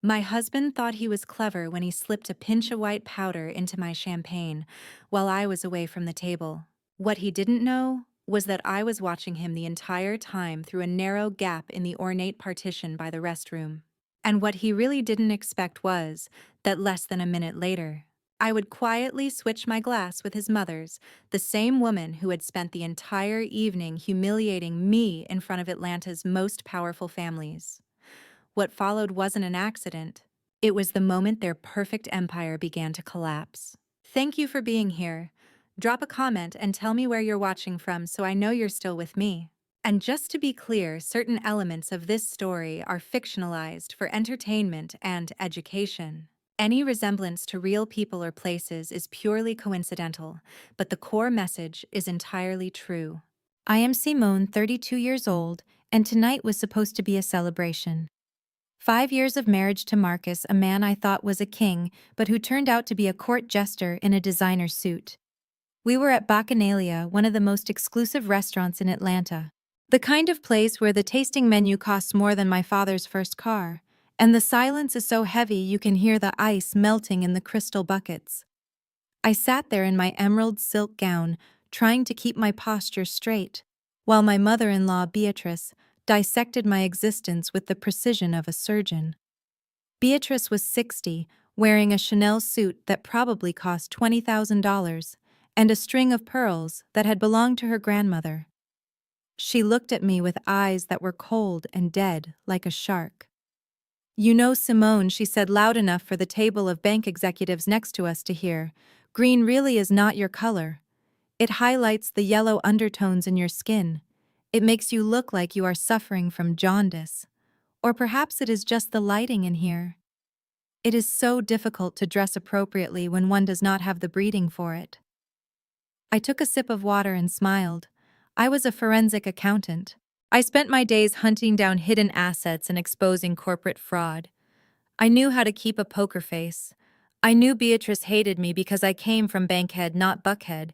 My husband thought he was clever when he slipped a pinch of white powder into my champagne while I was away from the table. What he didn't know was that I was watching him the entire time through a narrow gap in the ornate partition by the restroom. And what he really didn't expect was that less than a minute later, I would quietly switch my glass with his mother's, the same woman who had spent the entire evening humiliating me in front of Atlanta's most powerful families. What followed wasn't an accident. It was the moment their perfect empire began to collapse. Thank you for being here. Drop a comment and tell me where you're watching from so I know you're still with me. And just to be clear, certain elements of this story are fictionalized for entertainment and education. Any resemblance to real people or places is purely coincidental, but the core message is entirely true. I am Simone, 32 years old, and tonight was supposed to be a celebration. 5 years of marriage to Marcus, a man I thought was a king, but who turned out to be a court jester in a designer suit. We were at Bacchanalia, one of the most exclusive restaurants in Atlanta. The kind of place where the tasting menu costs more than my father's first car, and the silence is so heavy you can hear the ice melting in the crystal buckets. I sat there in my emerald silk gown, trying to keep my posture straight, while my mother-in-law, Beatrice, dissected my existence with the precision of a surgeon. Beatrice was 60, wearing a Chanel suit that probably cost $20,000, and a string of pearls that had belonged to her grandmother. She looked at me with eyes that were cold and dead, like a shark. "You know, Simone," she said loud enough for the table of bank executives next to us to hear, "green really is not your color. It highlights the yellow undertones in your skin. It makes you look like you are suffering from jaundice. Or perhaps it is just the lighting in here. It is so difficult to dress appropriately when one does not have the breeding for it." I took a sip of water and smiled. I was a forensic accountant. I spent my days hunting down hidden assets and exposing corporate fraud. I knew how to keep a poker face. I knew Beatrice hated me because I came from Bankhead, not Buckhead.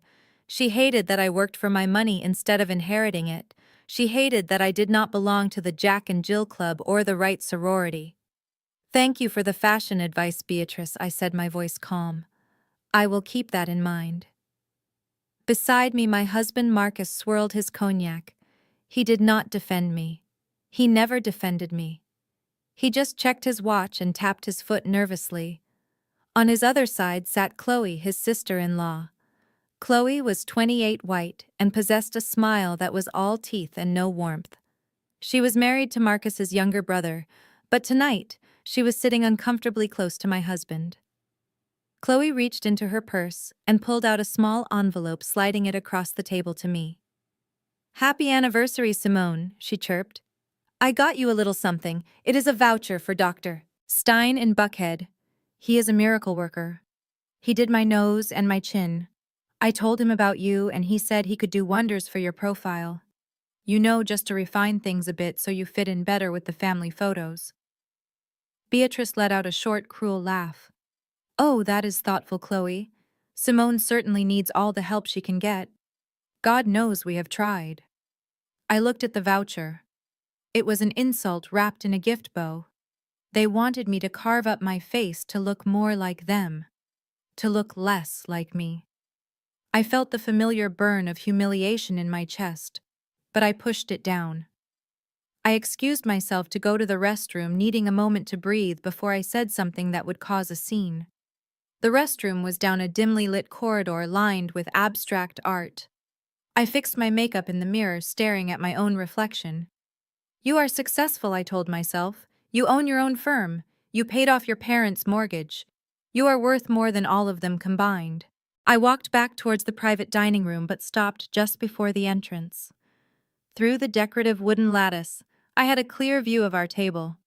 She hated that I worked for my money instead of inheriting it. She hated that I did not belong to the Jack and Jill Club or the right sorority. "Thank you for the fashion advice, Beatrice," I said, my voice calm. "I will keep that in mind." Beside me, my husband Marcus swirled his cognac. He did not defend me. He never defended me. He just checked his watch and tapped his foot nervously. On his other side sat Chloe, his sister-in-law. Chloe was 28, white, and possessed a smile that was all teeth and no warmth. She was married to Marcus's younger brother, but tonight she was sitting uncomfortably close to my husband. Chloe reached into her purse and pulled out a small envelope, sliding it across the table to me. "Happy anniversary, Simone," she chirped. "I got you a little something. It is a voucher for Dr. Stein in Buckhead. He is a miracle worker. He did my nose and my chin. I told him about you and he said he could do wonders for your profile. You know, just to refine things a bit so you fit in better with the family photos." Beatrice let out a short, cruel laugh. "Oh, that is thoughtful, Chloe. Simone certainly needs all the help she can get. God knows we have tried." I looked at the voucher. It was an insult wrapped in a gift bow. They wanted me to carve up my face to look more like them, to look less like me. I felt the familiar burn of humiliation in my chest, but I pushed it down. I excused myself to go to the restroom, needing a moment to breathe before I said something that would cause a scene. The restroom was down a dimly lit corridor lined with abstract art. I fixed my makeup in the mirror, staring at my own reflection. "You are successful," I told myself. "You own your own firm. You paid off your parents' mortgage. You are worth more than all of them combined." I walked back towards the private dining room but stopped just before the entrance. Through the decorative wooden lattice, I had a clear view of our table.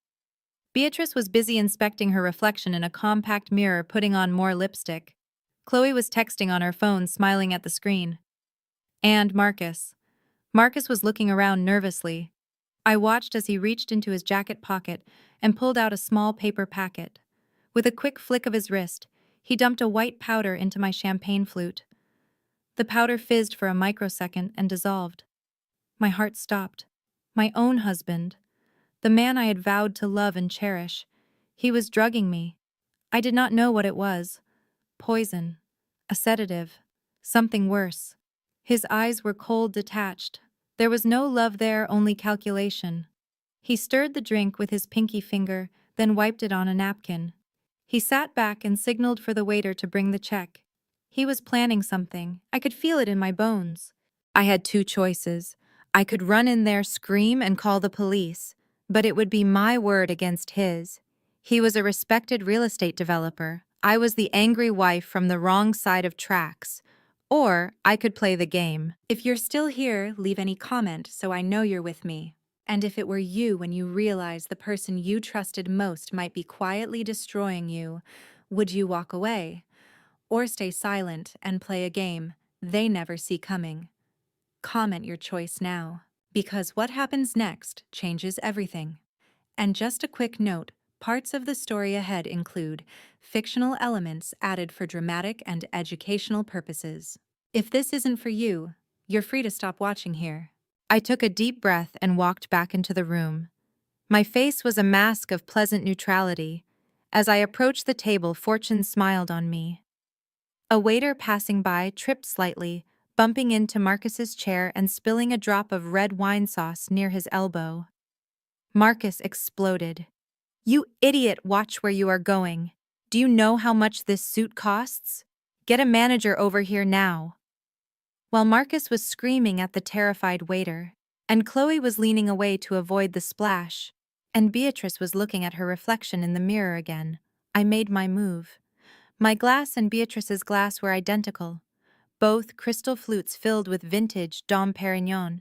Beatrice was busy inspecting her reflection in a compact mirror, putting on more lipstick. Chloe was texting on her phone, smiling at the screen. And Marcus. Marcus was looking around nervously. I watched as he reached into his jacket pocket and pulled out a small paper packet. With a quick flick of his wrist, he dumped a white powder into my champagne flute. The powder fizzed for a microsecond and dissolved. My heart stopped. My own husband, the man I had vowed to love and cherish, He was drugging me. I did not know what it was. Poison. A sedative. Something worse. His eyes were cold, detached. There was no love there, only calculation. He stirred the drink with his pinky finger, then wiped it on a napkin. He sat back and signaled for the waiter to bring the check. He was planning something. I could feel it in my bones. I had two choices. I could run in there, scream, and call the police, but it would be my word against his. He was a respected real estate developer. I was the angry wife from the wrong side of tracks. Or I could play the game. If you're still here, leave any comment so I know you're with me. And if it were you when you realized the person you trusted most might be quietly destroying you, would you walk away? Or stay silent and play a game they never see coming? Comment your choice now, because what happens next changes everything. And just a quick note, parts of the story ahead include fictional elements added for dramatic and educational purposes. If this isn't for you, you're free to stop watching here. I took a deep breath and walked back into the room. My face was a mask of pleasant neutrality. As I approached the table, fortune smiled on me. A waiter passing by tripped slightly, bumping into Marcus's chair and spilling a drop of red wine sauce near his elbow. Marcus exploded. "You idiot, watch where you are going. Do you know how much this suit costs? Get a manager over here now." While Marcus was screaming at the terrified waiter, and Chloe was leaning away to avoid the splash, and Beatrice was looking at her reflection in the mirror again, I made my move. My glass and Beatrice's glass were identical, both crystal flutes filled with vintage Dom Perignon,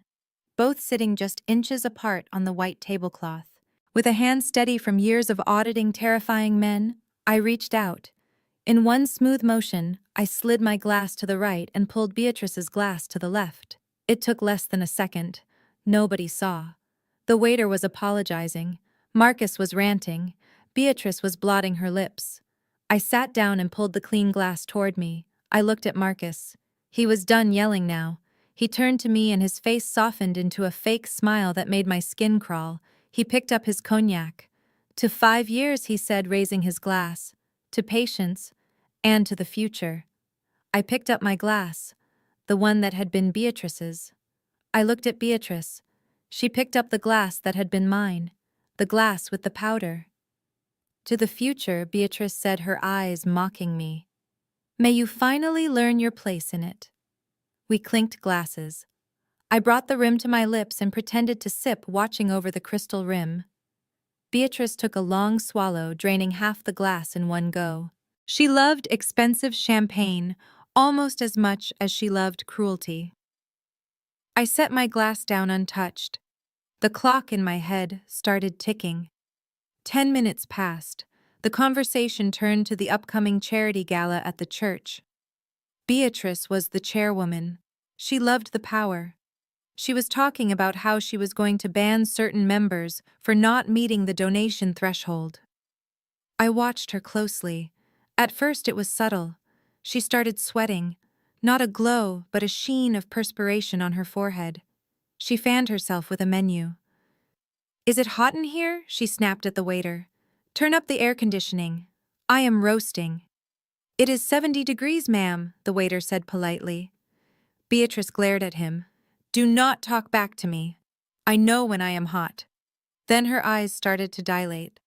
both sitting just inches apart on the white tablecloth. With a hand steady from years of auditing terrifying men, I reached out. In one smooth motion, I slid my glass to the right and pulled Beatrice's glass to the left. It took less than a second. Nobody saw. The waiter was apologizing. Marcus was ranting. Beatrice was blotting her lips. I sat down and pulled the clean glass toward me. I looked at Marcus. He was done yelling now. He turned to me and his face softened into a fake smile that made my skin crawl. He picked up his cognac. "To 5 years," he said, raising his glass. "To patience, and to the future." I picked up my glass, the one that had been Beatrice's. I looked at Beatrice. She picked up the glass that had been mine, the glass with the powder. "To the future," Beatrice said, her eyes mocking me. "May you finally learn your place in it." We clinked glasses. I brought the rim to my lips and pretended to sip, watching over the crystal rim. Beatrice took a long swallow, draining half the glass in one go. She loved expensive champagne almost as much as she loved cruelty. I set my glass down untouched. The clock in my head started ticking. 10 minutes passed. The conversation turned to the upcoming charity gala at the church. Beatrice was the chairwoman. She loved the power. She was talking about how she was going to ban certain members for not meeting the donation threshold. I watched her closely. At first it was subtle. She started sweating, not a glow, but a sheen of perspiration on her forehead. She fanned herself with a menu. "Is it hot in here?" she snapped at the waiter. "Turn up the air conditioning. I am roasting." "It is 70 degrees, ma'am," the waiter said politely. Beatrice glared at him. "Do not talk back to me. I know when I am hot." Then her eyes started to dilate.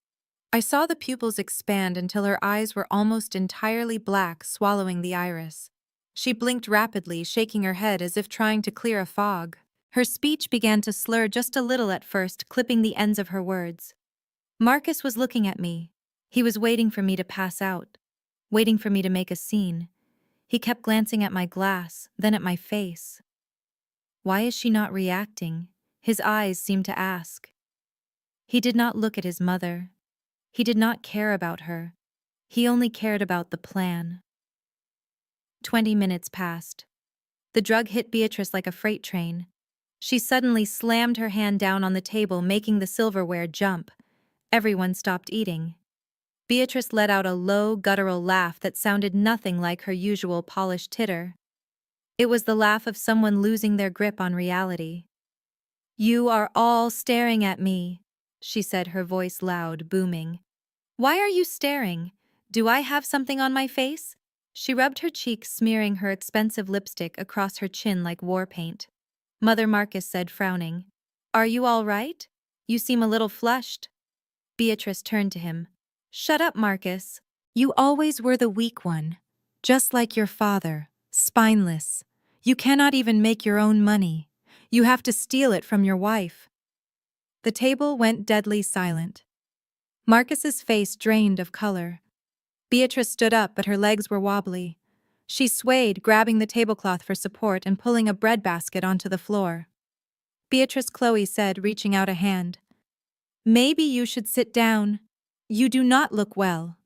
I saw the pupils expand until her eyes were almost entirely black, swallowing the iris. She blinked rapidly, shaking her head as if trying to clear a fog. Her speech began to slur just a little at first, clipping the ends of her words. Marcus was looking at me. He was waiting for me to pass out, waiting for me to make a scene. He kept glancing at my glass, then at my face. Why is she not reacting? His eyes seemed to ask. He did not look at his mother. He did not care about her. He only cared about the plan. 20 minutes passed. The drug hit Beatrice like a freight train. She suddenly slammed her hand down on the table, making the silverware jump. Everyone stopped eating. Beatrice let out a low, guttural laugh that sounded nothing like her usual polished titter. It was the laugh of someone losing their grip on reality. "You are all staring at me," she said, her voice loud, booming. Why are you staring? Do I have something on my face? She rubbed her cheeks, smearing her expensive lipstick across her chin like war paint. Mother Marcus said, frowning. Are you all right? You seem a little flushed. Beatrice turned to him. Shut up, Marcus. You always were the weak one. Just like your father, spineless. You cannot even make your own money. You have to steal it from your wife. The table went deadly silent. Marcus's face drained of color. Beatrice stood up, but her legs were wobbly. She swayed, grabbing the tablecloth for support and pulling a breadbasket onto the floor. Beatrice, Chloe said, reaching out a hand. Maybe you should sit down. You do not look well.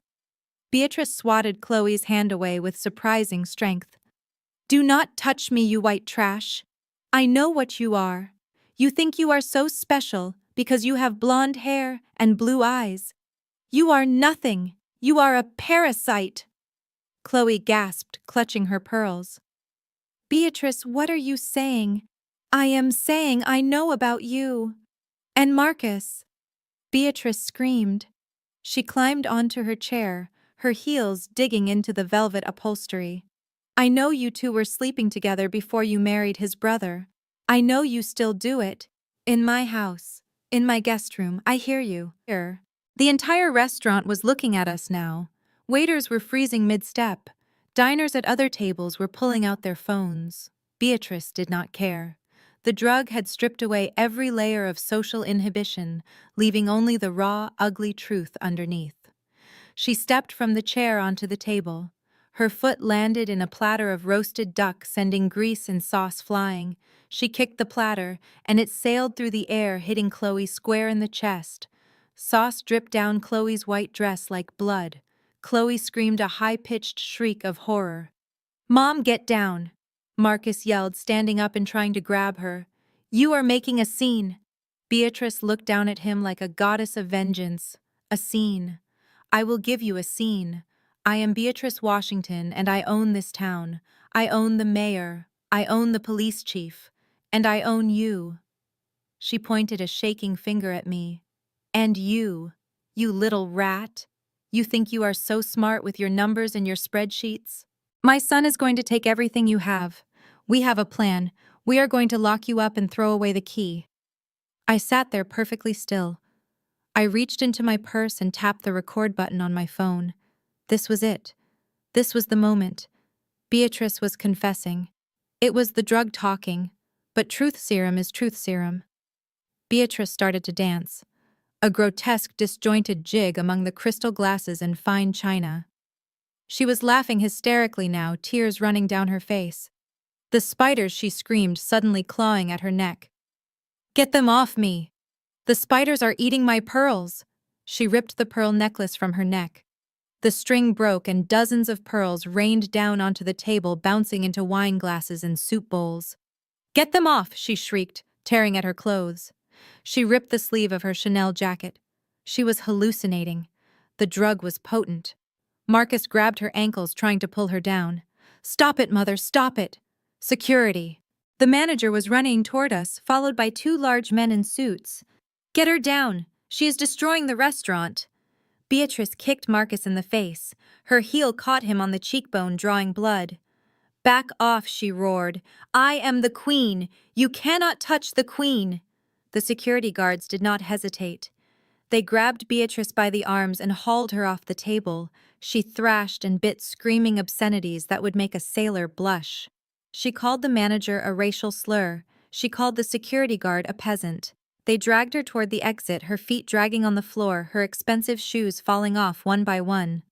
Beatrice swatted Chloe's hand away with surprising strength. Do not touch me, you white trash. I know what you are. You think you are so special because you have blonde hair and blue eyes. You are nothing. You are a parasite. Chloe gasped, clutching her pearls. Beatrice, what are you saying? I am saying I know about you. And Marcus. Beatrice screamed. She climbed onto her chair, her heels digging into the velvet upholstery. I know you two were sleeping together before you married his brother. I know you still do it. In my house. In my guest room. I hear you. Here. The entire restaurant was looking at us now. Waiters were freezing mid-step. Diners at other tables were pulling out their phones. Beatrice did not care. The drug had stripped away every layer of social inhibition, leaving only the raw, ugly truth underneath. She stepped from the chair onto the table. Her foot landed in a platter of roasted duck, sending grease and sauce flying. She kicked the platter, and it sailed through the air, hitting Chloe square in the chest. Sauce dripped down Chloe's white dress like blood. Chloe screamed a high-pitched shriek of horror. Mom, get down! Marcus yelled, standing up and trying to grab her. You are making a scene. Beatrice looked down at him like a goddess of vengeance. A scene. I will give you a scene. I am Beatrice Washington, and I own this town. I own the mayor. I own the police chief. And I own you. She pointed a shaking finger at me. And you little rat. You think you are so smart with your numbers and your spreadsheets? My son is going to take everything you have. We have a plan. We are going to lock you up and throw away the key. I sat there perfectly still. I reached into my purse and tapped the record button on my phone. This was it. This was the moment. Beatrice was confessing. It was the drug talking, but truth serum is truth serum. Beatrice started to dance, a grotesque, disjointed jig among the crystal glasses and fine china. She was laughing hysterically now, tears running down her face. The spiders, she screamed, suddenly clawing at her neck. Get them off me! The spiders are eating my pearls! She ripped the pearl necklace from her neck. The string broke and dozens of pearls rained down onto the table, bouncing into wine glasses and soup bowls. Get them off, she shrieked, tearing at her clothes. She ripped the sleeve of her Chanel jacket. She was hallucinating. The drug was potent. Marcus grabbed her ankles, trying to pull her down. Stop it, mother, stop it! Security. The manager was running toward us, followed by two large men in suits. Get her down! She is destroying the restaurant! Beatrice kicked Marcus in the face. Her heel caught him on the cheekbone, drawing blood. Back off, she roared. I am the queen! You cannot touch the queen! The security guards did not hesitate. They grabbed Beatrice by the arms and hauled her off the table. She thrashed and bit, screaming obscenities that would make a sailor blush. She called the manager a racial slur. She called the security guard a peasant. They dragged her toward the exit, her feet dragging on the floor, her expensive shoes falling off one by one.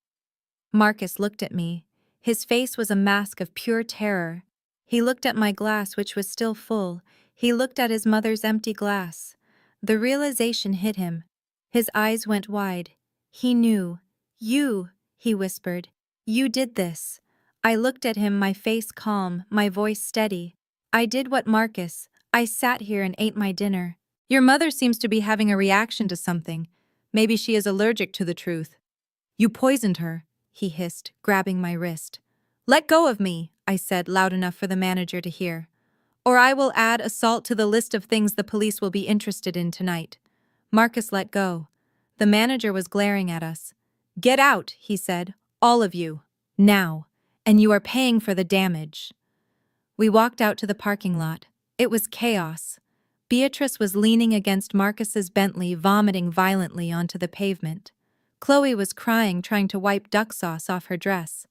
Marcus looked at me. His face was a mask of pure terror. He looked at my glass, which was still full. He looked at his mother's empty glass. The realization hit him. His eyes went wide. He knew. You, he whispered. You did this. I looked at him, my face calm, my voice steady. I did what Marcus. I sat here and ate my dinner. Your mother seems to be having a reaction to something. Maybe she is allergic to the truth. You poisoned her, he hissed, grabbing my wrist. Let go of me, I said, loud enough for the manager to hear. Or I will add assault to the list of things the police will be interested in tonight. Marcus let go. The manager was glaring at us. "Get out," he said. "All of you. Now. And you are paying for the damage." We walked out to the parking lot. It was chaos. Beatrice was leaning against Marcus's Bentley, vomiting violently onto the pavement. Chloe was crying, trying to wipe duck sauce off her dress.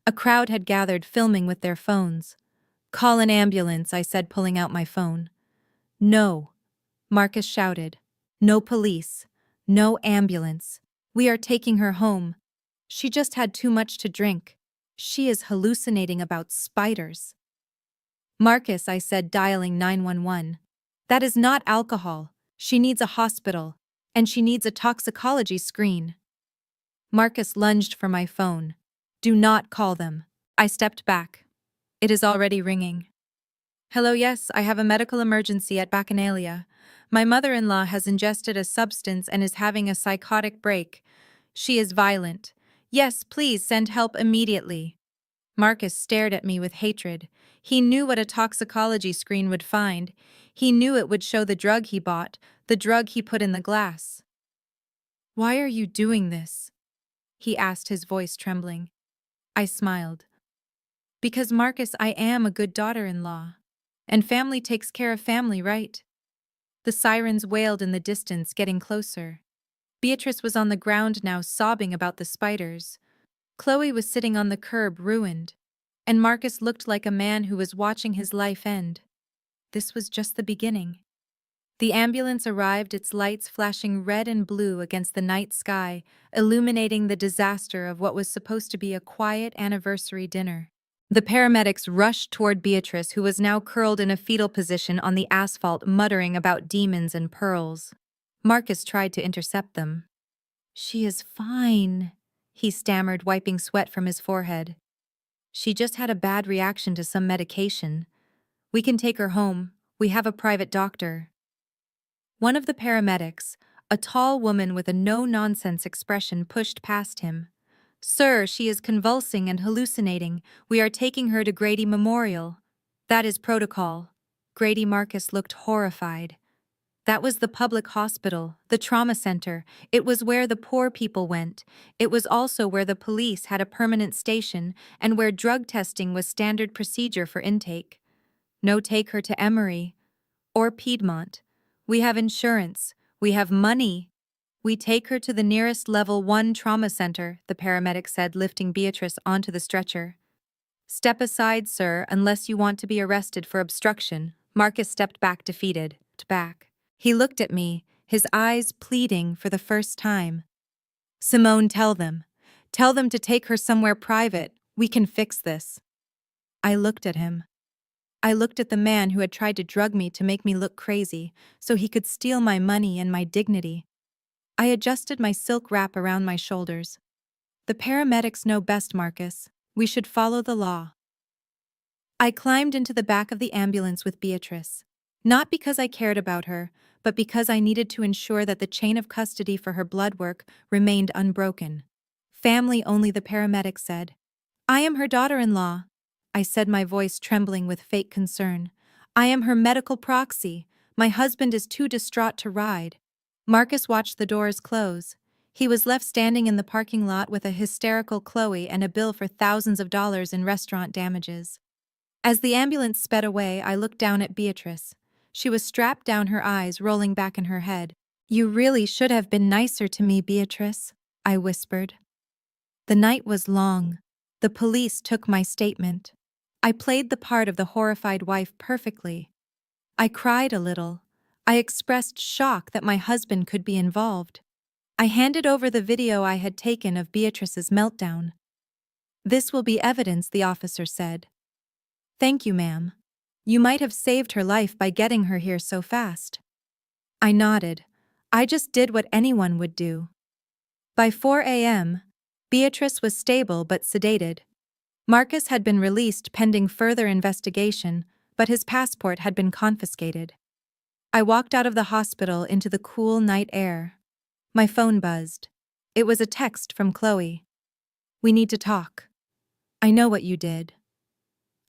A crowd had gathered, filming with their phones. "Call an ambulance," I said, pulling out my phone. "No," Marcus shouted. "No police. No ambulance. We are taking her home. She just had too much to drink. She is hallucinating about spiders." "Marcus," I said, dialing 911. "That is not alcohol. She needs a hospital. And she needs a toxicology screen." Marcus lunged for my phone. "Do not call them." I stepped back. "It is already ringing." "Hello, yes, I have a medical emergency at Bacchanalia. My mother-in-law has ingested a substance and is having a psychotic break. She is violent. Yes, please send help immediately." Marcus stared at me with hatred. He knew what a toxicology screen would find. He knew it would show the drug he bought, the drug he put in the glass. "Why are you doing this?" he asked, his voice trembling. I smiled. "Because, Marcus, I am a good daughter-in-law. And family takes care of family, right?" The sirens wailed in the distance, getting closer. Beatrice was on the ground now, sobbing about the spiders. Chloe was sitting on the curb, ruined. And Marcus looked like a man who was watching his life end. This was just the beginning. The ambulance arrived, its lights flashing red and blue against the night sky, illuminating the disaster of what was supposed to be a quiet anniversary dinner. The paramedics rushed toward Beatrice, who was now curled in a fetal position on the asphalt, muttering about demons and pearls. Marcus tried to intercept them. "She is fine," he stammered, wiping sweat from his forehead. "She just had a bad reaction to some medication. We can take her home. We have a private doctor." One of the paramedics, a tall woman with a no-nonsense expression, pushed past him. "Sir, she is convulsing and hallucinating. We are taking her to Grady Memorial." "That is protocol." Grady Marcus looked horrified. That was the public hospital, the trauma center. It was where the poor people went. It was also where the police had a permanent station and where drug testing was standard procedure for intake. "No, take her to Emory. Or Piedmont. We have insurance. We have money. We take her to the nearest level 1 trauma center," the paramedic said, lifting Beatrice onto the stretcher. "Step aside, sir, unless you want to be arrested for obstruction." Marcus stepped back, defeated. He looked at me, his eyes pleading for the first time. "Simone, tell them. Tell them to take her somewhere private. We can fix this." I looked at him. I looked at the man who had tried to drug me to make me look crazy, so he could steal my money and my dignity. I adjusted my silk wrap around my shoulders. "The paramedics know best, Marcus. We should follow the law." I climbed into the back of the ambulance with Beatrice. Not because I cared about her, but because I needed to ensure that the chain of custody for her blood work remained unbroken. "Family only," the paramedic said. "I am her daughter-in-law," I said, my voice trembling with fake concern. "I am her medical proxy. My husband is too distraught to ride." Marcus watched the doors close. He was left standing in the parking lot with a hysterical Chloe and a bill for thousands of dollars in restaurant damages. As the ambulance sped away, I looked down at Beatrice. She was strapped down, her eyes rolling back in her head. "You really should have been nicer to me, Beatrice," I whispered. The night was long. The police took my statement. I played the part of the horrified wife perfectly. I cried a little. I expressed shock that my husband could be involved. I handed over the video I had taken of Beatrice's meltdown. "This will be evidence," the officer said. "Thank you, ma'am. You might have saved her life by getting her here so fast." I nodded. I just did what anyone would do. By 4 a.m., Beatrice was stable but sedated. Marcus had been released pending further investigation, but his passport had been confiscated. I walked out of the hospital into the cool night air. My phone buzzed. It was a text from Chloe. "We need to talk. I know what you did."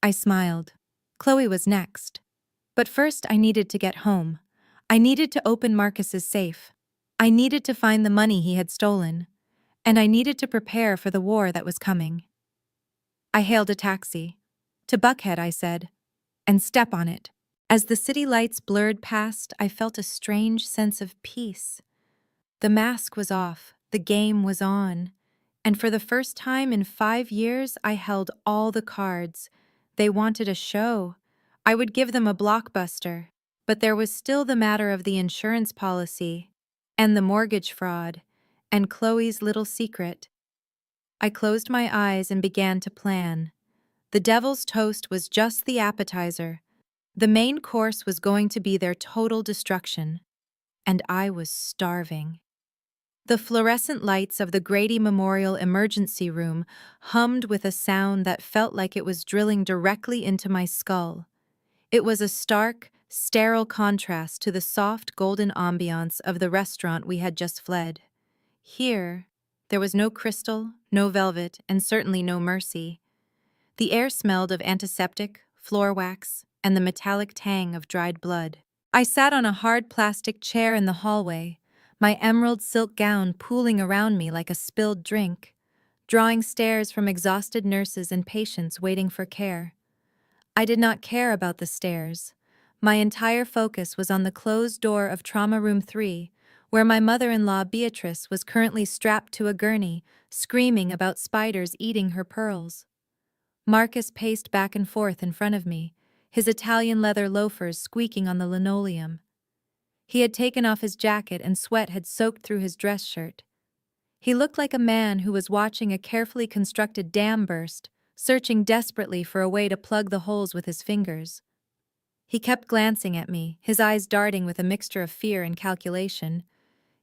I smiled. Chloe was next. But first I needed to get home. I needed to open Marcus's safe. I needed to find the money he had stolen. and I needed to prepare for the war that was coming. I hailed a taxi. To Buckhead, I said, and step on it. As the city lights blurred past, I felt a strange sense of peace. The mask was off, the game was on, and for the first time in 5 years, I held all the cards. They wanted a show. I would give them a blockbuster, but there was still the matter of the insurance policy, and the mortgage fraud, and Chloe's little secret. I closed my eyes and began to plan. The devil's toast was just the appetizer. The main course was going to be their total destruction, and I was starving. The fluorescent lights of the Grady Memorial Emergency Room hummed with a sound that felt like it was drilling directly into my skull. It was a stark, sterile contrast to the soft golden ambiance of the restaurant we had just fled. Here, there was no crystal, no velvet, and certainly no mercy. The air smelled of antiseptic, floor wax, and the metallic tang of dried blood. I sat on a hard plastic chair in the hallway, my emerald silk gown pooling around me like a spilled drink, drawing stares from exhausted nurses and patients waiting for care. I did not care about the stares. My entire focus was on the closed door of Trauma Room 3, where my mother-in-law Beatrice was currently strapped to a gurney, screaming about spiders eating her pearls. Marcus paced back and forth in front of me, his Italian leather loafers squeaking on the linoleum. He had taken off his jacket and sweat had soaked through his dress shirt. He looked like a man who was watching a carefully constructed dam burst, searching desperately for a way to plug the holes with his fingers. He kept glancing at me, his eyes darting with a mixture of fear and calculation.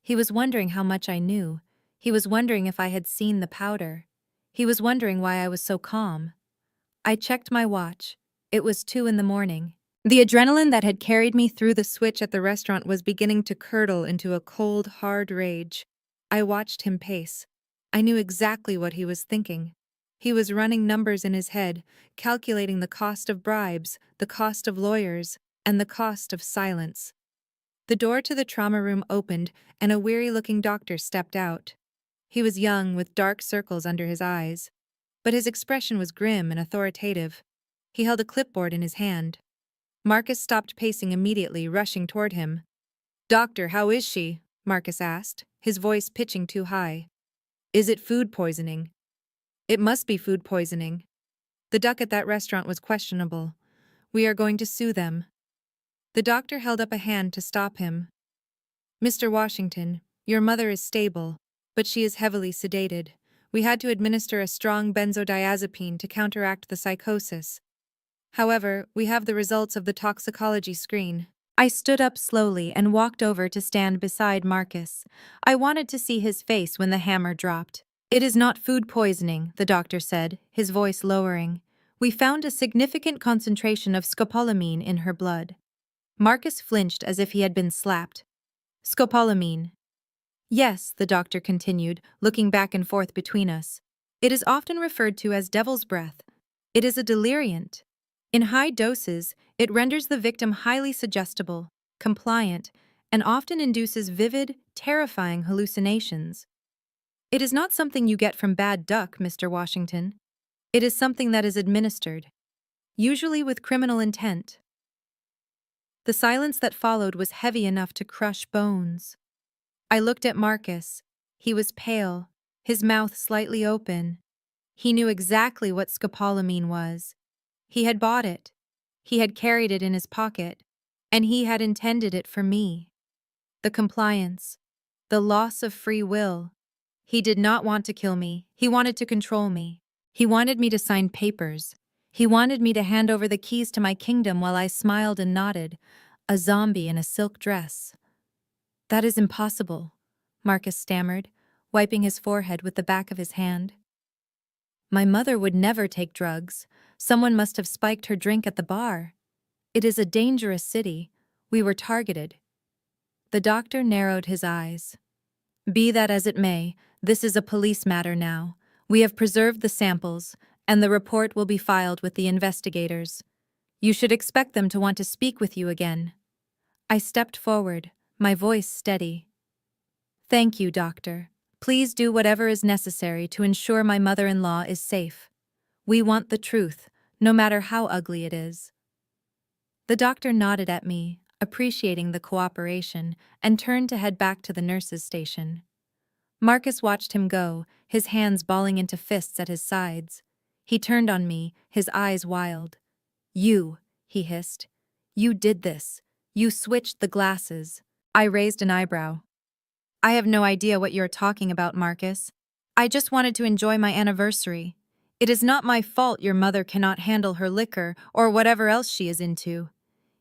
He was wondering how much I knew. He was wondering if I had seen the powder. He was wondering why I was so calm. I checked my watch. It was 2 a.m. The adrenaline that had carried me through the switch at the restaurant was beginning to curdle into a cold, hard rage. I watched him pace. I knew exactly what he was thinking. He was running numbers in his head, calculating the cost of bribes, the cost of lawyers, and the cost of silence. The door to the trauma room opened, and a weary-looking doctor stepped out. He was young, with dark circles under his eyes, but his expression was grim and authoritative. He held a clipboard in his hand. Marcus stopped pacing immediately, rushing toward him. "Doctor, how is she?" Marcus asked, his voice pitching too high. "Is it food poisoning?" "It must be food poisoning. The duck at that restaurant was questionable. We are going to sue them." The doctor held up a hand to stop him. "Mr. Washington, your mother is stable, but she is heavily sedated. We had to administer a strong benzodiazepine to counteract the psychosis. However, we have the results of the toxicology screen." I stood up slowly and walked over to stand beside Marcus. I wanted to see his face when the hammer dropped. "It is not food poisoning," the doctor said, his voice lowering. "We found a significant concentration of scopolamine in her blood." Marcus flinched as if he had been slapped. "Scopolamine." "Yes," the doctor continued, looking back and forth between us. "It is often referred to as devil's breath. It is a deliriant. In high doses, it renders the victim highly suggestible, compliant, and often induces vivid, terrifying hallucinations. It is not something you get from bad duck, Mr. Washington. It is something that is administered, usually with criminal intent." The silence that followed was heavy enough to crush bones. I looked at Marcus. He was pale, his mouth slightly open. He knew exactly what scopolamine was. He had bought it. He had carried it in his pocket. And he had intended it for me. The compliance. The loss of free will. He did not want to kill me. He wanted to control me. He wanted me to sign papers. He wanted me to hand over the keys to my kingdom while I smiled and nodded, a zombie in a silk dress. "That is impossible," Marcus stammered, wiping his forehead with the back of his hand. "My mother would never take drugs. Someone must have spiked her drink at the bar. It is a dangerous city. We were targeted." The doctor narrowed his eyes. "Be that as it may, this is a police matter now. We have preserved the samples, and the report will be filed with the investigators. You should expect them to want to speak with you again." I stepped forward, my voice steady. "Thank you, doctor. Please do whatever is necessary to ensure my mother-in-law is safe. We want the truth, no matter how ugly it is." The doctor nodded at me, appreciating the cooperation, and turned to head back to the nurse's station. Marcus watched him go, his hands balling into fists at his sides. He turned on me, his eyes wild. "You," he hissed. "You did this. You switched the glasses." I raised an eyebrow. "I have no idea what you're talking about, Marcus. I just wanted to enjoy my anniversary. It is not my fault your mother cannot handle her liquor or whatever else she is into."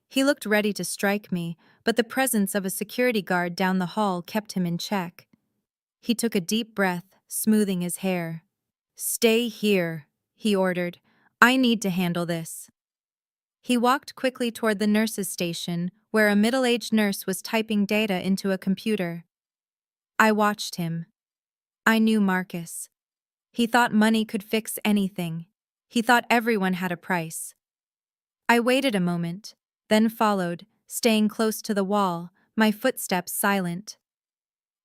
He looked ready to strike me, but the presence of a security guard down the hall kept him in check. He took a deep breath, smoothing his hair. "Stay here," he ordered. "I need to handle this." He walked quickly toward the nurse's station, where a middle-aged nurse was typing data into a computer. I watched him. I knew Marcus. He thought money could fix anything. He thought everyone had a price. I waited a moment, then followed, staying close to the wall, my footsteps silent.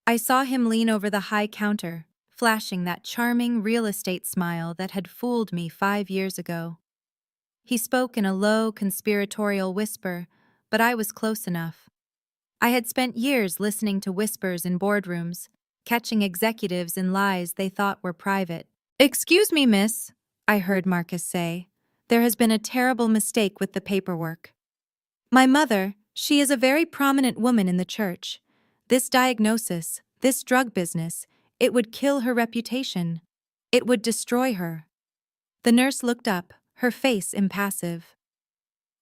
I saw him lean over the high counter, flashing that charming real estate smile that had fooled me 5 years ago. He spoke in a low, conspiratorial whisper, but I was close enough. I had spent years listening to whispers in boardrooms, catching executives in lies they thought were private. "Excuse me, miss," I heard Marcus say. "There has been a terrible mistake with the paperwork. My mother, she is a very prominent woman in the church. This diagnosis, this drug business, it would kill her reputation. It would destroy her." The nurse looked up, her face impassive.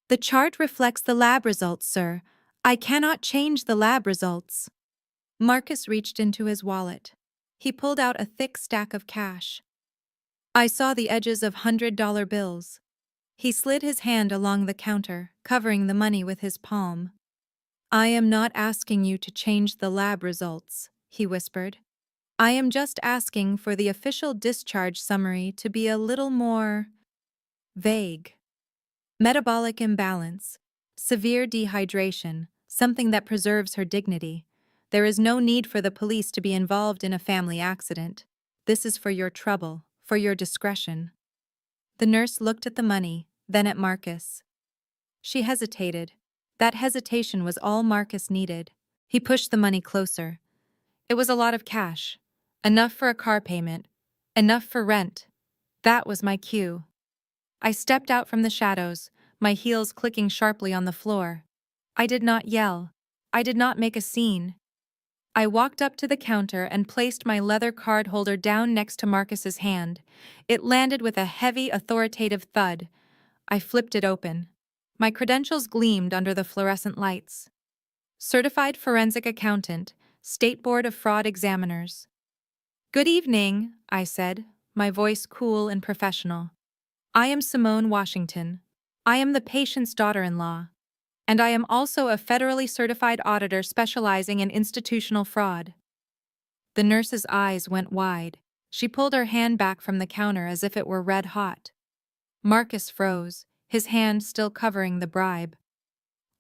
"The chart reflects the lab results, sir. I cannot change the lab results." Marcus reached into his wallet. He pulled out a thick stack of cash. I saw the edges of $100 bills. He slid his hand along the counter, covering the money with his palm. "I am not asking you to change the lab results," he whispered. "I am just asking for the official discharge summary to be a little more vague. Metabolic imbalance, severe dehydration, something that preserves her dignity. There is no need for the police to be involved in a family accident. This is for your trouble, for your discretion." The nurse looked at the money, then at Marcus. She hesitated. That hesitation was all Marcus needed. He pushed the money closer. It was a lot of cash. Enough for a car payment. Enough for rent. That was my cue. I stepped out from the shadows, my heels clicking sharply on the floor. I did not yell. I did not make a scene. I walked up to the counter and placed my leather card holder down next to Marcus's hand. It landed with a heavy, authoritative thud. I flipped it open. My credentials gleamed under the fluorescent lights. Certified Forensic Accountant, State Board of Fraud Examiners. "Good evening," I said, my voice cool and professional. "I am Simone Washington. I am the patient's daughter-in-law. And I am also a federally certified auditor specializing in institutional fraud." The nurse's eyes went wide. She pulled her hand back from the counter as if it were red hot. Marcus froze, his hand still covering the bribe.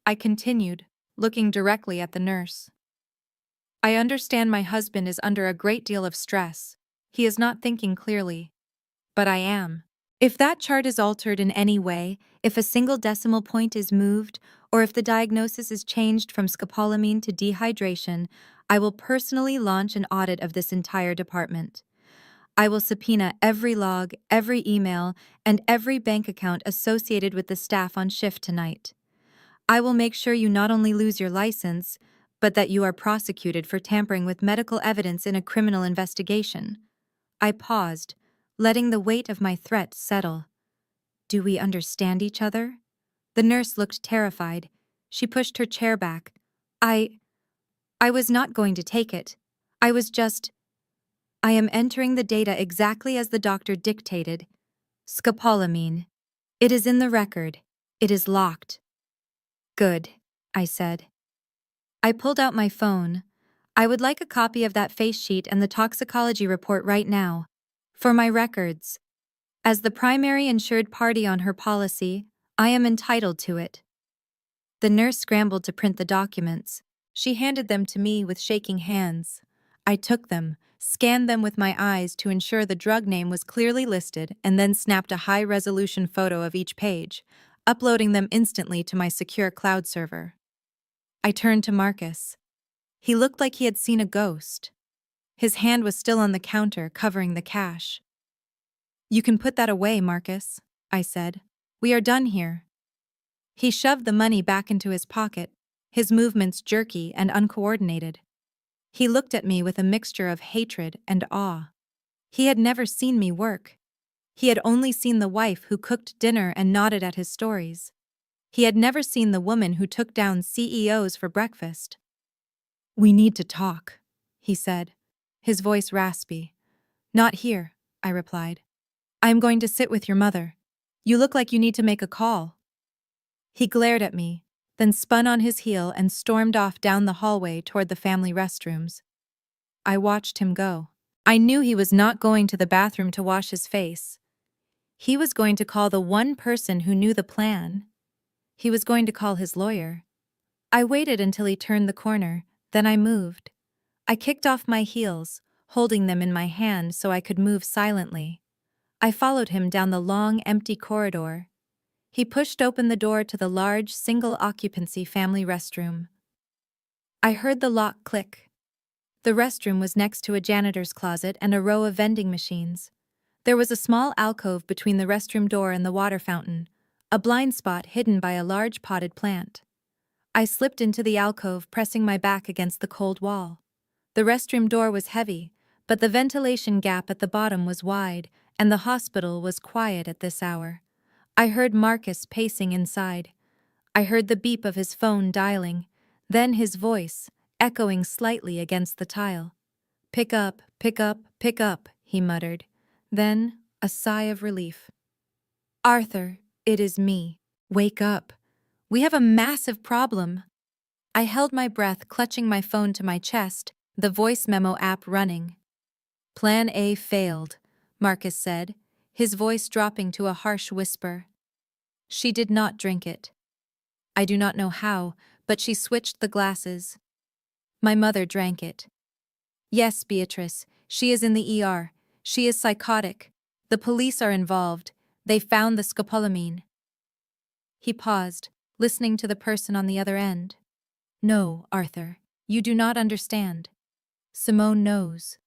I continued, looking directly at the nurse. "I understand my husband is under a great deal of stress. He is not thinking clearly. But I am. If that chart is altered in any way, if a single decimal point is moved, or if the diagnosis is changed from scopolamine to dehydration, I will personally launch an audit of this entire department. I will subpoena every log, every email, and every bank account associated with the staff on shift tonight. I will make sure you not only lose your license, but that you are prosecuted for tampering with medical evidence in a criminal investigation." I paused, letting the weight of my threat settle. "Do we understand each other?" The nurse looked terrified. She pushed her chair back. I was not going to take it. I am entering the data exactly as the doctor dictated. Scopolamine. It is in the record. It is locked." "Good," I said. I pulled out my phone. "I would like a copy of that face sheet and the toxicology report right now. For my records. As the primary insured party on her policy, I am entitled to it." The nurse scrambled to print the documents. She handed them to me with shaking hands. I took them, scanned them with my eyes to ensure the drug name was clearly listed, and then snapped a high-resolution photo of each page, uploading them instantly to my secure cloud server. I turned to Marcus. He looked like he had seen a ghost. His hand was still on the counter, covering the cash. "You can put that away, Marcus," I said. "We are done here." He shoved the money back into his pocket, his movements jerky and uncoordinated. He looked at me with a mixture of hatred and awe. He had never seen me work. He had only seen the wife who cooked dinner and nodded at his stories. He had never seen the woman who took down CEOs for breakfast. "We need to talk," he said, his voice raspy. "Not here," I replied. "I am going to sit with your mother. You look like you need to make a call." He glared at me, then spun on his heel and stormed off down the hallway toward the family restrooms. I watched him go. I knew he was not going to the bathroom to wash his face. He was going to call the one person who knew the plan. He was going to call his lawyer. I waited until he turned the corner, then I moved. I kicked off my heels, holding them in my hand so I could move silently. I followed him down the long, empty corridor. He pushed open the door to the large, single-occupancy family restroom. I heard the lock click. The restroom was next to a janitor's closet and a row of vending machines. There was a small alcove between the restroom door and the water fountain, a blind spot hidden by a large potted plant. I slipped into the alcove, pressing my back against the cold wall. The restroom door was heavy, but the ventilation gap at the bottom was wide, and the hospital was quiet at this hour. I heard Marcus pacing inside. I heard the beep of his phone dialing, then his voice, echoing slightly against the tile. "Pick up, pick up, pick up," he muttered. Then, a sigh of relief. "Arthur, it is me. Wake up. We have a massive problem." I held my breath, clutching my phone to my chest, the voice memo app running. "Plan A failed," Marcus said, his voice dropping to a harsh whisper. "She did not drink it. I do not know how, but she switched the glasses. My mother drank it. Yes, Beatrice, she is in the ER. She is psychotic. The police are involved. They found the scopolamine." He paused, listening to the person on the other end. "No, Arthur, you do not understand. Simone knows.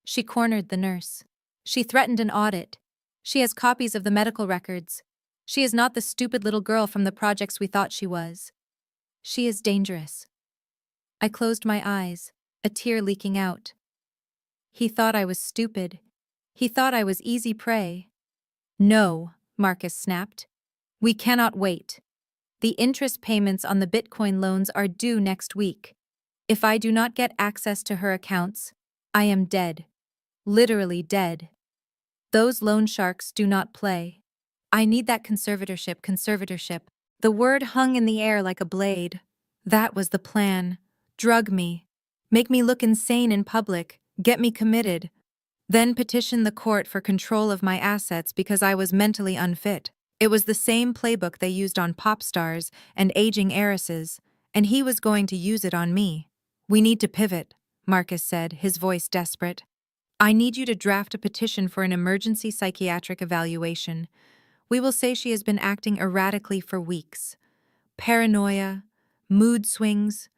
She cornered the nurse. She threatened an audit. She has copies of the medical records. She is not the stupid little girl from the projects we thought she was. She is dangerous." I closed my eyes, a tear leaking out. He thought I was stupid. He thought I was easy prey. "No," Marcus snapped. "We cannot wait. The interest payments on the Bitcoin loans are due next week. If I do not get access to her accounts, I am dead. Literally dead. Those loan sharks do not play. I need that conservatorship. The word hung in the air like a blade. That was the plan. Drug me. Make me look insane in public. Get me committed. Then petition the court for control of my assets because I was mentally unfit. It was the same playbook they used on pop stars and aging heiresses, and he was going to use it on me. "We need to pivot," Marcus said, his voice desperate. "I need you to draft a petition for an emergency psychiatric evaluation. We will say she has been acting erratically for weeks. Paranoia, mood swings.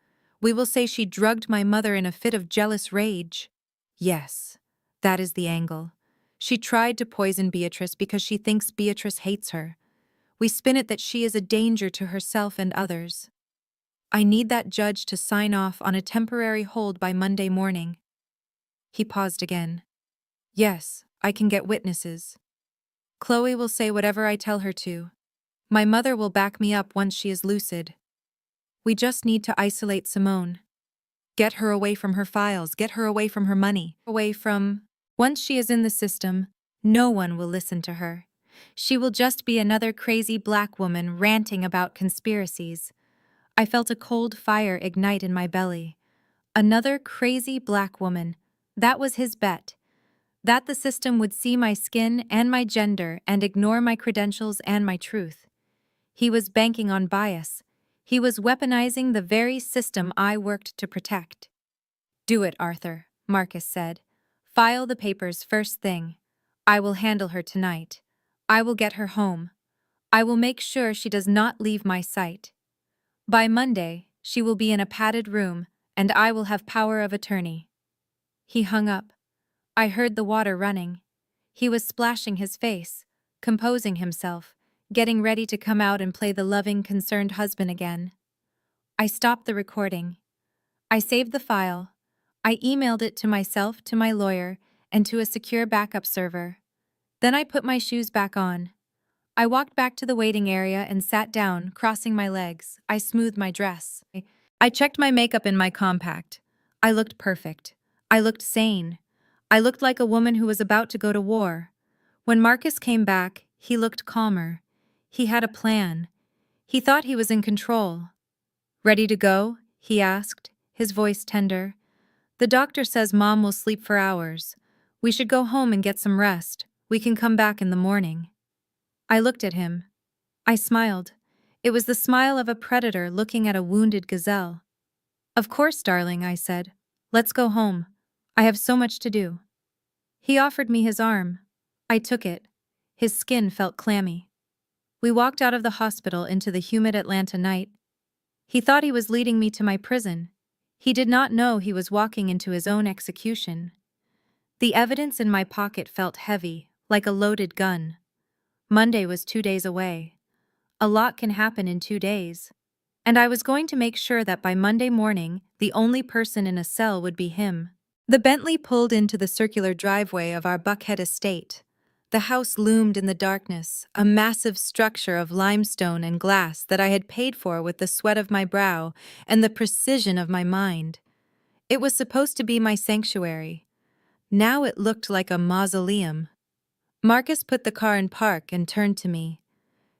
We will say she drugged my mother in a fit of jealous rage. Yes, that is the angle. She tried to poison Beatrice because she thinks Beatrice hates her. We spin it that she is a danger to herself and others. I need that judge to sign off on a temporary hold by Monday morning." He paused again. "Yes, I can get witnesses. Chloe will say whatever I tell her to. My mother will back me up once she is lucid. We just need to isolate Simone. Get her away from her files, get her away from her money, Once she is in the system, no one will listen to her. She will just be another crazy black woman ranting about conspiracies." I felt a cold fire ignite in my belly. Another crazy black woman. That was his bet. That the system would see my skin and my gender and ignore my credentials and my truth. He was banking on bias. He was weaponizing the very system I worked to protect. "Do it, Arthur," Marcus said, File the papers first thing. I will handle her tonight. I will get her home. I will make sure she does not leave my sight. By Monday, she will be in a padded room, and I will have power of attorney." He hung up. I heard the water running. He was splashing his face, composing himself, getting ready to come out and play the loving, concerned husband again. I stopped the recording. I saved the file. I emailed it to myself, to my lawyer, and to a secure backup server. Then I put my shoes back on. I walked back to the waiting area and sat down, crossing my legs. I smoothed my dress. I checked my makeup in my compact. I looked perfect. I looked sane. I looked like a woman who was about to go to war. When Marcus came back, he looked calmer. He had a plan. He thought he was in control. "Ready to go?" he asked, his voice tender. "The doctor says Mom will sleep for hours. We should go home and get some rest. We can come back in the morning." I looked at him. I smiled. It was the smile of a predator looking at a wounded gazelle. "Of course, darling," I said. "Let's go home. I have so much to do." He offered me his arm. I took it. His skin felt clammy. We walked out of the hospital into the humid Atlanta night. He thought he was leading me to my prison. He did not know he was walking into his own execution. The evidence in my pocket felt heavy, like a loaded gun. Monday was 2 days away. A lot can happen in 2 days. And I was going to make sure that by Monday morning, the only person in a cell would be him. The Bentley pulled into the circular driveway of our Buckhead estate. The house loomed in the darkness, a massive structure of limestone and glass that I had paid for with the sweat of my brow and the precision of my mind. It was supposed to be my sanctuary. Now it looked like a mausoleum. Marcus put the car in park and turned to me.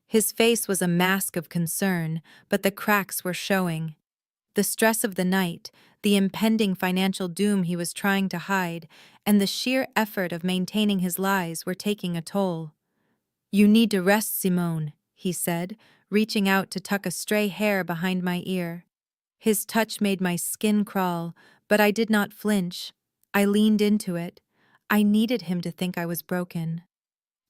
His face was a mask of concern, but the cracks were showing. The stress of the night, the impending financial doom he was trying to hide, and the sheer effort of maintaining his lies were taking a toll. "You need to rest, Simone," he said, reaching out to tuck a stray hair behind my ear. His touch made my skin crawl, but I did not flinch. I leaned into it. I needed him to think I was broken.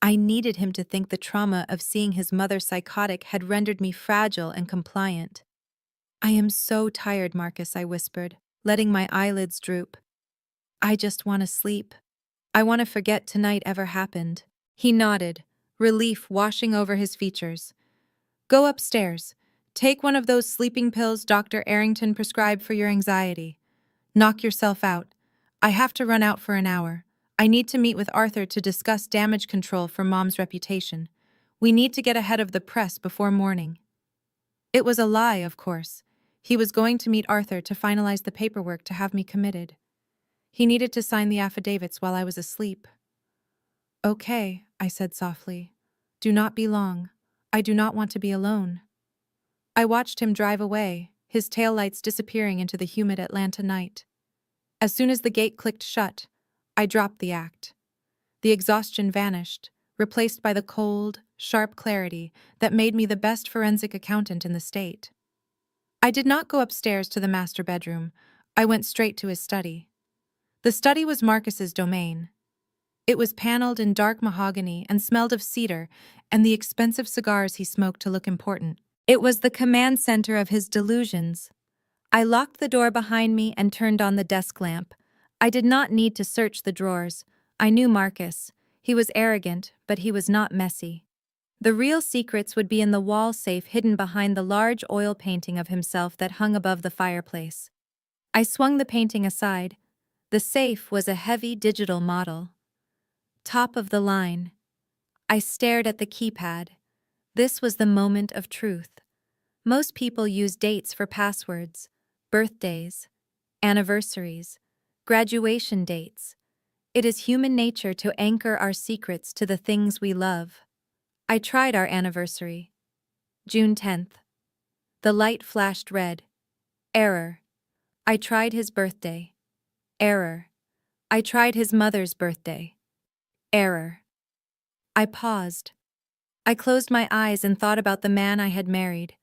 I needed him to think the trauma of seeing his mother psychotic had rendered me fragile and compliant. "I am so tired, Marcus," I whispered, letting my eyelids droop. "I just want to sleep. I want to forget tonight ever happened." He nodded, relief washing over his features. "Go upstairs. Take one of those sleeping pills Dr. Arrington prescribed for your anxiety. Knock yourself out. I have to run out for an hour. I need to meet with Arthur to discuss damage control for Mom's reputation. We need to get ahead of the press before morning." It was a lie, of course. He was going to meet Arthur to finalize the paperwork to have me committed. He needed to sign the affidavits while I was asleep. "Okay," I said softly. "Do not be long. I do not want to be alone." I watched him drive away, his taillights disappearing into the humid Atlanta night. As soon as the gate clicked shut, I dropped the act. The exhaustion vanished, replaced by the cold, sharp clarity that made me the best forensic accountant in the state. I did not go upstairs to the master bedroom. I went straight to his study. The study was Marcus's domain. It was paneled in dark mahogany and smelled of cedar and the expensive cigars he smoked to look important. It was the command center of his delusions. I locked the door behind me and turned on the desk lamp. I did not need to search the drawers. I knew Marcus. He was arrogant, but he was not messy. The real secrets would be in the wall safe hidden behind the large oil painting of himself that hung above the fireplace. I swung the painting aside. The safe was a heavy digital model. Top of the line. I stared at the keypad. This was the moment of truth. Most people use dates for passwords, birthdays, anniversaries, graduation dates. It is human nature to anchor our secrets to the things we love. I tried our anniversary. June 10th. The light flashed red. Error. I tried his birthday. Error. I tried his mother's birthday. Error. I paused. I closed my eyes and thought about the man I had married.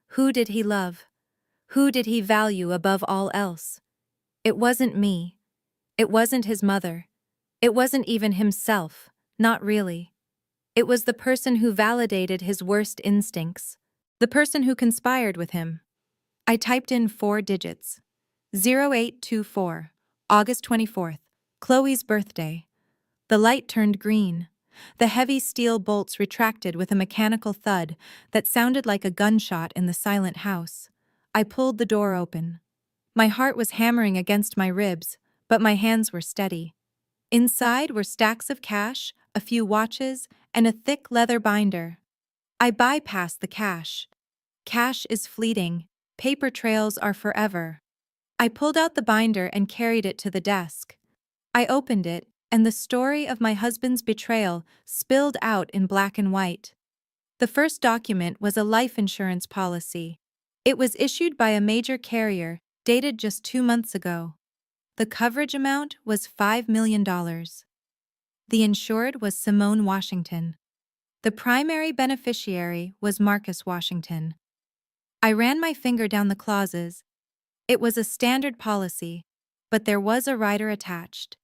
Who did he love? Who did he value above all else? It wasn't me. It wasn't his mother. It wasn't even himself, not really. It was the person who validated his worst instincts, the person who conspired with him. I typed in 4 digits. 0824, August 24th, Chloe's birthday. The light turned green. The heavy steel bolts retracted with a mechanical thud that sounded like a gunshot in the silent house. I pulled the door open. My heart was hammering against my ribs, but my hands were steady. Inside were stacks of cash, a few watches, and a thick leather binder. I bypassed the cash. Cash is fleeting. Paper trails are forever. I pulled out the binder and carried it to the desk. I opened it, and the story of my husband's betrayal spilled out in black and white. The first document was a life insurance policy. It was issued by a major carrier, dated just 2 months ago. The coverage amount was $5 million. The insured was Simone Washington. The primary beneficiary was Marcus Washington. I ran my finger down the clauses. It was a standard policy, but there was a rider attached.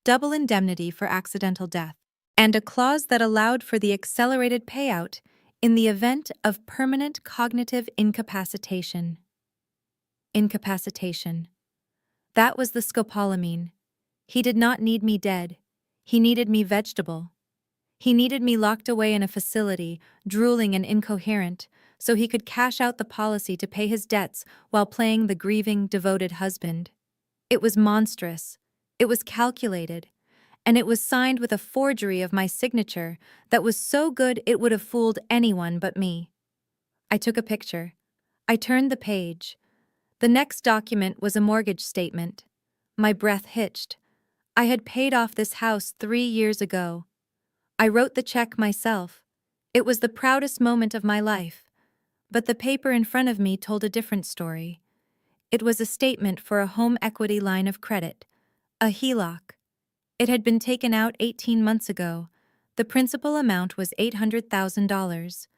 Double indemnity for accidental death, and a clause that allowed for the accelerated payout in the event of permanent cognitive incapacitation. Incapacitation. That was the scopolamine. He did not need me dead. He needed me vegetable. He needed me locked away in a facility, drooling and incoherent, so he could cash out the policy to pay his debts while playing the grieving, devoted husband. It was monstrous. It was calculated. And it was signed with a forgery of my signature that was so good it would have fooled anyone but me. I took a picture. I turned the page. The next document was a mortgage statement. My breath hitched. I had paid off this house 3 years ago. I wrote the check myself. It was the proudest moment of my life. But the paper in front of me told a different story. It was a statement for a home equity line of credit, a HELOC. It had been taken out 18 months ago. The principal amount was $800,000.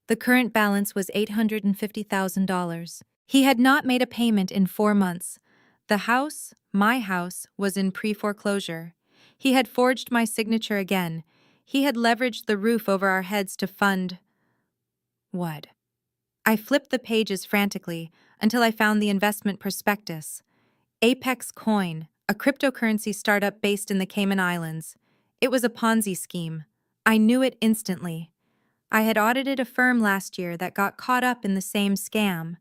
The current balance was $850,000. He had not made a payment in 4 months. The house, my house, was in pre-foreclosure. He had forged my signature again. He had leveraged the roof over our heads to fund... what? I flipped the pages frantically until I found the investment prospectus. Apex Coin, a cryptocurrency startup based in the Cayman Islands. It was a Ponzi scheme. I knew it instantly. I had audited a firm last year that got caught up in the same scam.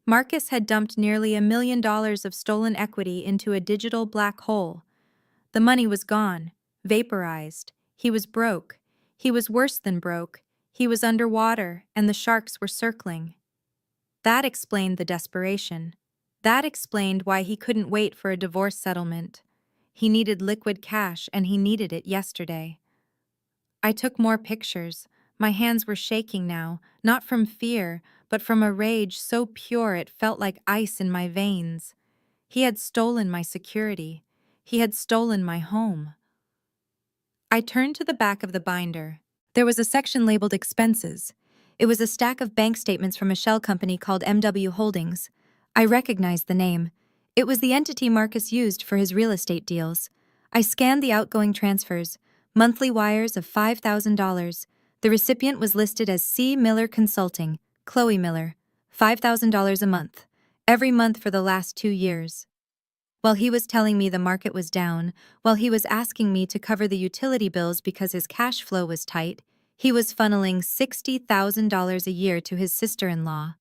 Marcus had dumped nearly $1 million of stolen equity into a digital black hole. The money was gone, vaporized. He was broke. He was worse than broke. He was underwater, and the sharks were circling. That explained the desperation. That explained why he couldn't wait for a divorce settlement. He needed liquid cash, and he needed it yesterday. I took more pictures. My hands were shaking now, not from fear, but from a rage so pure it felt like ice in my veins. He had stolen my security. He had stolen my home. I turned to the back of the binder. There was a section labeled Expenses. It was a stack of bank statements from a shell company called MW Holdings. I recognized the name. It was the entity Marcus used for his real estate deals. I scanned the outgoing transfers, monthly wires of $5,000. The recipient was listed as C. Miller Consulting, Chloe Miller, $5,000 a month, every month for the last 2 years. While he was telling me the market was down, while he was asking me to cover the utility bills because his cash flow was tight, he was funneling $60,000 a year to his sister-in-law.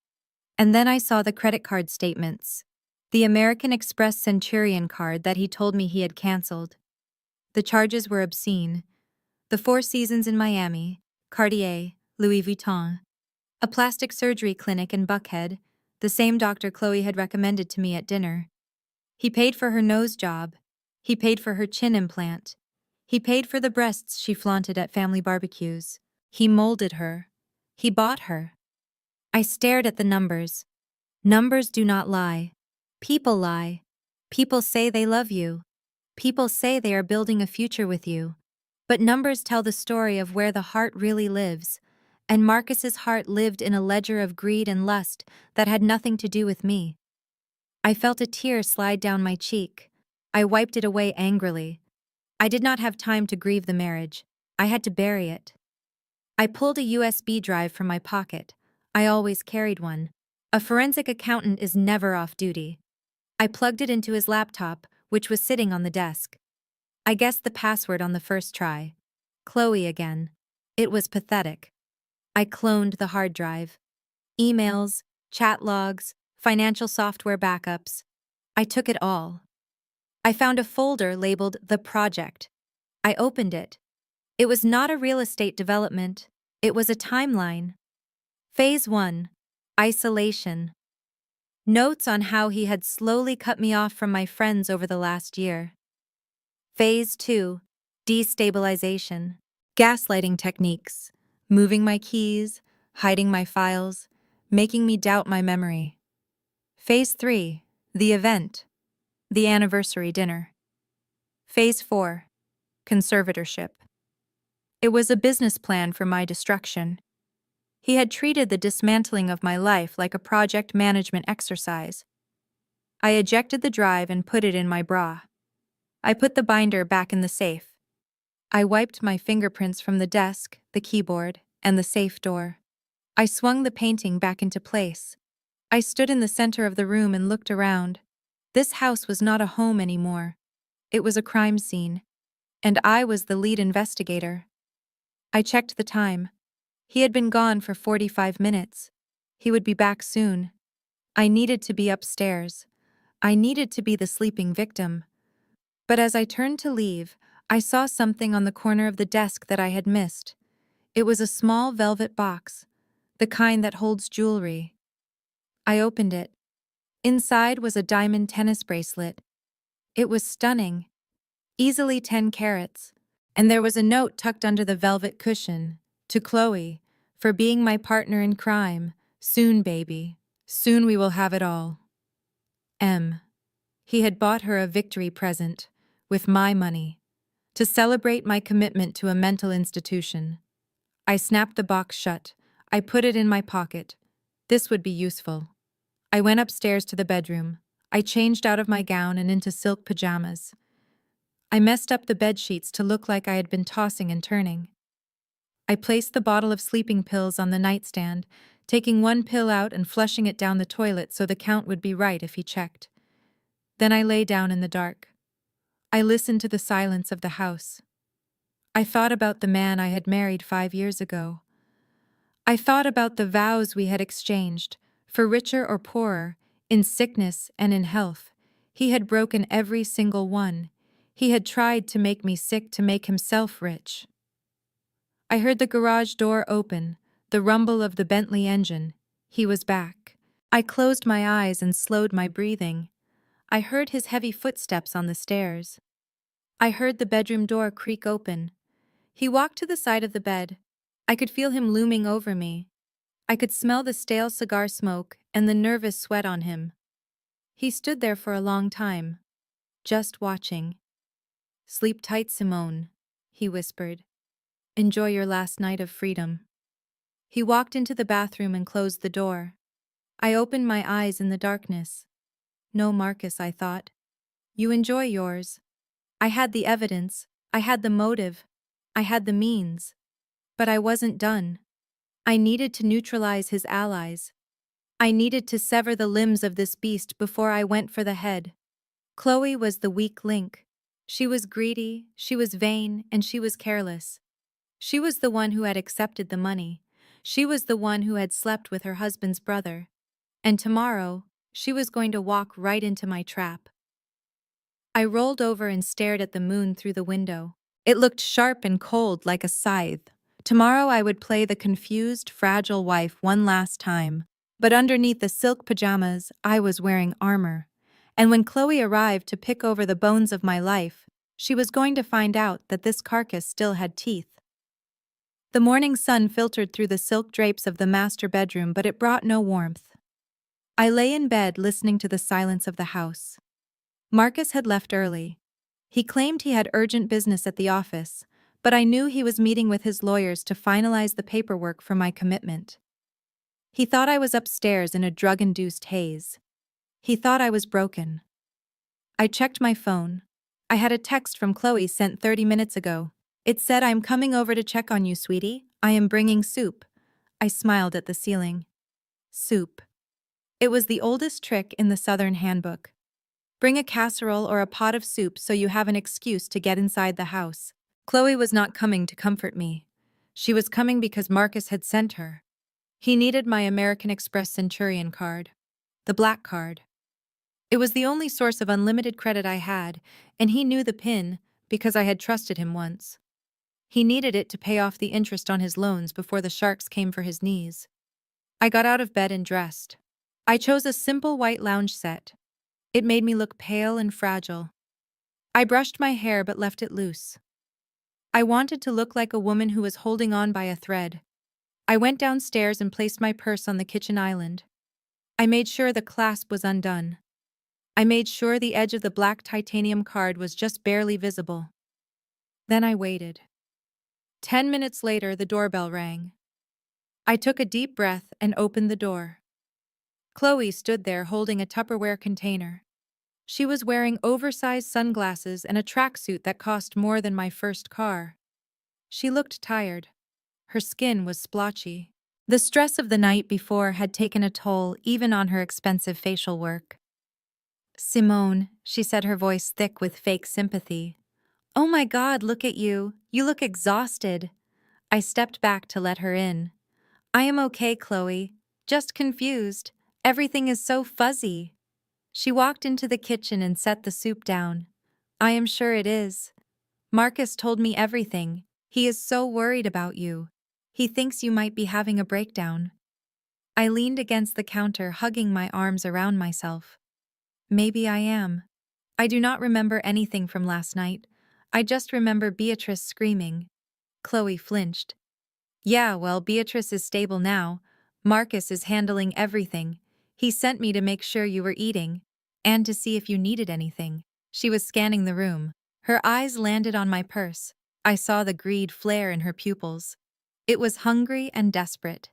And then I saw the credit card statements. The American Express Centurion card that he told me he had canceled. The charges were obscene. The Four Seasons in Miami, Cartier, Louis Vuitton. A plastic surgery clinic in Buckhead, the same doctor Chloe had recommended to me at dinner. He paid for her nose job. He paid for her chin implant. He paid for the breasts she flaunted at family barbecues. He molded her. He bought her. I stared at the numbers. Numbers do not lie. People lie. People say they love you. People say they are building a future with you. But numbers tell the story of where the heart really lives. And Marcus's heart lived in a ledger of greed and lust that had nothing to do with me. I felt a tear slide down my cheek. I wiped it away angrily. I did not have time to grieve the marriage. I had to bury it. I pulled a USB drive from my pocket. I always carried one. A forensic accountant is never off duty. I plugged it into his laptop, which was sitting on the desk. I guessed the password on the first try. Chloe again. It was pathetic. I cloned the hard drive. Emails, chat logs, financial software backups. I took it all. I found a folder labeled The Project. I opened it. It was not a real estate development. It was a timeline. Phase 1. Isolation. Notes on how he had slowly cut me off from my friends over the last year. Phase 2. Destabilization. Gaslighting techniques. Moving my keys, hiding my files, making me doubt my memory. Phase 3. The event. The anniversary dinner. Phase 4. Conservatorship. It was a business plan for my destruction. He had treated the dismantling of my life like a project management exercise. I ejected the drive and put it in my bra. I put the binder back in the safe. I wiped my fingerprints from the desk, the keyboard, and the safe door. I swung the painting back into place. I stood in the center of the room and looked around. This house was not a home anymore. It was a crime scene. And I was the lead investigator. I checked the time. He had been gone for 45 minutes. He would be back soon. I needed to be upstairs. I needed to be the sleeping victim. But as I turned to leave, I saw something on the corner of the desk that I had missed. It was a small velvet box, the kind that holds jewelry. I opened it. Inside was a diamond tennis bracelet. It was stunning, easily 10 carats, and there was a note tucked under the velvet cushion. To Chloe, for being my partner in crime. Soon, baby. Soon we will have it all. M. He had bought her a victory present, with my money, to celebrate my commitment to a mental institution. I snapped the box shut. I put it in my pocket. This would be useful. I went upstairs to the bedroom. I changed out of my gown and into silk pajamas. I messed up the bedsheets to look like I had been tossing and turning. I placed the bottle of sleeping pills on the nightstand, taking one pill out and flushing it down the toilet so the count would be right if he checked. Then I lay down in the dark. I listened to the silence of the house. I thought about the man I had married 5 years ago. I thought about the vows we had exchanged, for richer or poorer, in sickness and in health. He had broken every single one. He had tried to make me sick to make himself rich. I heard the garage door open, the rumble of the Bentley engine. He was back. I closed my eyes and slowed my breathing. I heard his heavy footsteps on the stairs. I heard the bedroom door creak open. He walked to the side of the bed. I could feel him looming over me. I could smell the stale cigar smoke and the nervous sweat on him. He stood there for a long time, just watching. "Sleep tight, Simone," he whispered. "Enjoy your last night of freedom." He walked into the bathroom and closed the door. I opened my eyes in the darkness. No, Marcus, I thought. You enjoy yours. I had the evidence, I had the motive, I had the means. But I wasn't done. I needed to neutralize his allies. I needed to sever the limbs of this beast before I went for the head. Chloe was the weak link. She was greedy, she was vain, and she was careless. She was the one who had accepted the money. She was the one who had slept with her husband's brother. And tomorrow, she was going to walk right into my trap. I rolled over and stared at the moon through the window. It looked sharp and cold like a scythe. Tomorrow I would play the confused, fragile wife one last time. But underneath the silk pajamas, I was wearing armor. And when Chloe arrived to pick over the bones of my life, she was going to find out that this carcass still had teeth. The morning sun filtered through the silk drapes of the master bedroom, but it brought no warmth. I lay in bed listening to the silence of the house. Marcus had left early. He claimed he had urgent business at the office, but I knew he was meeting with his lawyers to finalize the paperwork for my commitment. He thought I was upstairs in a drug-induced haze. He thought I was broken. I checked my phone. I had a text from Chloe sent 30 minutes ago. It said, "I'm coming over to check on you, sweetie. I am bringing soup." I smiled at the ceiling. Soup. It was the oldest trick in the Southern Handbook. Bring a casserole or a pot of soup so you have an excuse to get inside the house. Chloe was not coming to comfort me. She was coming because Marcus had sent her. He needed my American Express Centurion card. The black card. It was the only source of unlimited credit I had, and he knew the PIN because I had trusted him once. He needed it to pay off the interest on his loans before the sharks came for his knees. I got out of bed and dressed. I chose a simple white lounge set. It made me look pale and fragile. I brushed my hair but left it loose. I wanted to look like a woman who was holding on by a thread. I went downstairs and placed my purse on the kitchen island. I made sure the clasp was undone. I made sure the edge of the black titanium card was just barely visible. Then I waited. 10 minutes later, the doorbell rang. I took a deep breath and opened the door. Chloe stood there holding a Tupperware container. She was wearing oversized sunglasses and a tracksuit that cost more than my first car. She looked tired. Her skin was splotchy. The stress of the night before had taken a toll even on her expensive facial work. "Simone," she said, her voice thick with fake sympathy. "Oh my God, look at you. You look exhausted." I stepped back to let her in. "I am okay, Chloe. Just confused. Everything is so fuzzy." She walked into the kitchen and set the soup down. "I am sure it is. Marcus told me everything. He is so worried about you. He thinks you might be having a breakdown." I leaned against the counter, hugging my arms around myself. Maybe I am. I do not remember anything from last night. I just remember Beatrice screaming. Chloe flinched. "Yeah, well, Beatrice is stable now. Marcus is handling everything. He sent me to make sure you were eating, and to see if you needed anything." She was scanning the room. Her eyes landed on my purse. I saw the greed flare in her pupils. It was hungry and desperate.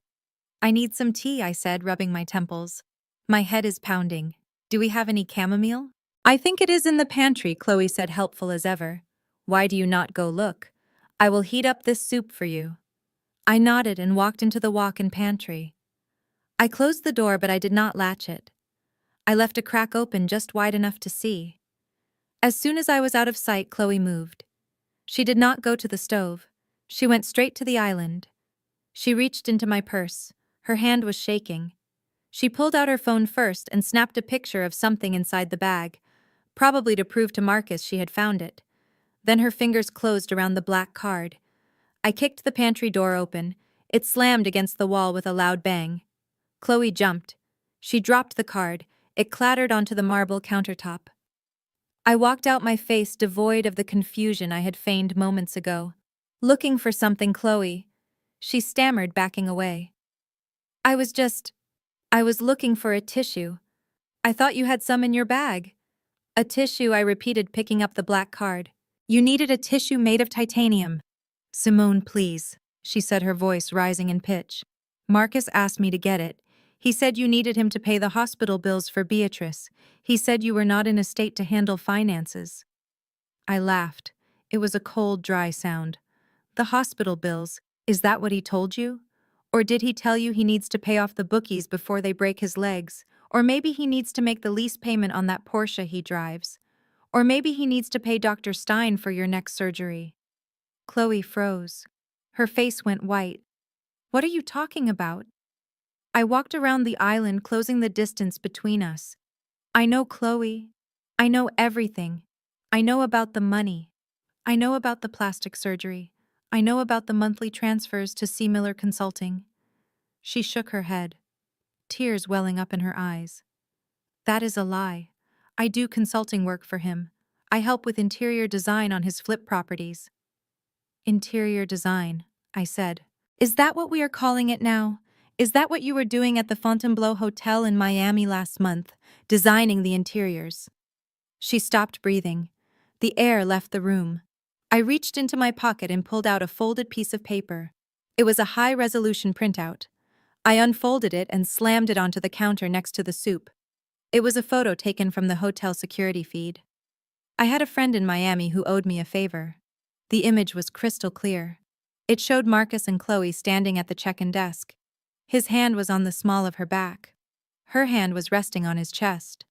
"I need some tea," I said, rubbing my temples. "My head is pounding. Do we have any chamomile?" "I think it is in the pantry," Chloe said, helpful as ever. "Why do you not go look? I will heat up this soup for you." I nodded and walked into the walk-in pantry. I closed the door, but I did not latch it. I left a crack open just wide enough to see. As soon as I was out of sight, Chloe moved. She did not go to the stove. She went straight to the island. She reached into my purse. Her hand was shaking. She pulled out her phone first and snapped a picture of something inside the bag, probably to prove to Marcus she had found it. Then her fingers closed around the black card. I kicked the pantry door open. It slammed against the wall with a loud bang. Chloe jumped. She dropped the card. It clattered onto the marble countertop. I walked out, my face devoid of the confusion I had feigned moments ago. "Looking for something, Chloe?" She stammered, backing away. I was looking for a tissue. I thought you had some in your bag." "A tissue," I repeated, picking up the black card. "You needed a tissue made of titanium." "Simone, please," she said, her voice rising in pitch. "Marcus asked me to get it. He said you needed him to pay the hospital bills for Beatrice. He said you were not in a state to handle finances." I laughed. It was a cold, dry sound. "The hospital bills, is that what he told you? Or did he tell you he needs to pay off the bookies before they break his legs? Or maybe he needs to make the lease payment on that Porsche he drives? Or maybe he needs to pay Dr. Stein for your neck surgery?" Chloe froze. Her face went white. "What are you talking about?" I walked around the island, closing the distance between us. "I know, Chloe. I know everything. I know about the money. I know about the plastic surgery. I know about the monthly transfers to C. Miller Consulting." She shook her head, tears welling up in her eyes. "That is a lie. I do consulting work for him. I help with interior design on his flip properties." "Interior design," I said. "Is that what we are calling it now? Is that what you were doing at the Fontainebleau Hotel in Miami last month, designing the interiors?" She stopped breathing. The air left the room. I reached into my pocket and pulled out a folded piece of paper. It was a high-resolution printout. I unfolded it and slammed it onto the counter next to the soup. It was a photo taken from the hotel security feed. I had a friend in Miami who owed me a favor. The image was crystal clear. It showed Marcus and Chloe standing at the check-in desk. His hand was on the small of her back. Her hand was resting on his chest.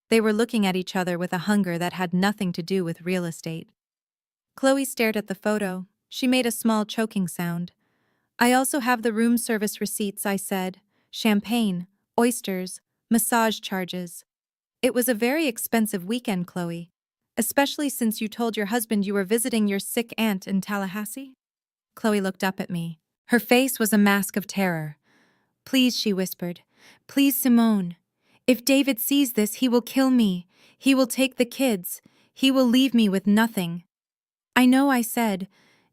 They were looking at each other with a hunger that had nothing to do with real estate. Chloe stared at the photo. She made a small choking sound. I also have the room service receipts, I said. Champagne, oysters, massage charges. It was a very expensive weekend, Chloe. Especially since you told your husband you were visiting your sick aunt in Tallahassee? Chloe looked up at me. Her face was a mask of terror. Please, she whispered. Please, Simone. If David sees this, he will kill me. He will take the kids. He will leave me with nothing. I know, I said.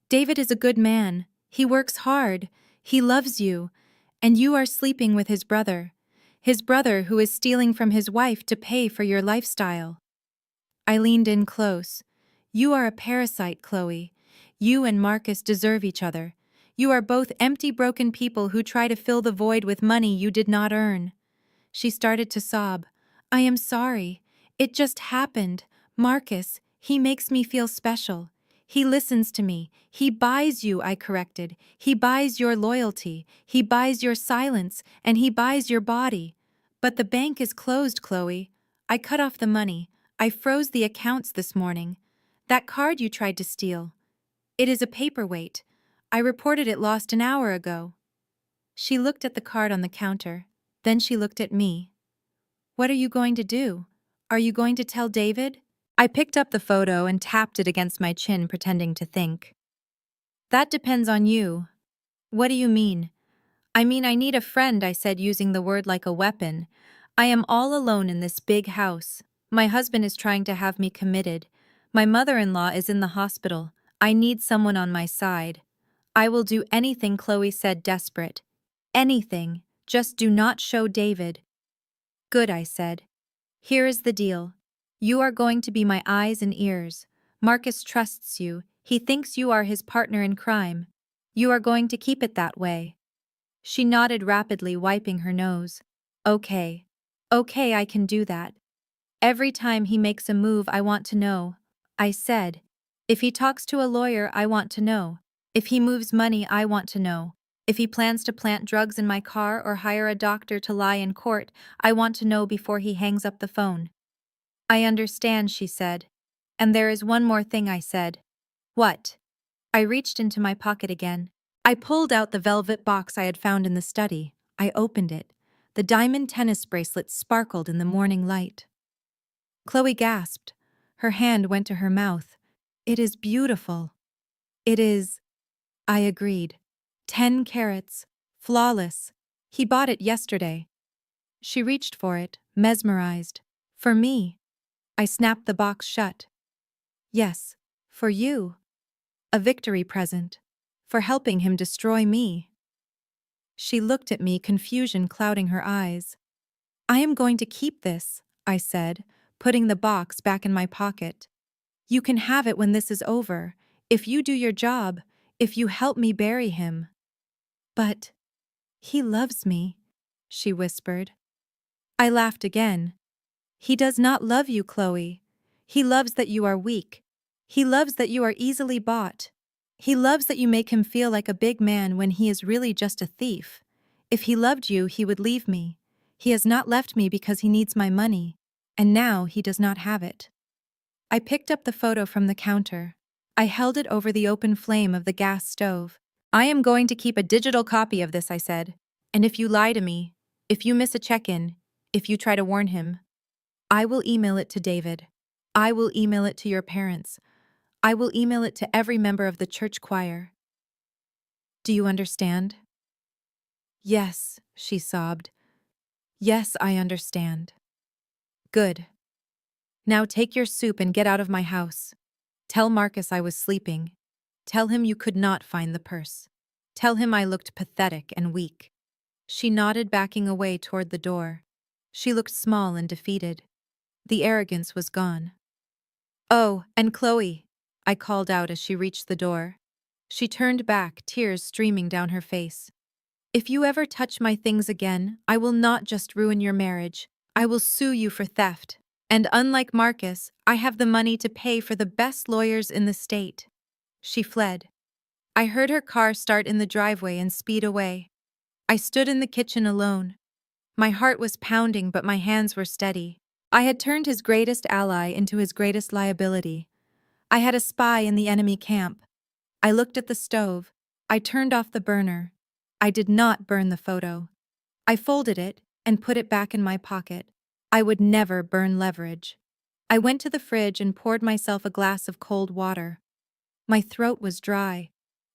David is a good man. He works hard. He loves you. And you are sleeping with his brother. His brother who is stealing from his wife to pay for your lifestyle. I leaned in close. You are a parasite, Chloe. You and Marcus deserve each other. You are both empty, broken people who try to fill the void with money you did not earn. She started to sob. I am sorry. It just happened. Marcus, he makes me feel special. He listens to me. He buys you, I corrected. He buys your loyalty. He buys your silence, and he buys your body. But the bank is closed, Chloe. I cut off the money. I froze the accounts this morning. That card you tried to steal. It is a paperweight. I reported it lost an hour ago. She looked at the card on the counter. Then she looked at me. What are you going to do? Are you going to tell David? I picked up the photo and tapped it against my chin, pretending to think. That depends on you. What do you mean? I mean, I need a friend, I said, using the word like a weapon. I am all alone in this big house. My husband is trying to have me committed. My mother-in-law is in the hospital. I need someone on my side. I will do anything, Chloe said, desperate. Anything. Just do not show David. Good, I said. Here is the deal. You are going to be my eyes and ears. Marcus trusts you. He thinks you are his partner in crime. You are going to keep it that way. She nodded rapidly, wiping her nose. Okay. Okay, I can do that. Every time he makes a move, I want to know. I said. If he talks to a lawyer, I want to know. If he moves money, I want to know. If he plans to plant drugs in my car or hire a doctor to lie in court, I want to know before he hangs up the phone. I understand, she said. And there is one more thing, I said. What? I reached into my pocket again. I pulled out the velvet box I had found in the study. I opened it. The diamond tennis bracelet sparkled in the morning light. Chloe gasped. Her hand went to her mouth. It is beautiful. It is. I agreed. 10 carats. Flawless. He bought it yesterday. She reached for it, mesmerized. For me. I snapped the box shut. Yes, for you. A victory present. For helping him destroy me. She looked at me, confusion clouding her eyes. I am going to keep this, I said, putting the box back in my pocket. You can have it when this is over, if you do your job, if you help me bury him. But he loves me, she whispered. I laughed again. He does not love you, Chloe. He loves that you are weak. He loves that you are easily bought. He loves that you make him feel like a big man when he is really just a thief. If he loved you, he would leave me. He has not left me because he needs my money, and now he does not have it. I picked up the photo from the counter. I held it over the open flame of the gas stove. I am going to keep a digital copy of this, I said. And if you lie to me, if you miss a check-in, if you try to warn him, I will email it to David. I will email it to your parents. I will email it to every member of the church choir. Do you understand? Yes, she sobbed. Yes, I understand. Good. Now take your soup and get out of my house. Tell Marcus I was sleeping. Tell him you could not find the purse. Tell him I looked pathetic and weak. She nodded, backing away toward the door. She looked small and defeated. The arrogance was gone. Oh, and Chloe, I called out as she reached the door. She turned back, tears streaming down her face. If you ever touch my things again, I will not just ruin your marriage. I will sue you for theft. And unlike Marcus, I have the money to pay for the best lawyers in the state. She fled. I heard her car start in the driveway and speed away. I stood in the kitchen alone. My heart was pounding, but my hands were steady. I had turned his greatest ally into his greatest liability. I had a spy in the enemy camp. I looked at the stove. I turned off the burner. I did not burn the photo. I folded it and put it back in my pocket. I would never burn leverage. I went to the fridge and poured myself a glass of cold water. My throat was dry.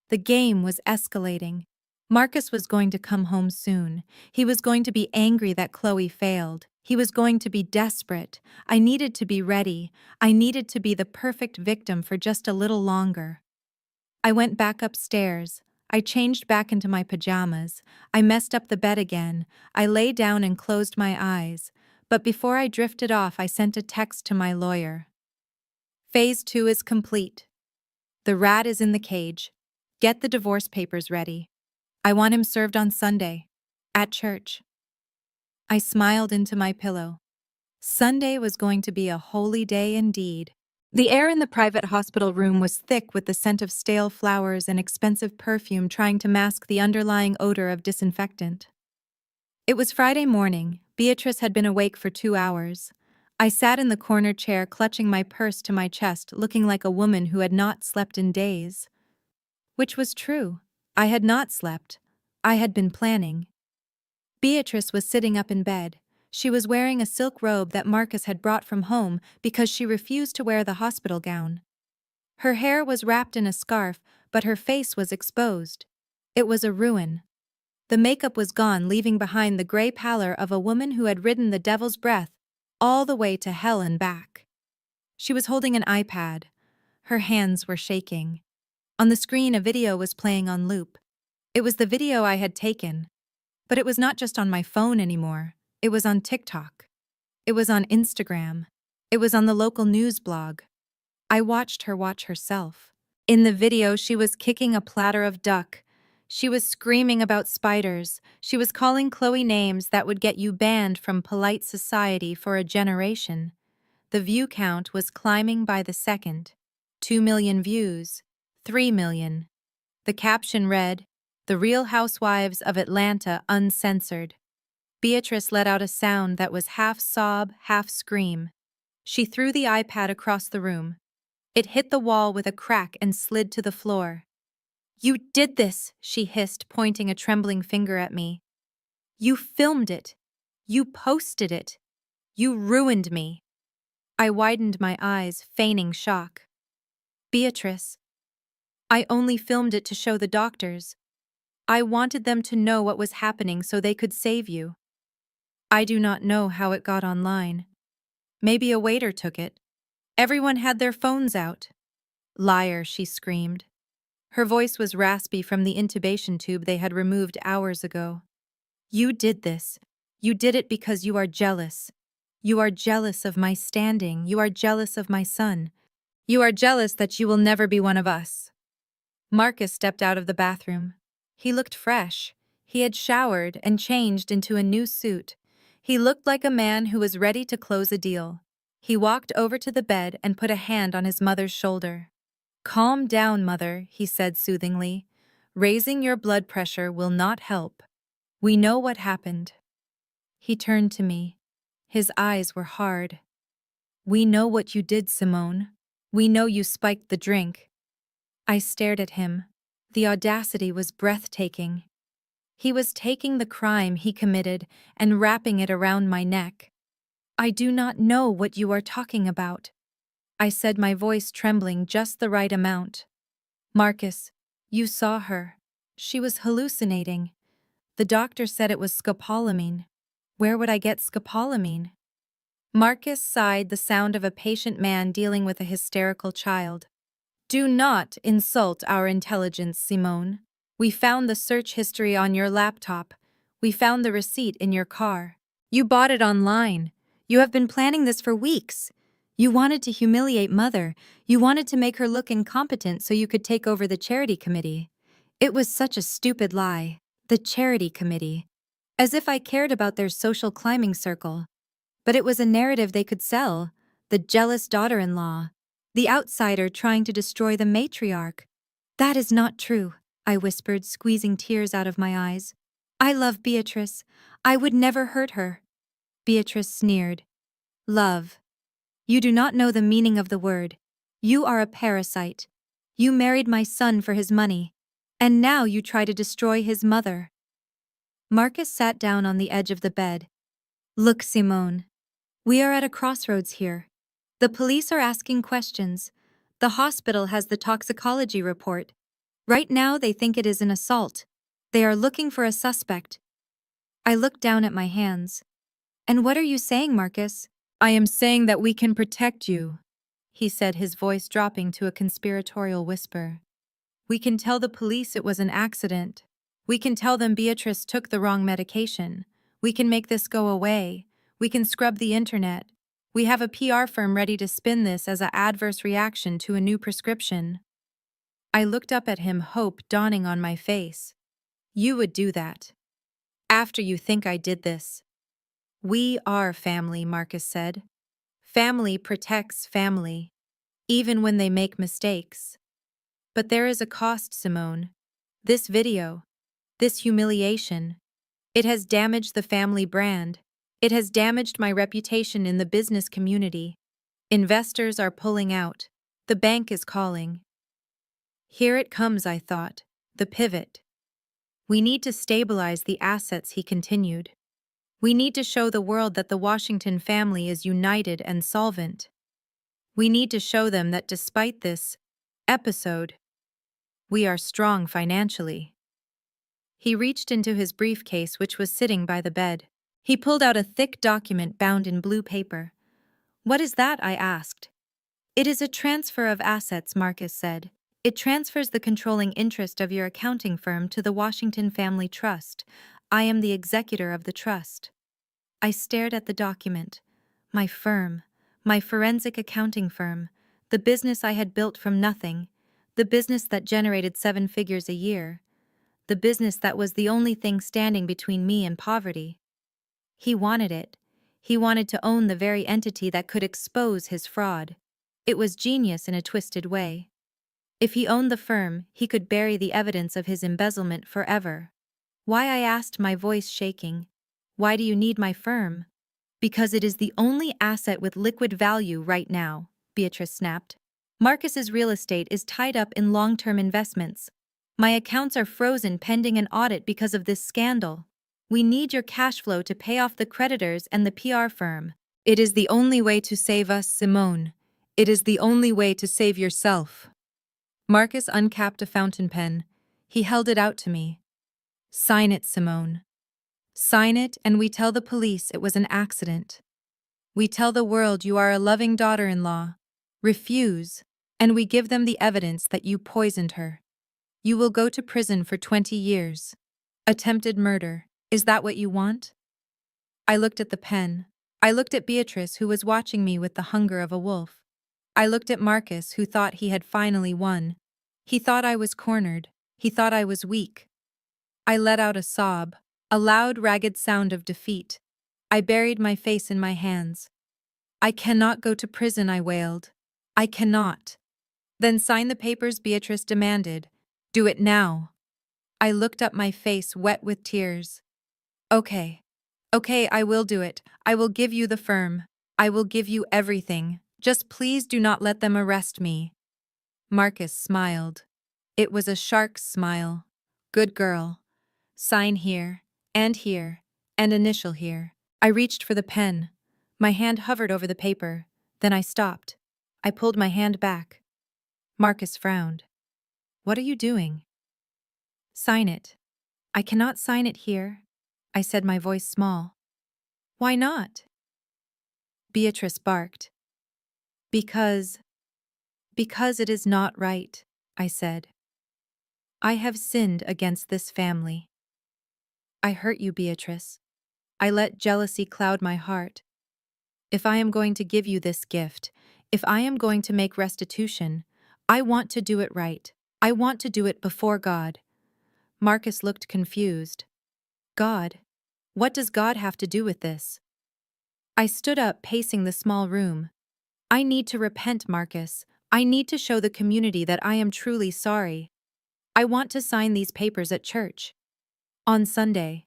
The game was escalating. Marcus was going to come home soon. He was going to be angry that Chloe failed. He was going to be desperate. I needed to be ready. I needed to be the perfect victim for just a little longer. I went back upstairs. I changed back into my pajamas. I messed up the bed again. I lay down and closed my eyes. But before I drifted off, I sent a text to my lawyer. Phase 2 is complete. The rat is in the cage. Get the divorce papers ready. I want him served on Sunday. At church. I smiled into my pillow. Sunday was going to be a holy day indeed. The air in the private hospital room was thick with the scent of stale flowers and expensive perfume trying to mask the underlying odor of disinfectant. It was Friday morning. Beatrice had been awake for 2 hours. I sat in the corner chair clutching my purse to my chest, looking like a woman who had not slept in days. Which was true. I had not slept. I had been planning. Beatrice was sitting up in bed. She was wearing a silk robe that Marcus had brought from home because she refused to wear the hospital gown. Her hair was wrapped in a scarf, but her face was exposed. It was a ruin. The makeup was gone, leaving behind the gray pallor of a woman who had ridden the devil's breath all the way to hell and back. She was holding an iPad. Her hands were shaking. On the screen, a video was playing on loop. It was the video I had taken. But it was not just on my phone anymore. It was on TikTok. It was on Instagram. It was on the local news blog. I watched her watch herself. In the video, she was kicking a platter of duck. She was screaming about spiders. She was calling Chloe names that would get you banned from polite society for a generation. The view count was climbing by the second. 2 million views. 3 million. The caption read, "The Real Housewives of Atlanta Uncensored." Beatrice let out a sound that was half sob, half scream. She threw the iPad across the room. It hit the wall with a crack and slid to the floor. "You did this," she hissed, pointing a trembling finger at me. "You filmed it. You posted it. You ruined me." I widened my eyes, feigning shock. "Beatrice, I only filmed it to show the doctors. I wanted them to know what was happening so they could save you. I do not know how it got online. Maybe a waiter took it. Everyone had their phones out." "Liar," she screamed. Her voice was raspy from the intubation tube they had removed hours ago. "You did this. You did it because you are jealous. You are jealous of my standing. You are jealous of my son. You are jealous that you will never be one of us." Marcus stepped out of the bathroom. He looked fresh. He had showered and changed into a new suit. He looked like a man who was ready to close a deal. He walked over to the bed and put a hand on his mother's shoulder. "Calm down, Mother," he said soothingly. "Raising your blood pressure will not help. We know what happened." He turned to me. His eyes were hard. "We know what you did, Simone. We know you spiked the drink." I stared at him. The audacity was breathtaking. He was taking the crime he committed and wrapping it around my neck. "I do not know what you are talking about," I said, my voice trembling just the right amount. "Marcus, you saw her. She was hallucinating. The doctor said it was scopolamine. Where would I get scopolamine?" Marcus sighed, the sound of a patient man dealing with a hysterical child. "Do not insult our intelligence, Simone. We found the search history on your laptop. We found the receipt in your car. You bought it online. You have been planning this for weeks. You wanted to humiliate Mother. You wanted to make her look incompetent so you could take over the charity committee. It was such a stupid lie. The charity committee. As if I cared about their social climbing circle. But it was a narrative they could sell. The jealous daughter-in-law. The outsider trying to destroy the matriarch. That is not true, I whispered, squeezing tears out of my eyes. I love Beatrice. I would never hurt her. Beatrice sneered. Love. You do not know the meaning of the word. You are a parasite. You married my son for his money. And now you try to destroy his mother. Marcus sat down on the edge of the bed. Look, Simone. We are at a crossroads here. The police are asking questions. The hospital has the toxicology report. Right now they think it is an assault. They are looking for a suspect. I looked down at my hands. And what are you saying, Marcus? I am saying that we can protect you, he said, his voice dropping to a conspiratorial whisper. We can tell the police it was an accident. We can tell them Beatrice took the wrong medication. We can make this go away. We can scrub the internet. We have a PR firm ready to spin this as an adverse reaction to a new prescription. I looked up at him, hope dawning on my face. You would do that. After you think I did this. We are family, Marcus said. Family protects family, even when they make mistakes. But there is a cost, Simone. This video, this humiliation, it has damaged the family brand. It has damaged my reputation in the business community. Investors are pulling out. The bank is calling. Here it comes, I thought. The pivot. We need to stabilize the assets, he continued. We need to show the world that the Washington family is united and solvent. We need to show them that despite this episode, we are strong financially. He reached into his briefcase, which was sitting by the bed. He pulled out a thick document bound in blue paper. What is that? I asked. It is a transfer of assets, Marcus said. It transfers the controlling interest of your accounting firm to the Washington Family Trust. I am the executor of the trust. I stared at the document. My firm, my forensic accounting firm, the business I had built from nothing, the business that generated 7 figures a year, the business that was the only thing standing between me and poverty. He wanted it. He wanted to own the very entity that could expose his fraud. It was genius in a twisted way. If he owned the firm, he could bury the evidence of his embezzlement forever. Why, I asked, my voice shaking. Why do you need my firm? Because it is the only asset with liquid value right now, Beatrice snapped. Marcus's real estate is tied up in long-term investments. My accounts are frozen pending an audit because of this scandal. We need your cash flow to pay off the creditors and the PR firm. It is the only way to save us, Simone. It is the only way to save yourself. Marcus uncapped a fountain pen. He held it out to me. Sign it, Simone. Sign it, and we tell the police it was an accident. We tell the world you are a loving daughter-in-law. Refuse, and we give them the evidence that you poisoned her. You will go to prison for 20 years. Attempted murder. Is that what you want? I looked at the pen. I looked at Beatrice, who was watching me with the hunger of a wolf. I looked at Marcus, who thought he had finally won. He thought I was cornered. He thought I was weak. I let out a sob, a loud, ragged sound of defeat. I buried my face in my hands. I cannot go to prison, I wailed. I cannot. Then sign the papers, Beatrice demanded. Do it now. I looked up, my face wet with tears. Okay. Okay, I will do it. I will give you the firm. I will give you everything. Just please do not let them arrest me. Marcus smiled. It was a shark's smile. Good girl. Sign here, and initial here. I reached for the pen. My hand hovered over the paper. Then I stopped. I pulled my hand back. Marcus frowned. What are you doing? Sign it. I cannot sign it here, I said, my voice small. Why not? Beatrice barked. Because it is not right, I said. I have sinned against this family. I hurt you, Beatrice. I let jealousy cloud my heart. If I am going to give you this gift, if I am going to make restitution, I want to do it right. I want to do it before God. Marcus looked confused. God? What does God have to do with this? I stood up, pacing the small room. I need to repent, Marcus. I need to show the community that I am truly sorry. I want to sign these papers at church. On Sunday.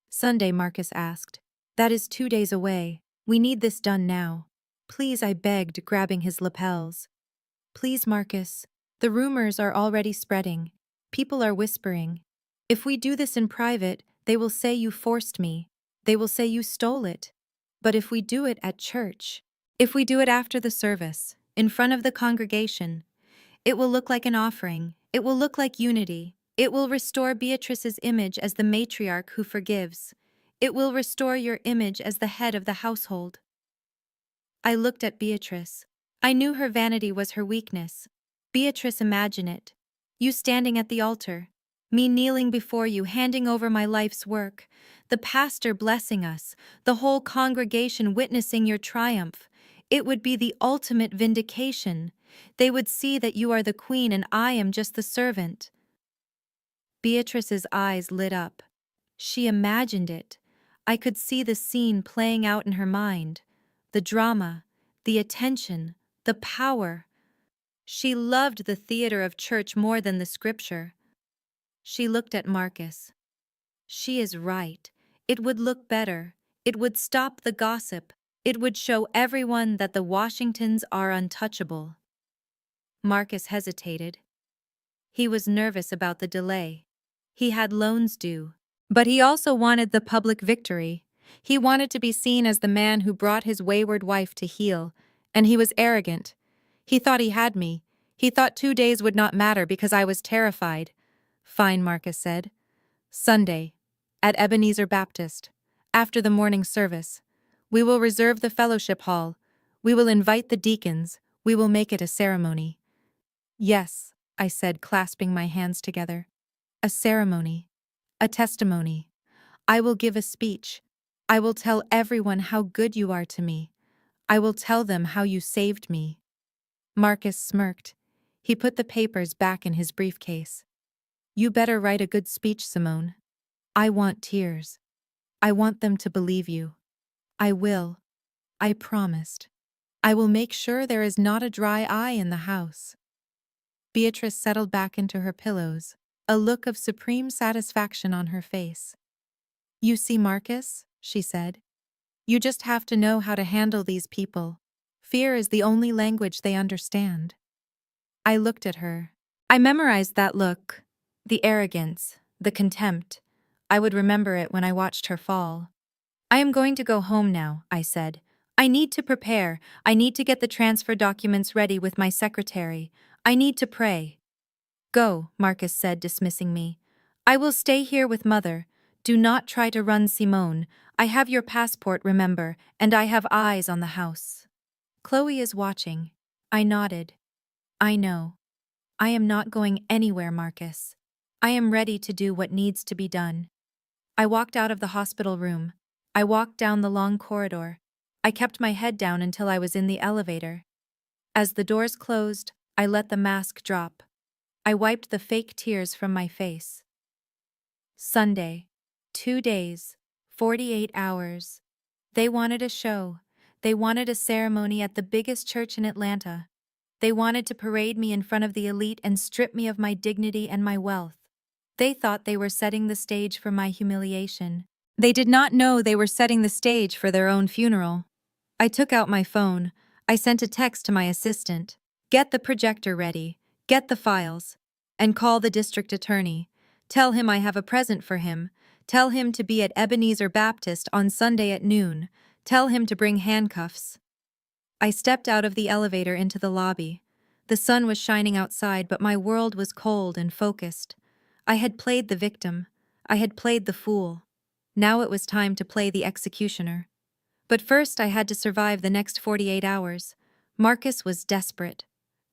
Sunday, Marcus asked. That is 2 days away. We need this done now. Please, I begged, grabbing his lapels. Please, Marcus. The rumors are already spreading. People are whispering. If we do this in private, they will say you forced me. They will say you stole it. But if we do it at church, if we do it after the service, in front of the congregation, it will look like an offering. It will look like unity. It will restore Beatrice's image as the matriarch who forgives. It will restore your image as the head of the household. I looked at Beatrice. I knew her vanity was her weakness. Beatrice, imagine it. You standing at the altar. Me kneeling before you, handing over my life's work. The pastor blessing us. The whole congregation witnessing your triumph. It would be the ultimate vindication. They would see that you are the queen and I am just the servant. Beatrice's eyes lit up. She imagined it. I could see the scene playing out in her mind. The drama, the attention, the power. She loved the theater of church more than the scripture. She looked at Marcus. She is right. It would look better. It would stop the gossip. It would show everyone that the Washingtons are untouchable. Marcus hesitated. He was nervous about the delay. He had loans due. But he also wanted the public victory. He wanted to be seen as the man who brought his wayward wife to heel, and he was arrogant. He thought he had me. He thought 2 days would not matter because I was terrified. Fine, Marcus said. Sunday, at Ebenezer Baptist, after the morning service. We will reserve the fellowship hall. We will invite the deacons. We will make it a ceremony. Yes, I said, clasping my hands together. A ceremony. A testimony. I will give a speech. I will tell everyone how good you are to me. I will tell them how you saved me. Marcus smirked. He put the papers back in his briefcase. You better write a good speech, Simone. I want tears. I want them to believe you. I will. I promised. I will make sure there is not a dry eye in the house. Beatrice settled back into her pillows, a look of supreme satisfaction on her face. You see, Marcus, she said. You just have to know how to handle these people. Fear is the only language they understand. I looked at her. I memorized that look. The arrogance, the contempt. I would remember it when I watched her fall. I am going to go home now, I said. I need to prepare. I need to get the transfer documents ready with my secretary. I need to pray. Go, Marcus said, dismissing me. I will stay here with Mother. Do not try to run Simone. I have your passport, remember, and I have eyes on the house. Chloe is watching. I nodded. I know. I am not going anywhere, Marcus. I am ready to do what needs to be done. I walked out of the hospital room. I walked down the long corridor. I kept my head down until I was in the elevator. As the doors closed, I let the mask drop. I wiped the fake tears from my face. Sunday. 2 days. 48 hours. They wanted a show. They wanted a ceremony at the biggest church in Atlanta. They wanted to parade me in front of the elite and strip me of my dignity and my wealth. They thought they were setting the stage for my humiliation. They did not know they were setting the stage for their own funeral. I took out my phone. I sent a text to my assistant. Get the projector ready. Get the files. And call the district attorney. Tell him I have a present for him. Tell him to be at Ebenezer Baptist on Sunday at noon. Tell him to bring handcuffs. I stepped out of the elevator into the lobby. The sun was shining outside, but my world was cold and focused. I had played the victim. I had played the fool. Now it was time to play the executioner. But first I had to survive the next 48 hours. Marcus was desperate.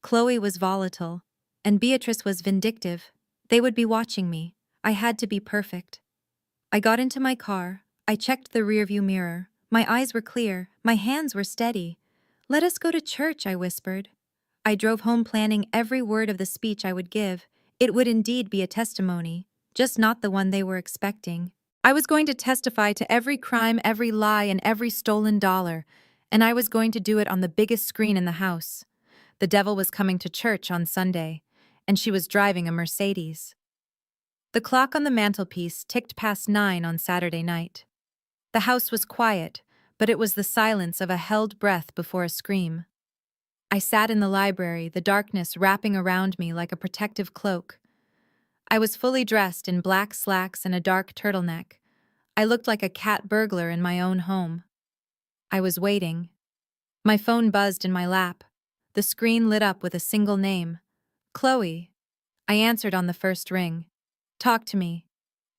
Chloe was volatile. And Beatrice was vindictive. They would be watching me. I had to be perfect. I got into my car. I checked the rearview mirror. My eyes were clear. My hands were steady. Let us go to church, I whispered. I drove home planning every word of the speech I would give. It would indeed be a testimony, just not the one they were expecting. I was going to testify to every crime, every lie, and every stolen dollar, and I was going to do it on the biggest screen in the house. The devil was coming to church on Sunday, and she was driving a Mercedes. The clock on the mantelpiece ticked past 9 on Saturday night. The house was quiet, but it was the silence of a held breath before a scream. I sat in the library, the darkness wrapping around me like a protective cloak. I was fully dressed in black slacks and a dark turtleneck. I looked like a cat burglar in my own home. I was waiting. My phone buzzed in my lap. The screen lit up with a single name. Chloe. I answered on the first ring. Talk to me.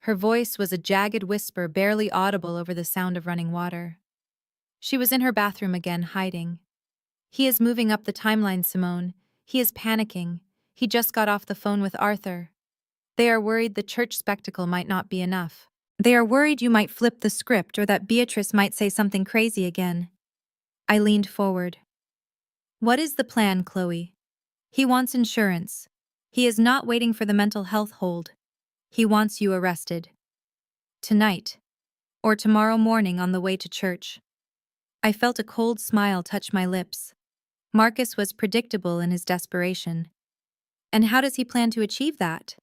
Her voice was a jagged whisper barely audible over the sound of running water. She was in her bathroom again, hiding. He is moving up the timeline, Simone. He is panicking. He just got off the phone with Arthur. They are worried the church spectacle might not be enough. They are worried you might flip the script or that Beatrice might say something crazy again. I leaned forward. What is the plan, Chloe? He wants insurance. He is not waiting for the mental health hold. He wants you arrested. Tonight. Or tomorrow morning on the way to church. I felt a cold smile touch my lips. Marcus was predictable in his desperation. And how does he plan to achieve that?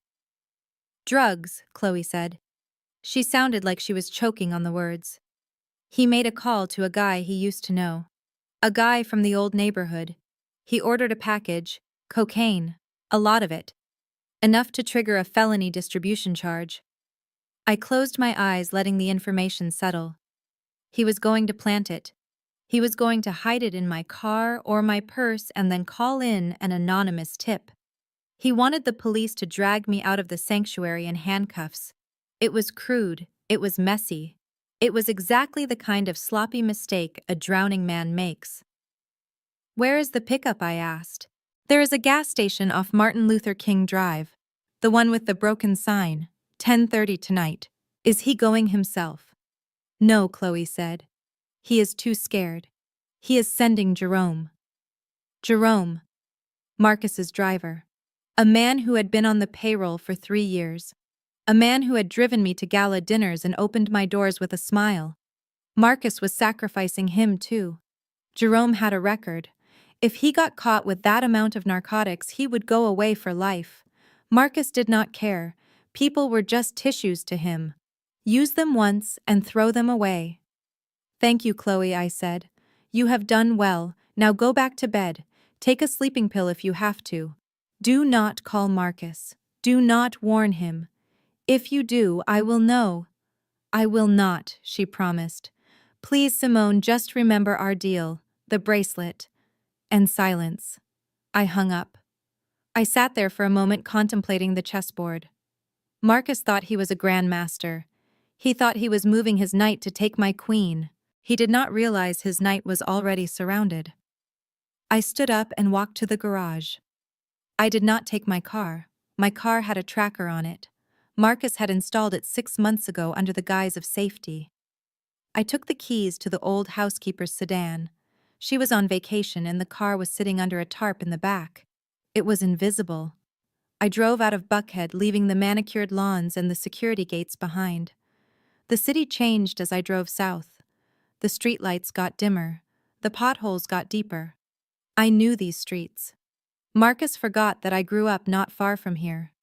Drugs, Chloe said. She sounded like she was choking on the words. He made a call to a guy he used to know. A guy from the old neighborhood. He ordered a package, cocaine, a lot of it. Enough to trigger a felony distribution charge. I closed my eyes, letting the information settle. He was going to plant it. He was going to hide it in my car or my purse and then call in an anonymous tip. He wanted the police to drag me out of the sanctuary in handcuffs. It was crude. It was messy. It was exactly the kind of sloppy mistake a drowning man makes. Where is the pickup? I asked. There is a gas station off Martin Luther King Drive. The one with the broken sign. 10:30 tonight. Is he going himself? No, Chloe said. He is too scared. He is sending Jerome. Jerome. Marcus's driver. A man who had been on the payroll for 3 years. A man who had driven me to gala dinners and opened my doors with a smile. Marcus was sacrificing him too. Jerome had a record. If he got caught with that amount of narcotics, he would go away for life. Marcus did not care. People were just tissues to him. Use them once and throw them away. Thank you, Chloe, I said. You have done well. Now go back to bed. Take a sleeping pill if you have to. Do not call Marcus. Do not warn him. If you do, I will know. I will not, she promised. Please, Simone, just remember our deal, the bracelet. And silence. I hung up. I sat there for a moment contemplating the chessboard. Marcus thought he was a grandmaster. He thought he was moving his knight to take my queen. He did not realize his knight was already surrounded. I stood up and walked to the garage. I did not take my car. My car had a tracker on it. Marcus had installed it 6 months ago under the guise of safety. I took the keys to the old housekeeper's sedan. She was on vacation and the car was sitting under a tarp in the back. It was invisible. I drove out of Buckhead, leaving the manicured lawns and the security gates behind. The city changed as I drove south. The streetlights got dimmer. The potholes got deeper. I knew these streets. Marcus forgot that I grew up not far from here.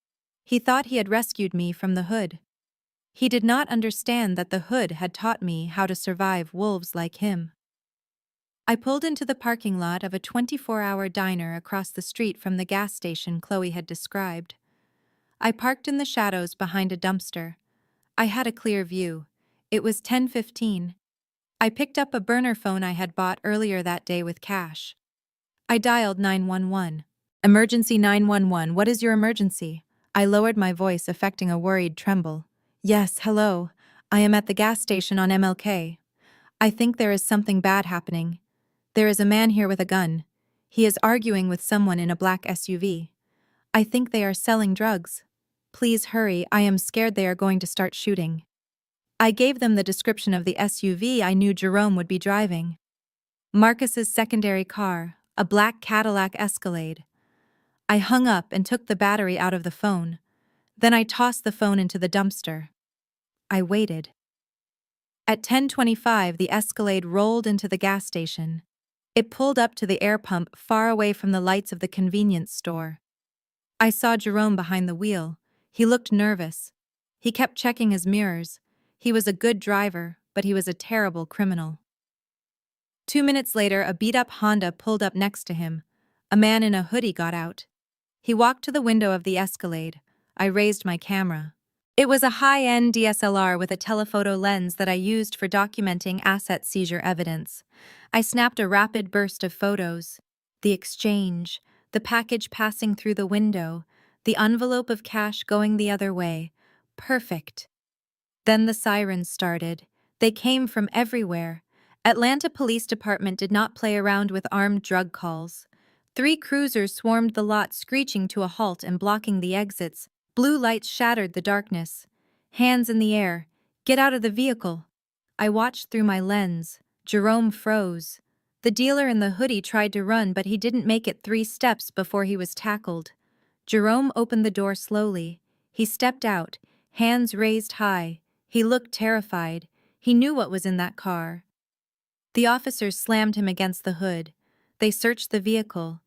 He thought he had rescued me from the hood. He did not understand that the hood had taught me how to survive wolves like him. I pulled into the parking lot of a 24-hour diner across the street from the gas station Chloe had described. I parked in the shadows behind a dumpster. I had a clear view. It was 10:15. I picked up a burner phone I had bought earlier that day with cash. I dialed 911. Emergency 911, what is your emergency? I lowered my voice, affecting a worried tremble. Yes, hello. I am at the gas station on MLK. I think there is something bad happening. There is a man here with a gun. He is arguing with someone in a black SUV. I think they are selling drugs. Please hurry, I am scared they are going to start shooting. I gave them the description of the SUV I knew Jerome would be driving. Marcus's secondary car, a black Cadillac Escalade. I hung up and took the battery out of the phone. Then I tossed the phone into the dumpster. I waited. At 10:25, the Escalade rolled into the gas station. It pulled up to the air pump far away from the lights of the convenience store. I saw Jerome behind the wheel. He looked nervous. He kept checking his mirrors. He was a good driver, but he was a terrible criminal. 2 minutes later, a beat-up Honda pulled up next to him. A man in a hoodie got out. He walked to the window of the Escalade. I raised my camera. It was a high-end DSLR with a telephoto lens that I used for documenting asset seizure evidence. I snapped a rapid burst of photos. The exchange, the package passing through the window, the envelope of cash going the other way. Perfect. Then the sirens started. They came from everywhere. Atlanta Police Department did not play around with armed drug calls. 3 cruisers swarmed the lot, screeching to a halt and blocking the exits. Blue lights shattered the darkness. Hands in the air. Get out of the vehicle. I watched through my lens. Jerome froze. The dealer in the hoodie tried to run, but he didn't make it 3 steps before he was tackled. Jerome opened the door slowly. He stepped out, hands raised high. He looked terrified. He knew what was in that car. The officers slammed him against the hood. They searched the vehicle.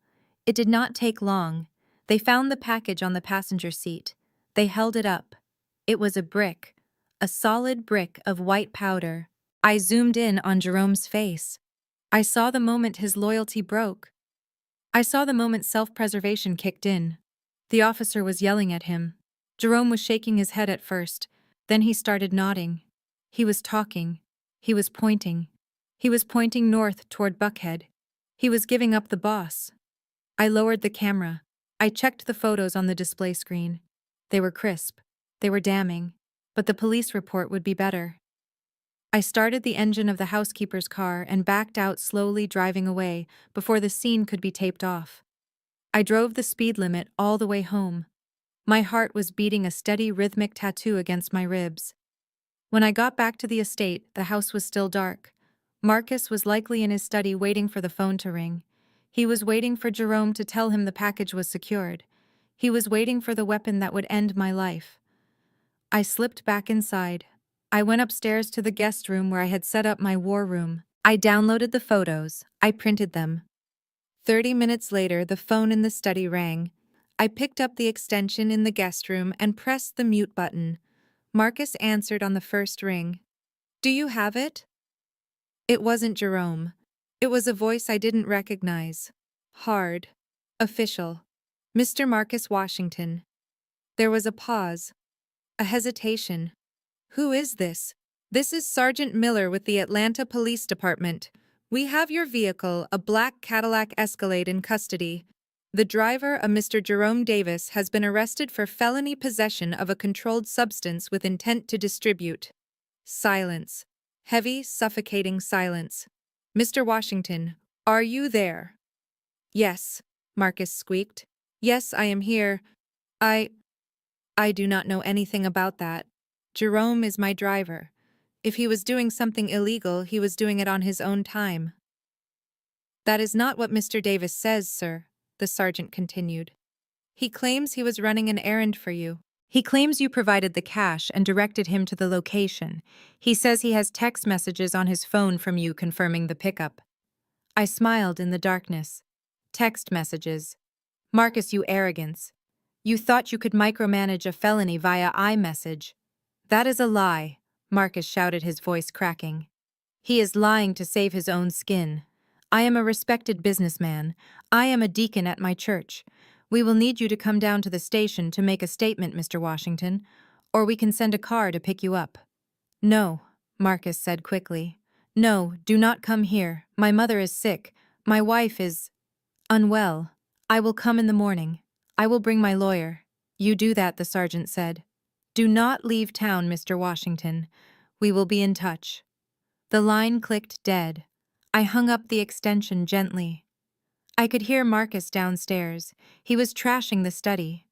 It did not take long. They found the package on the passenger seat. They held it up. It was a brick, a solid brick of white powder. I zoomed in on Jerome's face. I saw the moment his loyalty broke. I saw the moment self-preservation kicked in. The officer was yelling at him. Jerome was shaking his head at first. Then he started nodding. He was talking. He was pointing. He was pointing north toward Buckhead. He was giving up the boss. I lowered the camera. I checked the photos on the display screen. They were crisp. They were damning. But the police report would be better. I started the engine of the housekeeper's car and backed out, slowly driving away before the scene could be taped off. I drove the speed limit all the way home. My heart was beating a steady rhythmic tattoo against my ribs. When I got back to the estate, the house was still dark. Marcus was likely in his study waiting for the phone to ring. He was waiting for Jerome to tell him the package was secured. He was waiting for the weapon that would end my life. I slipped back inside. I went upstairs to the guest room where I had set up my war room. I downloaded the photos. I printed them. 30 minutes later, the phone in the study rang. I picked up the extension in the guest room and pressed the mute button. Marcus answered on the first ring. "Do you have it?" It wasn't Jerome. It was a voice I didn't recognize. Hard. Official. Mr. Marcus Washington. There was a pause. A hesitation. "Who is this?" "This is Sergeant Miller with the Atlanta Police Department. We have your vehicle, a black Cadillac Escalade, in custody. The driver, a Mr. Jerome Davis, has been arrested for felony possession of a controlled substance with intent to distribute." Silence. Heavy, suffocating silence. "Mr. Washington, are you there?" "Yes," Marcus squeaked. "Yes, I am here. I do not know anything about that. Jerome is my driver. If he was doing something illegal, he was doing it on his own time." "That is not what Mr. Davis says, sir," the sergeant continued. "He claims he was running an errand for you. He claims you provided the cash and directed him to the location. He says he has text messages on his phone from you confirming the pickup." I smiled in the darkness. Text messages. "Marcus, you arrogance. You thought you could micromanage a felony via iMessage." "That is a lie," Marcus shouted, his voice cracking. "He is lying to save his own skin. I am a respected businessman. I am a deacon at my church. We will need you to come down to the station to make a statement, Mr. Washington, or we can send a car to pick you up." "No," Marcus said quickly. "No, do not come here. My mother is sick. My wife is unwell. I will come in the morning. I will bring my lawyer." "You do that," the sergeant said. "Do not leave town, Mr. Washington. We will be in touch." The line clicked dead. I hung up the extension gently. I could hear Marcus downstairs. He was trashing the study.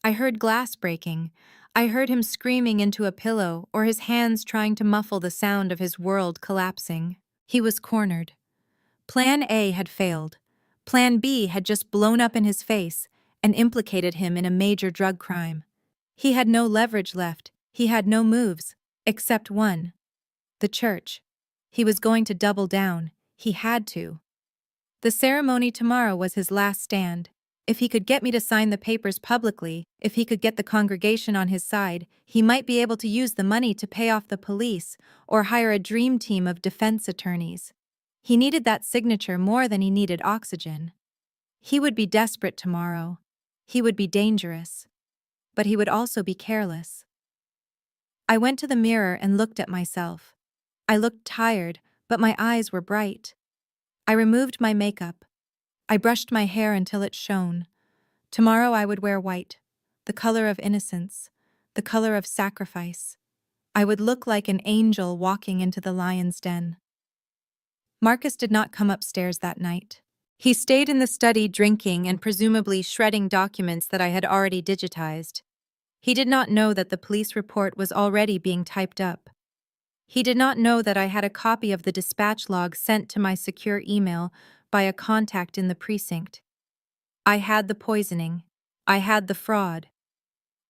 I heard glass breaking. I heard him screaming into a pillow or his hands trying to muffle the sound of his world collapsing. He was cornered. Plan A had failed. Plan B had just blown up in his face and implicated him in a major drug crime. He had no leverage left. He had no moves. Except one. The church. He was going to double down. He had to. The ceremony tomorrow was his last stand. If he could get me to sign the papers publicly, if he could get the congregation on his side, he might be able to use the money to pay off the police or hire a dream team of defense attorneys. He needed that signature more than he needed oxygen. He would be desperate tomorrow. He would be dangerous. But he would also be careless. I went to the mirror and looked at myself. I looked tired, but my eyes were bright. I removed my makeup. I brushed my hair until it shone. Tomorrow I would wear white, the color of innocence, the color of sacrifice. I would look like an angel walking into the lion's den. Marcus did not come upstairs that night. He stayed in the study drinking and presumably shredding documents that I had already digitized. He did not know that the police report was already being typed up. He did not know that I had a copy of the dispatch log sent to my secure email by a contact in the precinct. I had the poisoning. I had the fraud.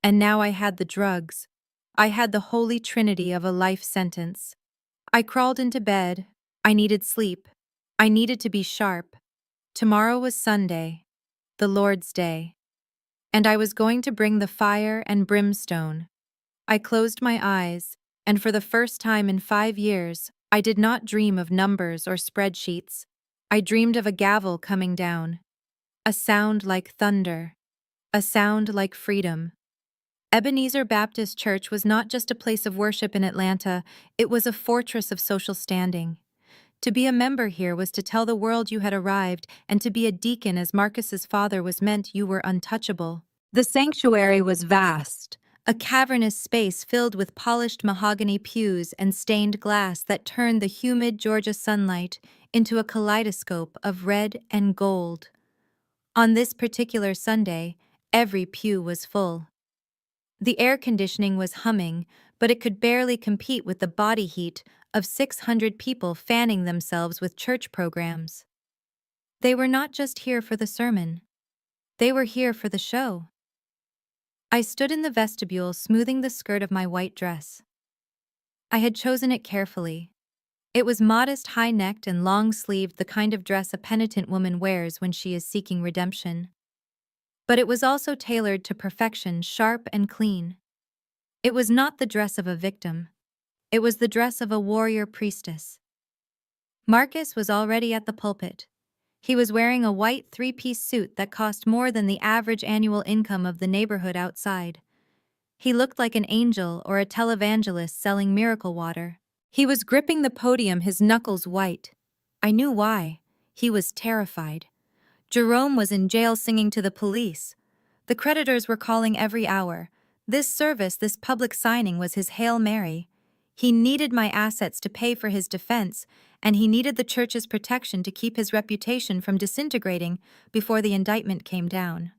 And now I had the drugs. I had the holy trinity of a life sentence. I crawled into bed. I needed sleep. I needed to be sharp. Tomorrow was Sunday, the Lord's Day. And I was going to bring the fire and brimstone. I closed my eyes, and for the first time in 5 years, I did not dream of numbers or spreadsheets. I dreamed of a gavel coming down. A sound like thunder. A sound like freedom. Ebenezer Baptist Church was not just a place of worship in Atlanta, it was a fortress of social standing. To be a member here was to tell the world you had arrived, and to be a deacon as Marcus's father was meant you were untouchable. The sanctuary was vast, a cavernous space filled with polished mahogany pews and stained glass that turned the humid Georgia sunlight into a kaleidoscope of red and gold. On this particular Sunday, every pew was full. The air conditioning was humming, but it could barely compete with the body heat of 600 people fanning themselves with church programs. They were not just here for the sermon. They were here for the show. I stood in the vestibule smoothing the skirt of my white dress. I had chosen it carefully. It was modest, high-necked, and long-sleeved, the kind of dress a penitent woman wears when she is seeking redemption. But it was also tailored to perfection, sharp and clean. It was not the dress of a victim. It was the dress of a warrior priestess. Marcus was already at the pulpit. He was wearing a white three-piece suit that cost more than the average annual income of the neighborhood outside. He looked like an angel or a televangelist selling miracle water. He was gripping the podium, his knuckles white. I knew why. He was terrified. Jerome was in jail singing to the police. The creditors were calling every hour. This service, this public signing, was his Hail Mary. He needed my assets to pay for his defense, and he needed the church's protection to keep his reputation from disintegrating before the indictment came down.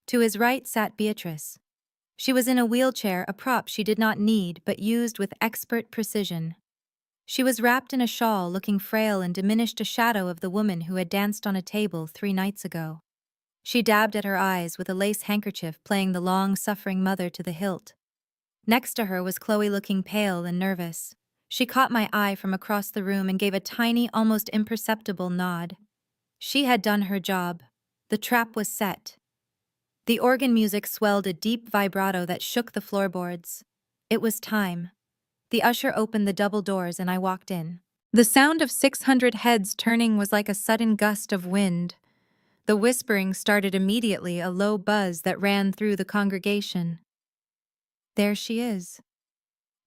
To his right sat Beatrice. She was in a wheelchair, a prop she did not need but used with expert precision. She was wrapped in a shawl, looking frail and diminished, a shadow of the woman who had danced on a table 3 nights ago. She dabbed at her eyes with a lace handkerchief, playing the long-suffering mother to the hilt. Next to her was Chloe, looking pale and nervous. She caught my eye from across the room and gave a tiny, almost imperceptible nod. She had done her job. The trap was set. The organ music swelled a deep vibrato that shook the floorboards. It was time. The usher opened the double doors and I walked in. The sound of 600 heads turning was like a sudden gust of wind. The whispering started immediately, a low buzz that ran through the congregation. There she is.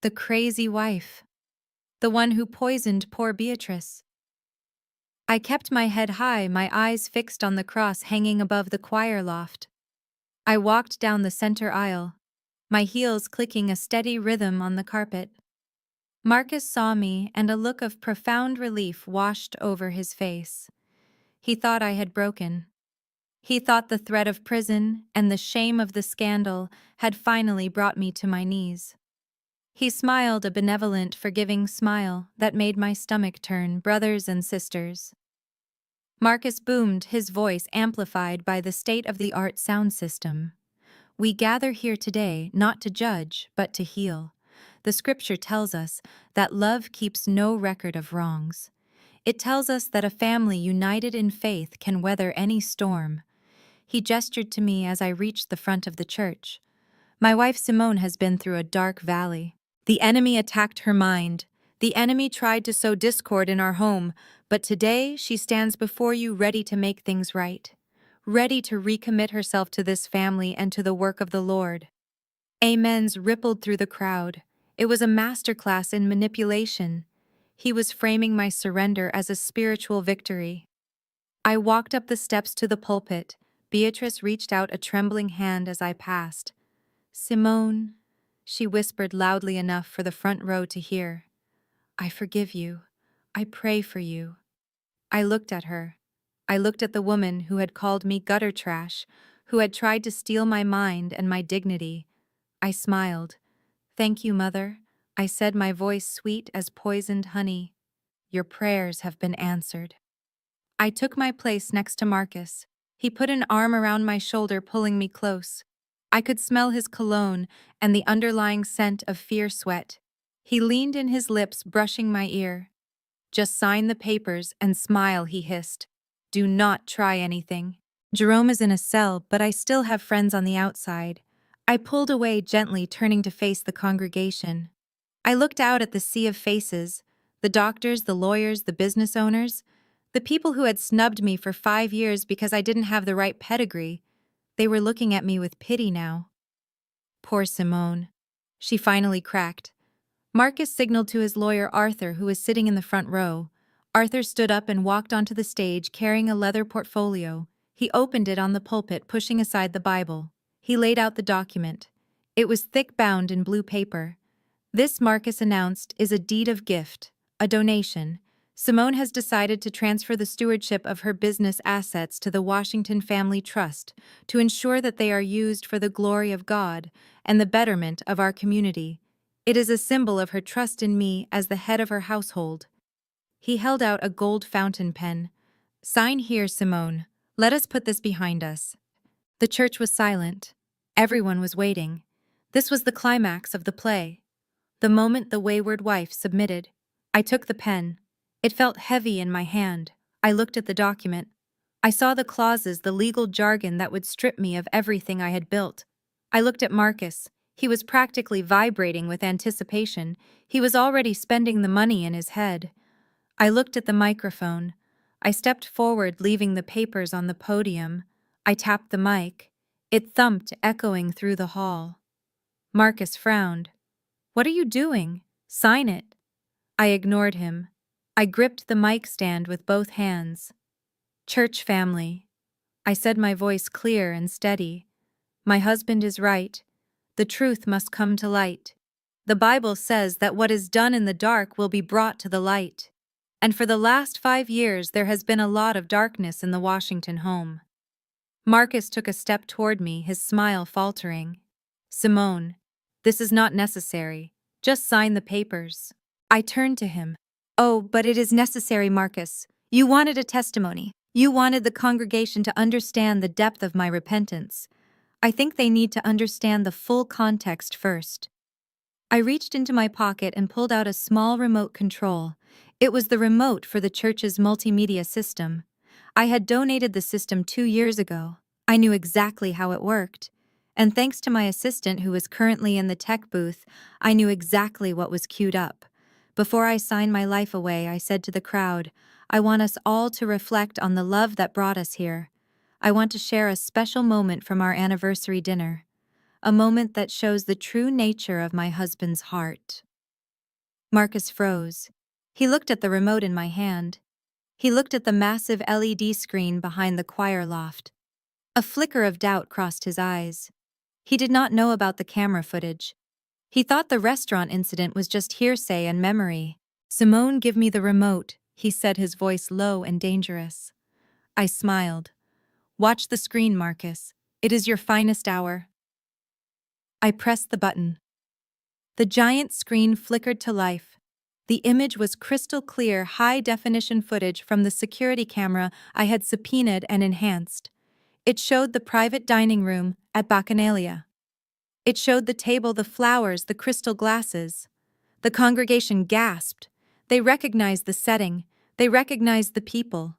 The crazy wife. The one who poisoned poor Beatrice. I kept my head high, my eyes fixed on the cross hanging above the choir loft. I walked down the center aisle, my heels clicking a steady rhythm on the carpet. Marcus saw me, and a look of profound relief washed over his face. He thought I had broken. He thought the threat of prison and the shame of the scandal had finally brought me to my knees. He smiled, a benevolent, forgiving smile that made my stomach turn. Brothers and sisters. Marcus boomed, his voice amplified by the state-of-the-art sound system. We gather here today not to judge, but to heal. The scripture tells us that love keeps no record of wrongs. It tells us that a family united in faith can weather any storm. He gestured to me as I reached the front of the church. My wife Simone has been through a dark valley. The enemy attacked her mind. The enemy tried to sow discord in our home, but today she stands before you ready to make things right, ready to recommit herself to this family and to the work of the Lord. Amens rippled through the crowd. It was a masterclass in manipulation. He was framing my surrender as a spiritual victory. I walked up the steps to the pulpit. Beatrice reached out a trembling hand as I passed. "Simone," she whispered loudly enough for the front row to hear. "I forgive you. I pray for you." I looked at her. I looked at the woman who had called me gutter trash, who had tried to steal my mind and my dignity. I smiled. "Thank you, Mother," I said, my voice sweet as poisoned honey. "Your prayers have been answered." I took my place next to Marcus. He put an arm around my shoulder, pulling me close. I could smell his cologne and the underlying scent of fear sweat. He leaned in, his lips brushing my ear. "Just sign the papers and smile," he hissed. "Do not try anything. Jerome is in a cell, but I still have friends on the outside." I pulled away gently, turning to face the congregation. I looked out at the sea of faces, the doctors, the lawyers, the business owners, the people who had snubbed me for 5 years because I didn't have the right pedigree. They were looking at me with pity now. Poor Simone. She finally cracked. Marcus signaled to his lawyer Arthur, who was sitting in the front row. Arthur stood up and walked onto the stage carrying a leather portfolio. He opened it on the pulpit, pushing aside the Bible. He laid out the document. It was thick, bound in blue paper. "This," Marcus announced, "is a deed of gift, a donation. Simone has decided to transfer the stewardship of her business assets to the Washington Family Trust to ensure that they are used for the glory of God and the betterment of our community. It is a symbol of her trust in me as the head of her household." He held out a gold fountain pen. "Sign here, Simone. Let us put this behind us." The church was silent. Everyone was waiting. This was the climax of the play. The moment the wayward wife submitted. I took the pen. It felt heavy in my hand. I looked at the document. I saw the clauses, the legal jargon that would strip me of everything I had built. I looked at Marcus. He was practically vibrating with anticipation. He was already spending the money in his head. I looked at the microphone. I stepped forward, leaving the papers on the podium. I tapped the mic. It thumped, echoing through the hall. Marcus frowned. "What are you doing? Sign it." I ignored him. I gripped the mic stand with both hands. "Church family," I said, my voice clear and steady. "My husband is right. The truth must come to light. The Bible says that what is done in the dark will be brought to the light. And for the last 5 years there has been a lot of darkness in the Washington home." Marcus took a step toward me, his smile faltering. "Simone, this is not necessary. Just sign the papers." I turned to him. "Oh, but it is necessary, Marcus. You wanted a testimony. You wanted the congregation to understand the depth of my repentance. I think they need to understand the full context first." I reached into my pocket and pulled out a small remote control. It was the remote for the church's multimedia system. I had donated the system 2 years ago. I knew exactly how it worked. And thanks to my assistant, who was currently in the tech booth, I knew exactly what was queued up. Before I signed my life away, I said to the crowd, "I want us all to reflect on the love that brought us here. I want to share a special moment from our anniversary dinner. A moment that shows the true nature of my husband's heart." Marcus froze. He looked at the remote in my hand. He looked at the massive LED screen behind the choir loft. A flicker of doubt crossed his eyes. He did not know about the camera footage. He thought the restaurant incident was just hearsay and memory. "Simone, give me the remote," he said, his voice low and dangerous. I smiled. "Watch the screen, Marcus. It is your finest hour." I pressed the button. The giant screen flickered to life. The image was crystal clear, high-definition footage from the security camera I had subpoenaed and enhanced. It showed the private dining room at Bacchanalia. It showed the table, the flowers, the crystal glasses. The congregation gasped. They recognized the setting. They recognized the people.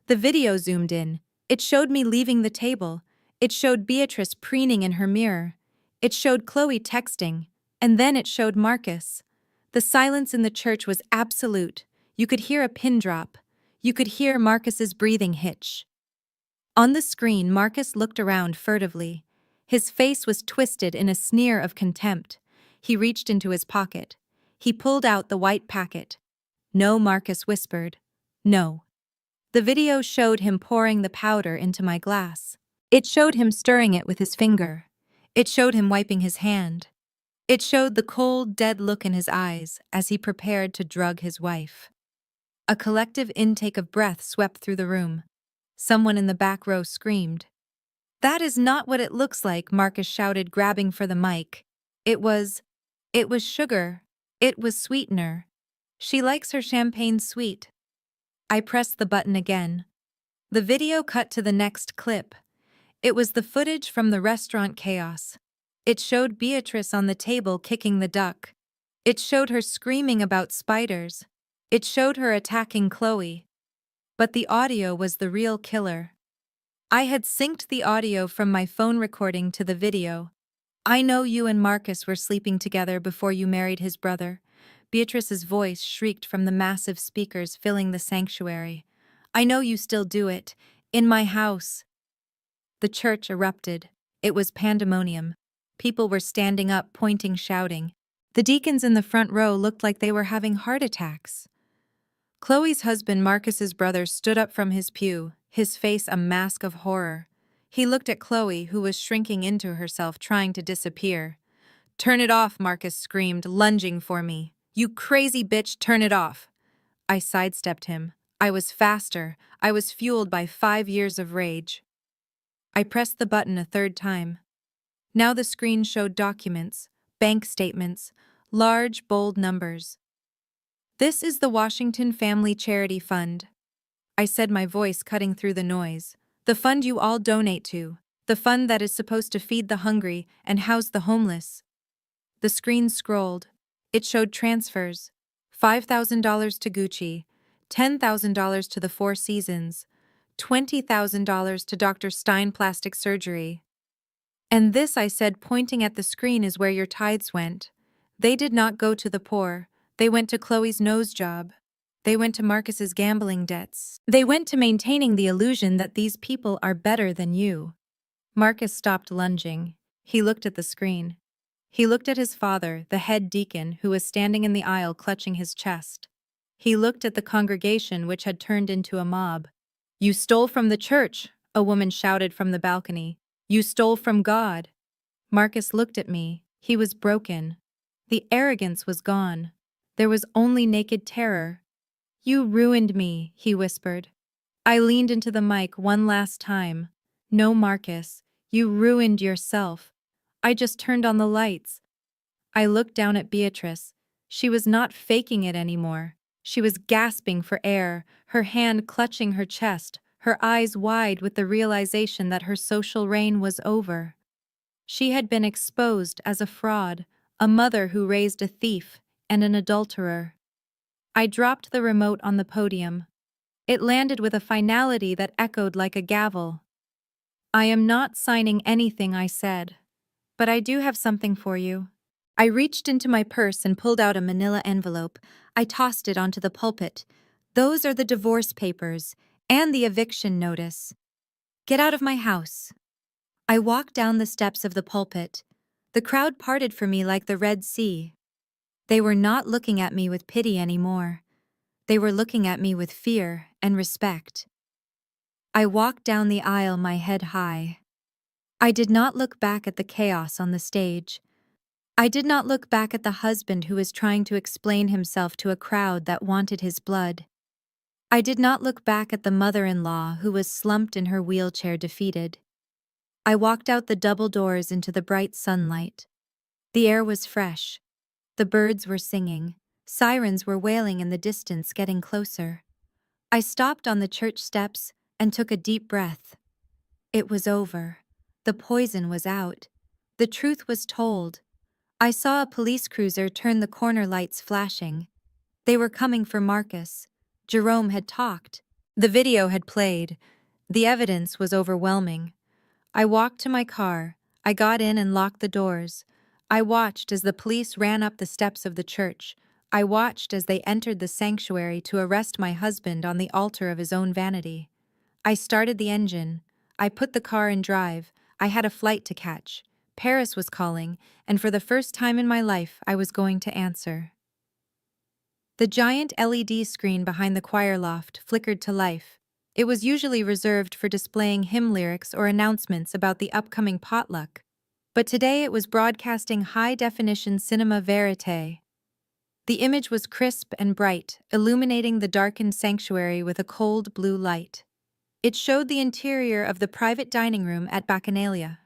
The video zoomed in. It showed me leaving the table. It showed Beatrice preening in her mirror. It showed Chloe texting. And then it showed Marcus. The silence in the church was absolute. You could hear a pin drop. You could hear Marcus's breathing hitch. On the screen, Marcus looked around furtively. His face was twisted in a sneer of contempt. He reached into his pocket. He pulled out the white packet. "No," Marcus whispered. "No." The video showed him pouring the powder into my glass. It showed him stirring it with his finger. It showed him wiping his hand. It showed the cold, dead look in his eyes as he prepared to drug his wife. A collective intake of breath swept through the room. Someone in the back row screamed. "That is not what it looks like," Marcus shouted, grabbing for the mic. It was sugar. It was sweetener. She likes her champagne sweet." I pressed the button again. The video cut to the next clip. It was the footage from the restaurant chaos. It showed Beatrice on the table kicking the duck. It showed her screaming about spiders. It showed her attacking Chloe. But the audio was the real killer. I had synced the audio from my phone recording to the video. "I know you and Marcus were sleeping together before you married his brother." Beatrice's voice shrieked from the massive speakers filling the sanctuary. "I know you still do it. In my house." The church erupted. It was pandemonium. People were standing up, pointing, shouting. The deacons in the front row looked like they were having heart attacks. Chloe's husband, Marcus's brother, stood up from his pew, his face a mask of horror. He looked at Chloe, who was shrinking into herself, trying to disappear. "Turn it off," Marcus screamed, lunging for me. "You crazy bitch, turn it off." I sidestepped him. I was faster. I was fueled by 5 years of rage. I pressed the button a third time. Now the screen showed documents, bank statements, large, bold numbers. "This is the Washington Family Charity Fund," I said, my voice cutting through the noise. "The fund you all donate to. The fund that is supposed to feed the hungry and house the homeless." The screen scrolled. It showed transfers. $5,000 to Gucci, $10,000 to the Four Seasons, $20,000 to Dr. Stein Plastic Surgery. "And this," I said, pointing at the screen, "is where your tithes went. They did not go to the poor. They went to Chloe's nose job. They went to Marcus's gambling debts. They went to maintaining the illusion that these people are better than you." Marcus stopped lunging. He looked at the screen. He looked at his father, the head deacon, who was standing in the aisle clutching his chest. He looked at the congregation, which had turned into a mob. "You stole from the church," a woman shouted from the balcony. "You stole from God." Marcus looked at me. He was broken. The arrogance was gone. There was only naked terror. "You ruined me," he whispered. I leaned into the mic one last time. "No, Marcus, you ruined yourself. I just turned on the lights." I looked down at Beatrice. She was not faking it anymore. She was gasping for air, her hand clutching her chest, her eyes wide with the realization that her social reign was over. She had been exposed as a fraud, a mother who raised a thief and an adulterer. I dropped the remote on the podium. It landed with a finality that echoed like a gavel. "I am not signing anything," I said. "But I do have something for you." I reached into my purse and pulled out a manila envelope. I tossed it onto the pulpit. "Those are the divorce papers and the eviction notice. Get out of my house." I walked down the steps of the pulpit. The crowd parted for me like the Red Sea. They were not looking at me with pity anymore. They were looking at me with fear and respect. I walked down the aisle, my head high. I did not look back at the chaos on the stage. I did not look back at the husband who was trying to explain himself to a crowd that wanted his blood. I did not look back at the mother-in-law who was slumped in her wheelchair, defeated. I walked out the double doors into the bright sunlight. The air was fresh. The birds were singing. Sirens were wailing in the distance, getting closer. I stopped on the church steps and took a deep breath. It was over. The poison was out. The truth was told. I saw a police cruiser turn the corner, lights flashing. They were coming for Marcus. Jerome had talked. The video had played. The evidence was overwhelming. I walked to my car. I got in and locked the doors. I watched as the police ran up the steps of the church. I watched as they entered the sanctuary to arrest my husband on the altar of his own vanity. I started the engine. I put the car in drive. I had a flight to catch. Paris was calling, and for the first time in my life, I was going to answer. The giant LED screen behind the choir loft flickered to life. It was usually reserved for displaying hymn lyrics or announcements about the upcoming potluck. But today it was broadcasting high-definition cinema verite. The image was crisp and bright, illuminating the darkened sanctuary with a cold blue light. It showed the interior of the private dining room at Bacchanalia.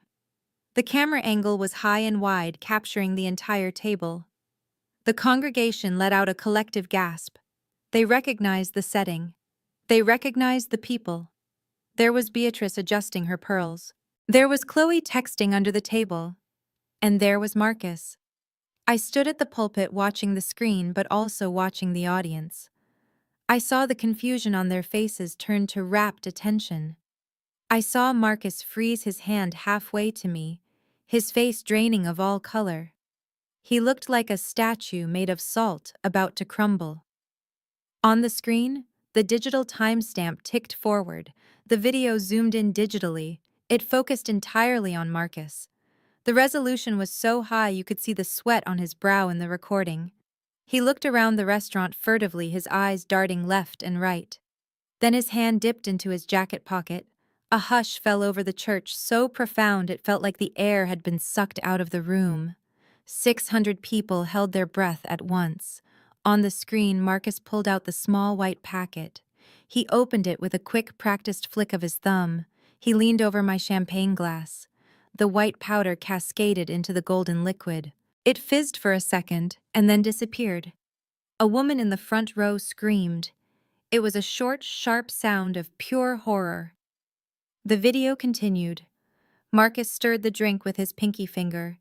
The camera angle was high and wide, capturing the entire table. The congregation let out a collective gasp. They recognized the setting. They recognized the people. There was Beatrice adjusting her pearls. There was Chloe texting under the table. And there was Marcus. I stood at the pulpit watching the screen but also watching the audience. I saw the confusion on their faces turn to rapt attention. I saw Marcus freeze his hand halfway to me, his face draining of all color. He looked like a statue made of salt about to crumble. On the screen, the digital timestamp ticked forward. The video zoomed in digitally. It focused entirely on Marcus. The resolution was so high you could see the sweat on his brow in the recording. He looked around the restaurant furtively, his eyes darting left and right. Then his hand dipped into his jacket pocket. A hush fell over the church, so profound it felt like the air had been sucked out of the room. 600 people held their breath at once. On the screen, Marcus pulled out the small white packet. He opened it with a quick, practiced flick of his thumb. He leaned over my champagne glass. The white powder cascaded into the golden liquid. It fizzed for a second and then disappeared. A woman in the front row screamed. It was a short, sharp sound of pure horror. The video continued. Marcus stirred the drink with his pinky finger.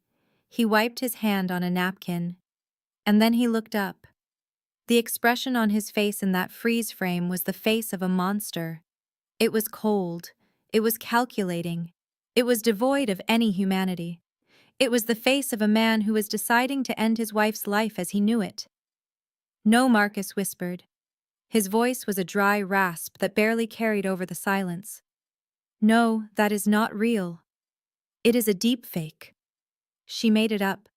He wiped his hand on a napkin. And then he looked up. The expression on his face in that freeze frame was the face of a monster. It was cold. It was calculating. It was devoid of any humanity. It was the face of a man who was deciding to end his wife's life as he knew it. "No," Marcus whispered. His voice was a dry rasp that barely carried over the silence. "No, that is not real. It is a deep fake. She made it up."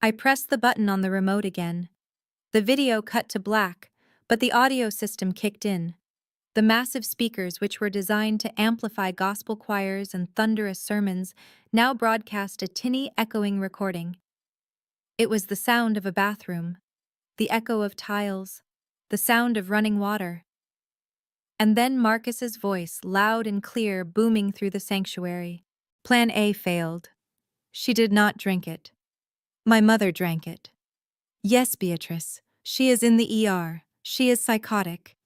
I pressed the button on the remote again. The video cut to black, but the audio system kicked in. The massive speakers, which were designed to amplify gospel choirs and thunderous sermons, now broadcast a tinny, echoing recording. It was the sound of a bathroom, the echo of tiles, the sound of running water. And then Marcus's voice, loud and clear, booming through the sanctuary. "Plan A failed. She did not drink it. My mother drank it. Yes, Beatrice, she is in the ER. She is psychotic."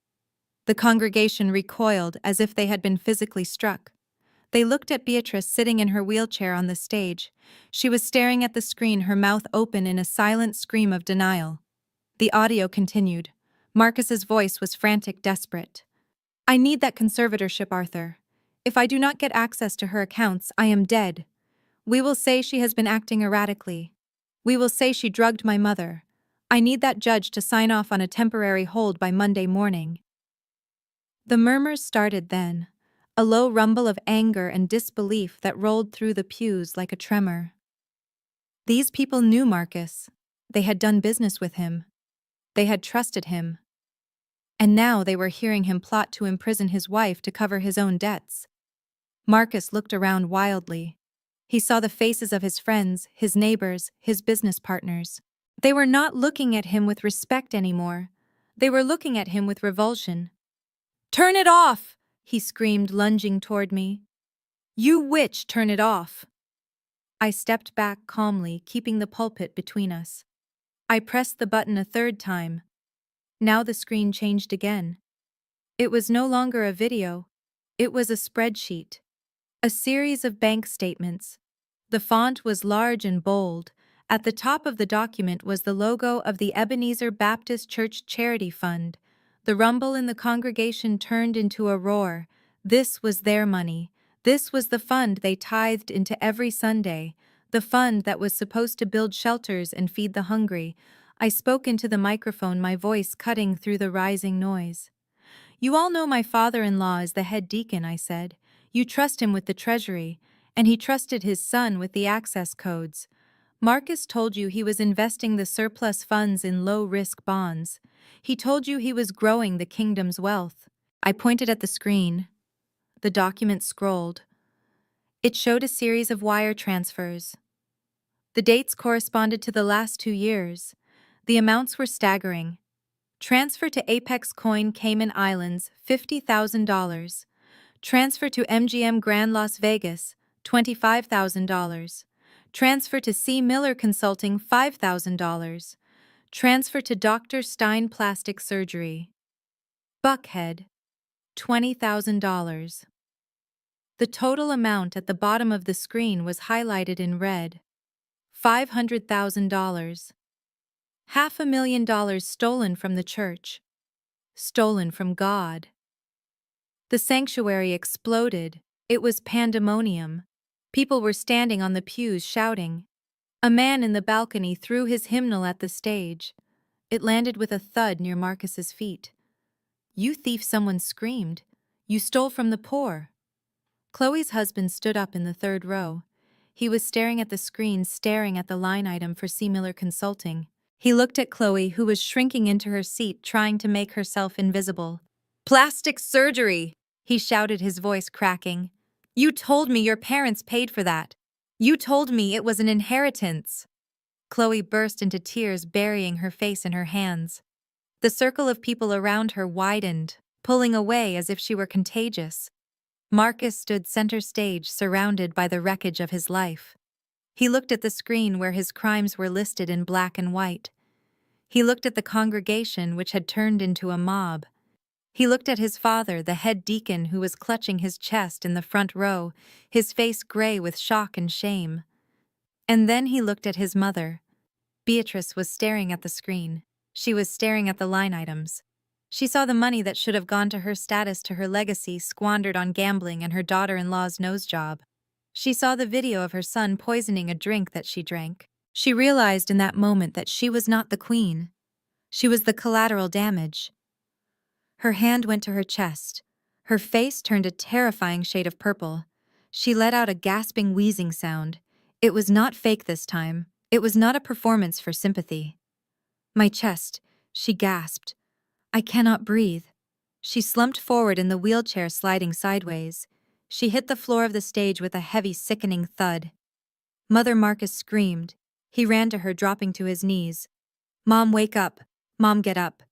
The congregation recoiled as if they had been physically struck. They looked at Beatrice sitting in her wheelchair on the stage. She was staring at the screen, her mouth open in a silent scream of denial. The audio continued. Marcus's voice was frantic, desperate. "I need that conservatorship, Arthur. If I do not get access to her accounts, I am dead. We will say she has been acting erratically. We will say she drugged my mother. I need that judge to sign off on a temporary hold by Monday morning." The murmurs started then, a low rumble of anger and disbelief that rolled through the pews like a tremor. These people knew Marcus. They had done business with him. They had trusted him. And now they were hearing him plot to imprison his wife to cover his own debts. Marcus looked around wildly. He saw the faces of his friends, his neighbors, his business partners. They were not looking at him with respect anymore. They were looking at him with revulsion. "Turn it off!" he screamed, lunging toward me. "You witch, turn it off!" I stepped back calmly, keeping the pulpit between us. I pressed the button a third time. Now the screen changed again. It was no longer a video. It was a spreadsheet. A series of bank statements. The font was large and bold, At the top of the document was the logo of the Ebenezer Baptist Church Charity Fund. The rumble in the congregation turned into a roar. This was their money. This was the fund they tithed into every Sunday, the fund that was supposed to build shelters and feed the hungry. I spoke into the microphone, my voice cutting through the rising noise. "You all know my father-in-law is the head deacon," I said. "You trust him with the treasury, and he trusted his son with the access codes. Marcus told you he was investing the surplus funds in low-risk bonds. He told you he was growing the kingdom's wealth." I pointed at the screen. The document scrolled. It showed a series of wire transfers. The dates corresponded to the last 2 years. The amounts were staggering. Transfer to Apex Coin Cayman Islands, $50,000. Transfer to MGM Grand Las Vegas, $25,000. Transfer to C. Miller Consulting, $5,000. Transfer to Dr. Stein Plastic Surgery, Buckhead, $20,000. The total amount at the bottom of the screen was highlighted in red. $500,000. $500,000 stolen from the church. Stolen from God. The sanctuary exploded. It was pandemonium. People were standing on the pews shouting. A man in the balcony threw his hymnal at the stage. It landed with a thud near Marcus's feet. "You thief," someone screamed. "You stole from the poor." Chloe's husband stood up in the third row. He was staring at the screen, staring at the line item for C. Miller Consulting. He looked at Chloe, who was shrinking into her seat, trying to make herself invisible. "Plastic surgery!" he shouted, his voice cracking. "You told me your parents paid for that. You told me it was an inheritance." Chloe burst into tears, burying her face in her hands. The circle of people around her widened, pulling away as if she were contagious. Marcus stood center stage, surrounded by the wreckage of his life. He looked at the screen where his crimes were listed in black and white. He looked at the congregation, which had turned into a mob. He looked at his father, the head deacon, who was clutching his chest in the front row, his face gray with shock and shame. And then he looked at his mother. Beatrice was staring at the screen. She was staring at the line items. She saw the money that should have gone to her status, to her legacy, squandered on gambling and her daughter-in-law's nose job. She saw the video of her son poisoning a drink that she drank. She realized in that moment that she was not the queen. She was the collateral damage. Her hand went to her chest. Her face turned a terrifying shade of purple. She let out a gasping, wheezing sound. It was not fake this time. It was not a performance for sympathy. "My chest," she gasped. "I cannot breathe." She slumped forward in the wheelchair, sliding sideways. She hit the floor of the stage with a heavy, sickening thud. Mother Marcus screamed. He ran to her, dropping to his knees. "Mom, wake up. Mom, get up."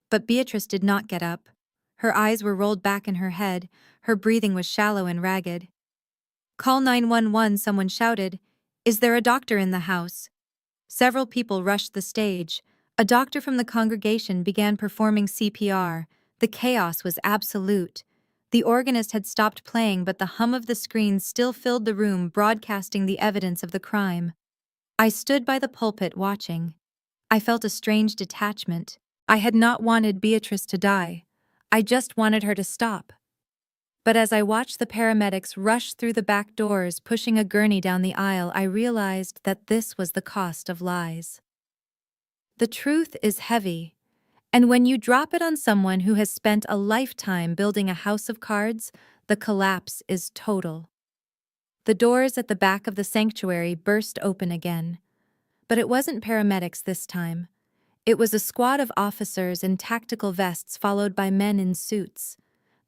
But Beatrice did not get up. Her eyes were rolled back in her head. Her breathing was shallow and ragged. "Call 911, someone shouted. "Is there a doctor in the house?" Several people rushed the stage. A doctor from the congregation began performing CPR. The chaos was absolute. The organist had stopped playing, but the hum of the screen still filled the room, broadcasting the evidence of the crime. I stood by the pulpit watching. I felt a strange detachment. I had not wanted Beatrice to die. I just wanted her to stop. But as I watched the paramedics rush through the back doors, pushing a gurney down the aisle, I realized that this was the cost of lies. The truth is heavy, and when you drop it on someone who has spent a lifetime building a house of cards, the collapse is total. The doors at the back of the sanctuary burst open again. But it wasn't paramedics this time. It was a squad of officers in tactical vests, followed by men in suits.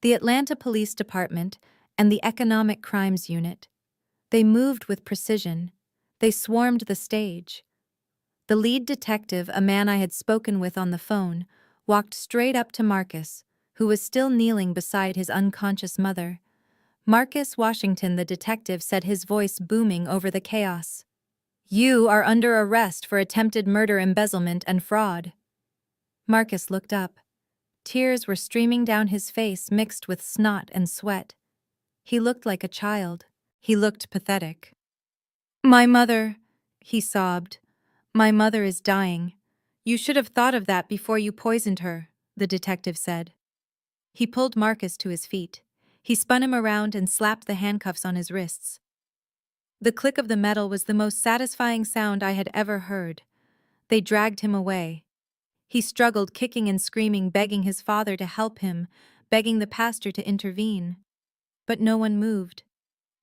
The Atlanta Police Department and the Economic Crimes Unit. They moved with precision. They swarmed the stage. The lead detective, a man I had spoken with on the phone, walked straight up to Marcus, who was still kneeling beside his unconscious mother. "Marcus Washington," the detective said, his voice booming over the chaos. "You are under arrest for attempted murder, embezzlement, and fraud." Marcus looked up. Tears were streaming down his face, mixed with snot and sweat. He looked like a child. He looked pathetic. "My mother," he sobbed. "My mother is dying. You should have thought of that before you poisoned her," the detective said. He pulled Marcus to his feet. He spun him around and slapped the handcuffs on his wrists. The click of the metal was the most satisfying sound I had ever heard. They dragged him away. He struggled, kicking and screaming, begging his father to help him, begging the pastor to intervene. But no one moved.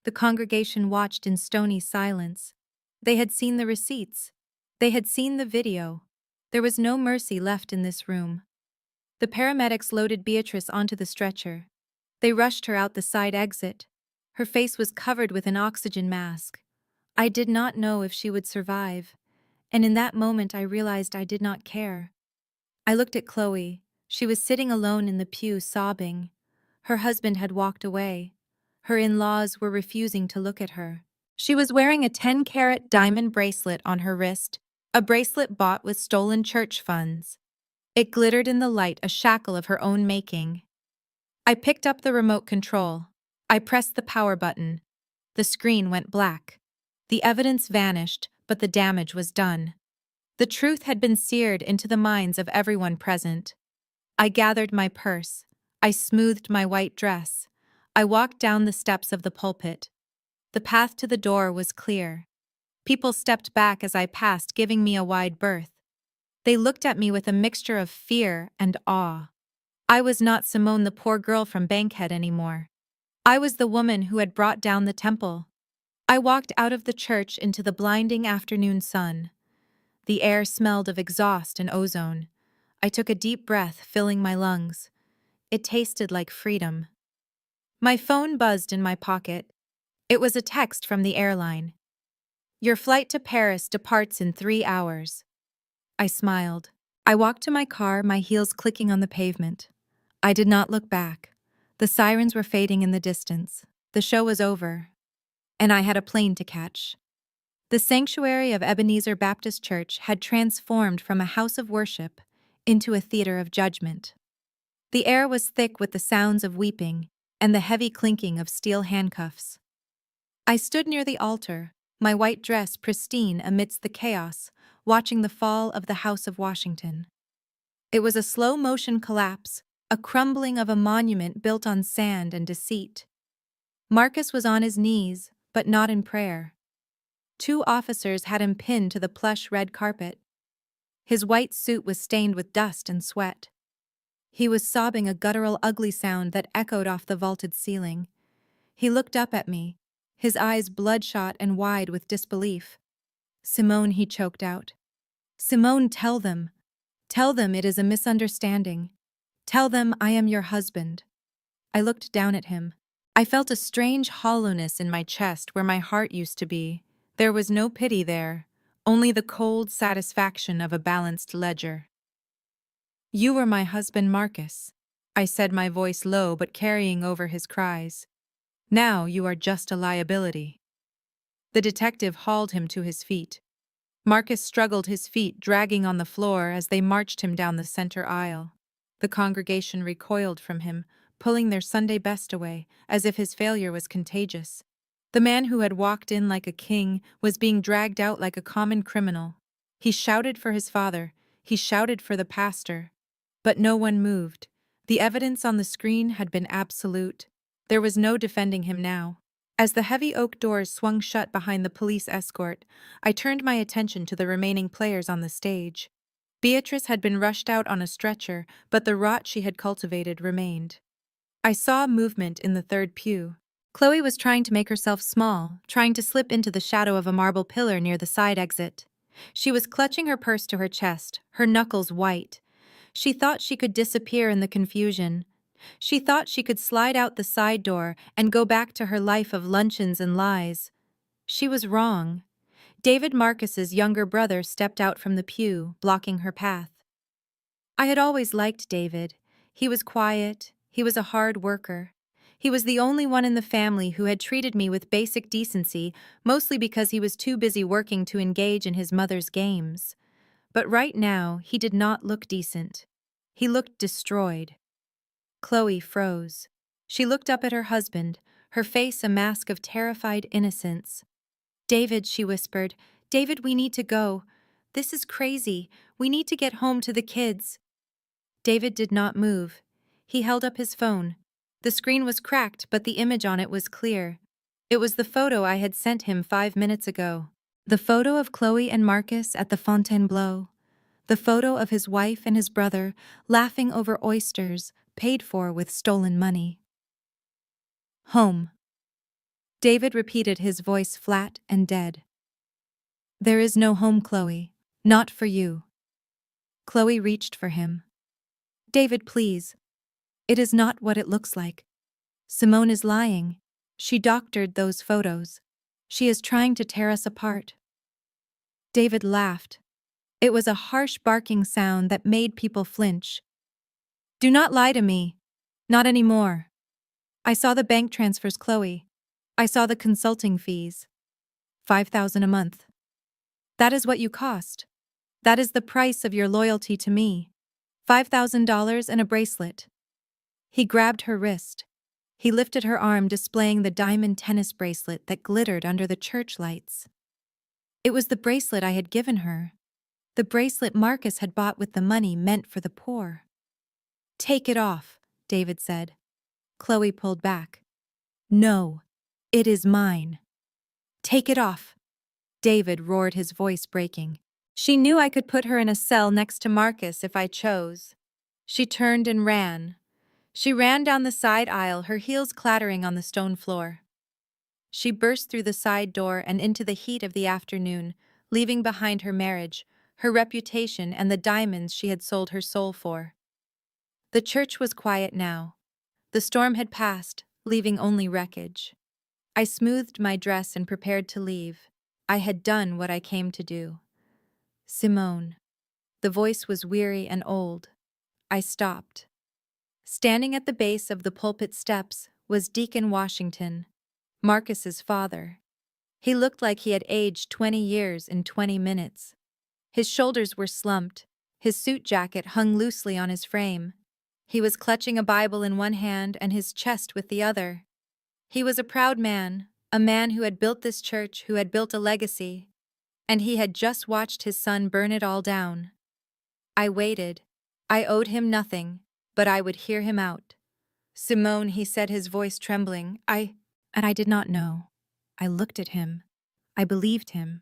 The congregation watched in stony silence. They had seen the receipts. They had seen the video. There was no mercy left in this room. The paramedics loaded Beatrice onto the stretcher. They rushed her out the side exit. Her face was covered with an oxygen mask. I did not know if she would survive, and in that moment I realized I did not care. I looked at Chloe. She was sitting alone in the pew, sobbing. Her husband had walked away. Her in-laws were refusing to look at her. She was wearing a 10-carat diamond bracelet on her wrist, a bracelet bought with stolen church funds. It glittered in the light, a shackle of her own making. I picked up the remote control. I pressed the power button. The screen went black. The evidence vanished, but the damage was done. The truth had been seared into the minds of everyone present. I gathered my purse. I smoothed my white dress. I walked down the steps of the pulpit. The path to the door was clear. People stepped back as I passed, giving me a wide berth. They looked at me with a mixture of fear and awe. I was not Simone, the poor girl from Bankhead, anymore. I was the woman who had brought down the temple. I walked out of the church into the blinding afternoon sun. The air smelled of exhaust and ozone. I took a deep breath, filling my lungs. It tasted like freedom. My phone buzzed in my pocket. It was a text from the airline. "Your flight to Paris departs in 3 hours." I smiled. I walked to my car, my heels clicking on the pavement. I did not look back. The sirens were fading in the distance. The show was over, and I had a plane to catch. The sanctuary of Ebenezer Baptist Church had transformed from a house of worship into a theater of judgment. The air was thick with the sounds of weeping and the heavy clinking of steel handcuffs. I stood near the altar, my white dress pristine amidst the chaos, watching the fall of the House of Washington. It was a slow-motion collapse, a crumbling of a monument built on sand and deceit. Marcus was on his knees, but not in prayer. 2 officers had him pinned to the plush red carpet. His white suit was stained with dust and sweat. He was sobbing, a guttural, ugly sound that echoed off the vaulted ceiling. He looked up at me, his eyes bloodshot and wide with disbelief. "Simone," he choked out. "Simone, tell them. Tell them it is a misunderstanding. Tell them I am your husband." I looked down at him. I felt a strange hollowness in my chest where my heart used to be. There was no pity there, only the cold satisfaction of a balanced ledger. "You were my husband, Marcus," I said, my voice low but carrying over his cries. "Now you are just a liability." The detective hauled him to his feet. Marcus struggled, his feet dragging on the floor as they marched him down the center aisle. The congregation recoiled from him, pulling their Sunday best away, as if his failure was contagious. The man who had walked in like a king was being dragged out like a common criminal. He shouted for his father. He shouted for the pastor. But no one moved. The evidence on the screen had been absolute. There was no defending him now. As the heavy oak doors swung shut behind the police escort, I turned my attention to the remaining players on the stage. Beatrice had been rushed out on a stretcher, but the rot she had cultivated remained. I saw movement in the third pew. Chloe was trying to make herself small, trying to slip into the shadow of a marble pillar near the side exit. She was clutching her purse to her chest, her knuckles white. She thought she could disappear in the confusion. She thought she could slide out the side door and go back to her life of luncheons and lies. She was wrong. David Marcus's younger brother stepped out from the pew, blocking her path. I had always liked David. He was quiet. He was a hard worker. He was the only one in the family who had treated me with basic decency, mostly because he was too busy working to engage in his mother's games. But right now, he did not look decent. He looked destroyed. Chloe froze. She looked up at her husband, her face a mask of terrified innocence. "David," she whispered, David, we need to go. This is crazy. We need to get home to the kids. David did not move. He held up his phone. The screen was cracked, but the image on it was clear. It was the photo I had sent him 5 minutes ago. The photo of Chloe and Marcus at the Fontainebleau. The photo of his wife and his brother laughing over oysters paid for with stolen money. Home. David repeated, his voice flat and dead. There is no home, Chloe. Not for you. Chloe reached for him. David, please. It is not what it looks like. Simone is lying. She doctored those photos. She is trying to tear us apart. David laughed. It was a harsh barking sound that made people flinch. Do not lie to me. Not anymore. I saw the bank transfers, Chloe. I saw the consulting fees. $5,000 a month. That is what you cost. That is the price of your loyalty to me. $5,000 and a bracelet. He grabbed her wrist. He lifted her arm, displaying the diamond tennis bracelet that glittered under the church lights. It was the bracelet I had given her. The bracelet Marcus had bought with the money meant for the poor. Take it off, David said. Chloe pulled back. No, it is mine. Take it off. David roared, his voice breaking. She knew I could put her in a cell next to Marcus if I chose. She turned and ran. She ran down the side aisle, her heels clattering on the stone floor. She burst through the side door and into the heat of the afternoon, leaving behind her marriage, her reputation, and the diamonds she had sold her soul for. The church was quiet now. The storm had passed, leaving only wreckage. I smoothed my dress and prepared to leave. I had done what I came to do. Simone. The voice was weary and old. I stopped. Standing at the base of the pulpit steps was Deacon Washington, Marcus's father. He looked like he had aged 20 years in 20 minutes. His shoulders were slumped. His suit jacket hung loosely on his frame. He was clutching a Bible in one hand and his chest with the other. He was a proud man, a man who had built this church, who had built a legacy, and he had just watched his son burn it all down. I waited. I owed him nothing, but I would hear him out. Simone, he said, his voice trembling. And I did not know. I looked at him. I believed him.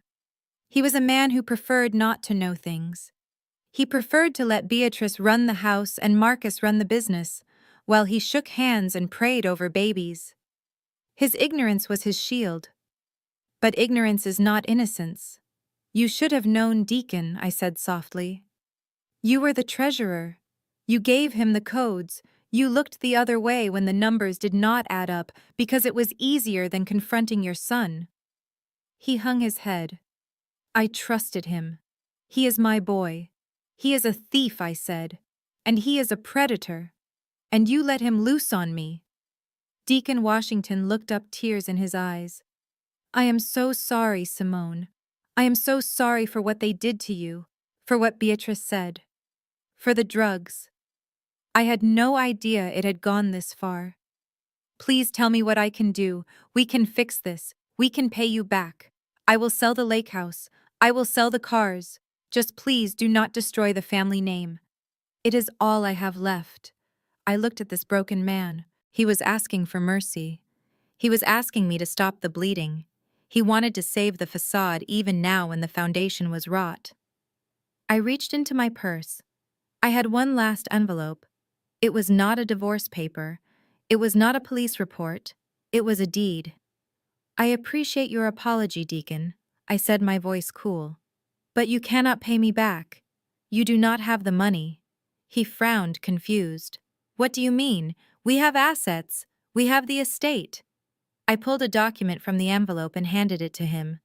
He was a man who preferred not to know things. He preferred to let Beatrice run the house and Marcus run the business, while he shook hands and prayed over babies. His ignorance was his shield. But ignorance is not innocence. You should have known, Deacon, I said softly. You were the treasurer. You gave him the codes. You looked the other way when the numbers did not add up because it was easier than confronting your son. He hung his head. I trusted him. He is my boy. He is a thief, I said. And he is a predator. And you let him loose on me. Deacon Washington looked up, tears in his eyes. I am so sorry, Simone. I am so sorry for what they did to you, for what Beatrice said, for the drugs. I had no idea it had gone this far. Please tell me what I can do. We can fix this. We can pay you back. I will sell the lake house. I will sell the cars. Just please do not destroy the family name. It is all I have left. I looked at this broken man. He was asking for mercy. He was asking me to stop the bleeding. He wanted to save the facade even now when the foundation was rot. I reached into my purse. I had one last envelope. It was not a divorce paper. It was not a police report. It was a deed. I appreciate your apology, Deacon, I said, my voice cool. But you cannot pay me back. You do not have the money. He frowned, confused. What do you mean? We have assets. We have the estate. I pulled a document from the envelope and handed it to him.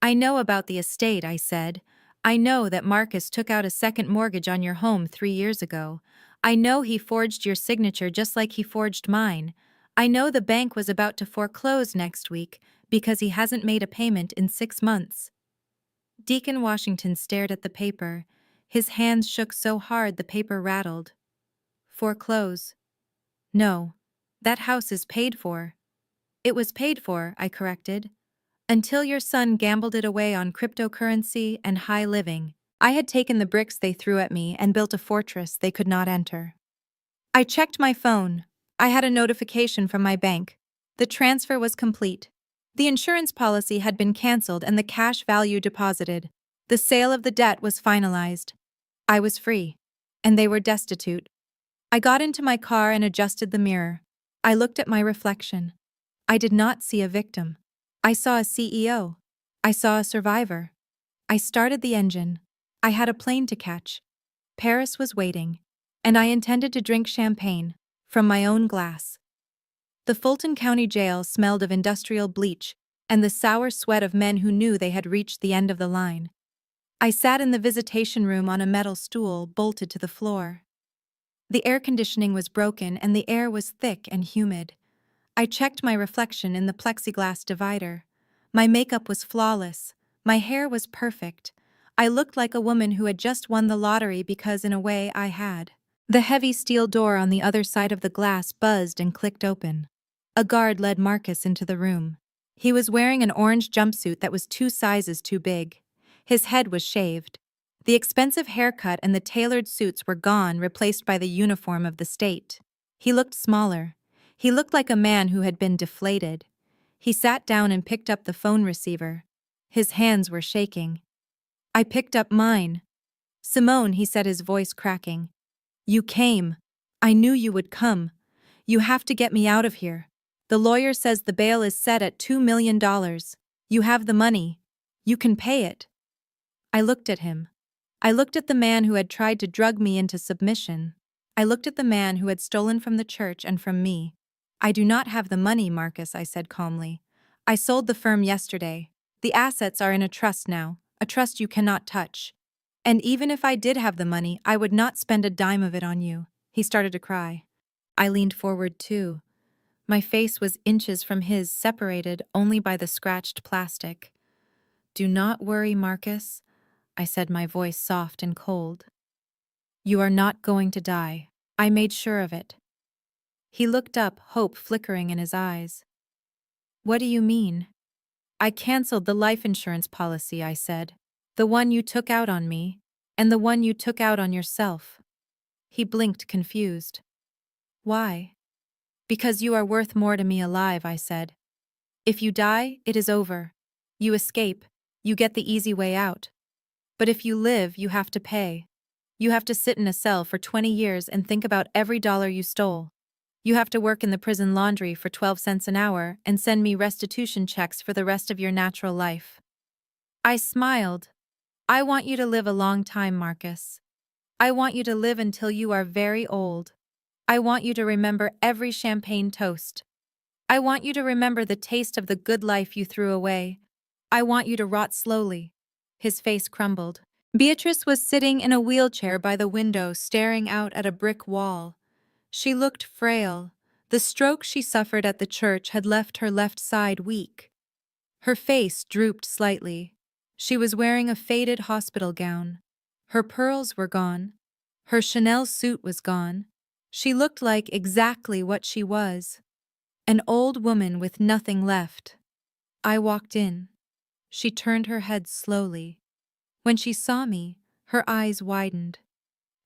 I know about the estate, I said. I know that Marcus took out a second mortgage on your home 3 years ago. I know he forged your signature just like he forged mine. I know the bank was about to foreclose next week because he hasn't made a payment in 6 months. Deacon Washington stared at the paper. His hands shook so hard the paper rattled. Foreclose. No, that house is paid for. It was paid for, I corrected. Until your son gambled it away on cryptocurrency and high living, I had taken the bricks they threw at me and built a fortress they could not enter. I checked my phone. I had a notification from my bank. The transfer was complete. The insurance policy had been canceled and the cash value deposited. The sale of the debt was finalized. I was free. And they were destitute. I got into my car and adjusted the mirror. I looked at my reflection. I did not see a victim. I saw a CEO. I saw a survivor. I started the engine. I had a plane to catch. Paris was waiting. And I intended to drink champagne from my own glass. The Fulton County Jail smelled of industrial bleach and the sour sweat of men who knew they had reached the end of the line. I sat in the visitation room on a metal stool bolted to the floor. The air conditioning was broken and the air was thick and humid. I checked my reflection in the plexiglass divider. My makeup was flawless. My hair was perfect. I looked like a woman who had just won the lottery because, in a way, I had. The heavy steel door on the other side of the glass buzzed and clicked open. A guard led Marcus into the room. He was wearing an orange jumpsuit that was 2 sizes too big. His head was shaved. The expensive haircut and the tailored suits were gone, replaced by the uniform of the state. He looked smaller. He looked like a man who had been deflated. He sat down and picked up the phone receiver. His hands were shaking. I picked up mine. "Simone," he said, his voice cracking. "You came. I knew you would come. You have to get me out of here. The lawyer says the bail is set at $2 million. You have the money. You can pay it." I looked at him. I looked at the man who had tried to drug me into submission. I looked at the man who had stolen from the church and from me. "I do not have the money, Marcus," I said calmly. "I sold the firm yesterday. The assets are in a trust now, a trust you cannot touch. And even if I did have the money, I would not spend a dime of it on you." He started to cry. I leaned forward too. My face was inches from his, separated only by the scratched plastic. "Do not worry, Marcus," I said, my voice soft and cold. "You are not going to die. I made sure of it." He looked up, hope flickering in his eyes. "What do you mean?" "I canceled the life insurance policy," I said. "The one you took out on me, and the one you took out on yourself." He blinked, confused. "Why?" "Because you are worth more to me alive," I said. "If you die, it is over. You escape, you get the easy way out. But if you live, you have to pay. You have to sit in a cell for 20 years and think about every dollar you stole. You have to work in the prison laundry for 12 cents an hour and send me restitution checks for the rest of your natural life." I smiled. "I want you to live a long time, Marcus. I want you to live until you are very old. I want you to remember every champagne toast. I want you to remember the taste of the good life you threw away. I want you to rot slowly." His face crumbled. Beatrice was sitting in a wheelchair by the window, staring out at a brick wall. She looked frail. The stroke she suffered at the church had left her left side weak. Her face drooped slightly. She was wearing a faded hospital gown. Her pearls were gone. Her Chanel suit was gone. She looked like exactly what she was. An old woman with nothing left. I walked in. She turned her head slowly. When she saw me, her eyes widened.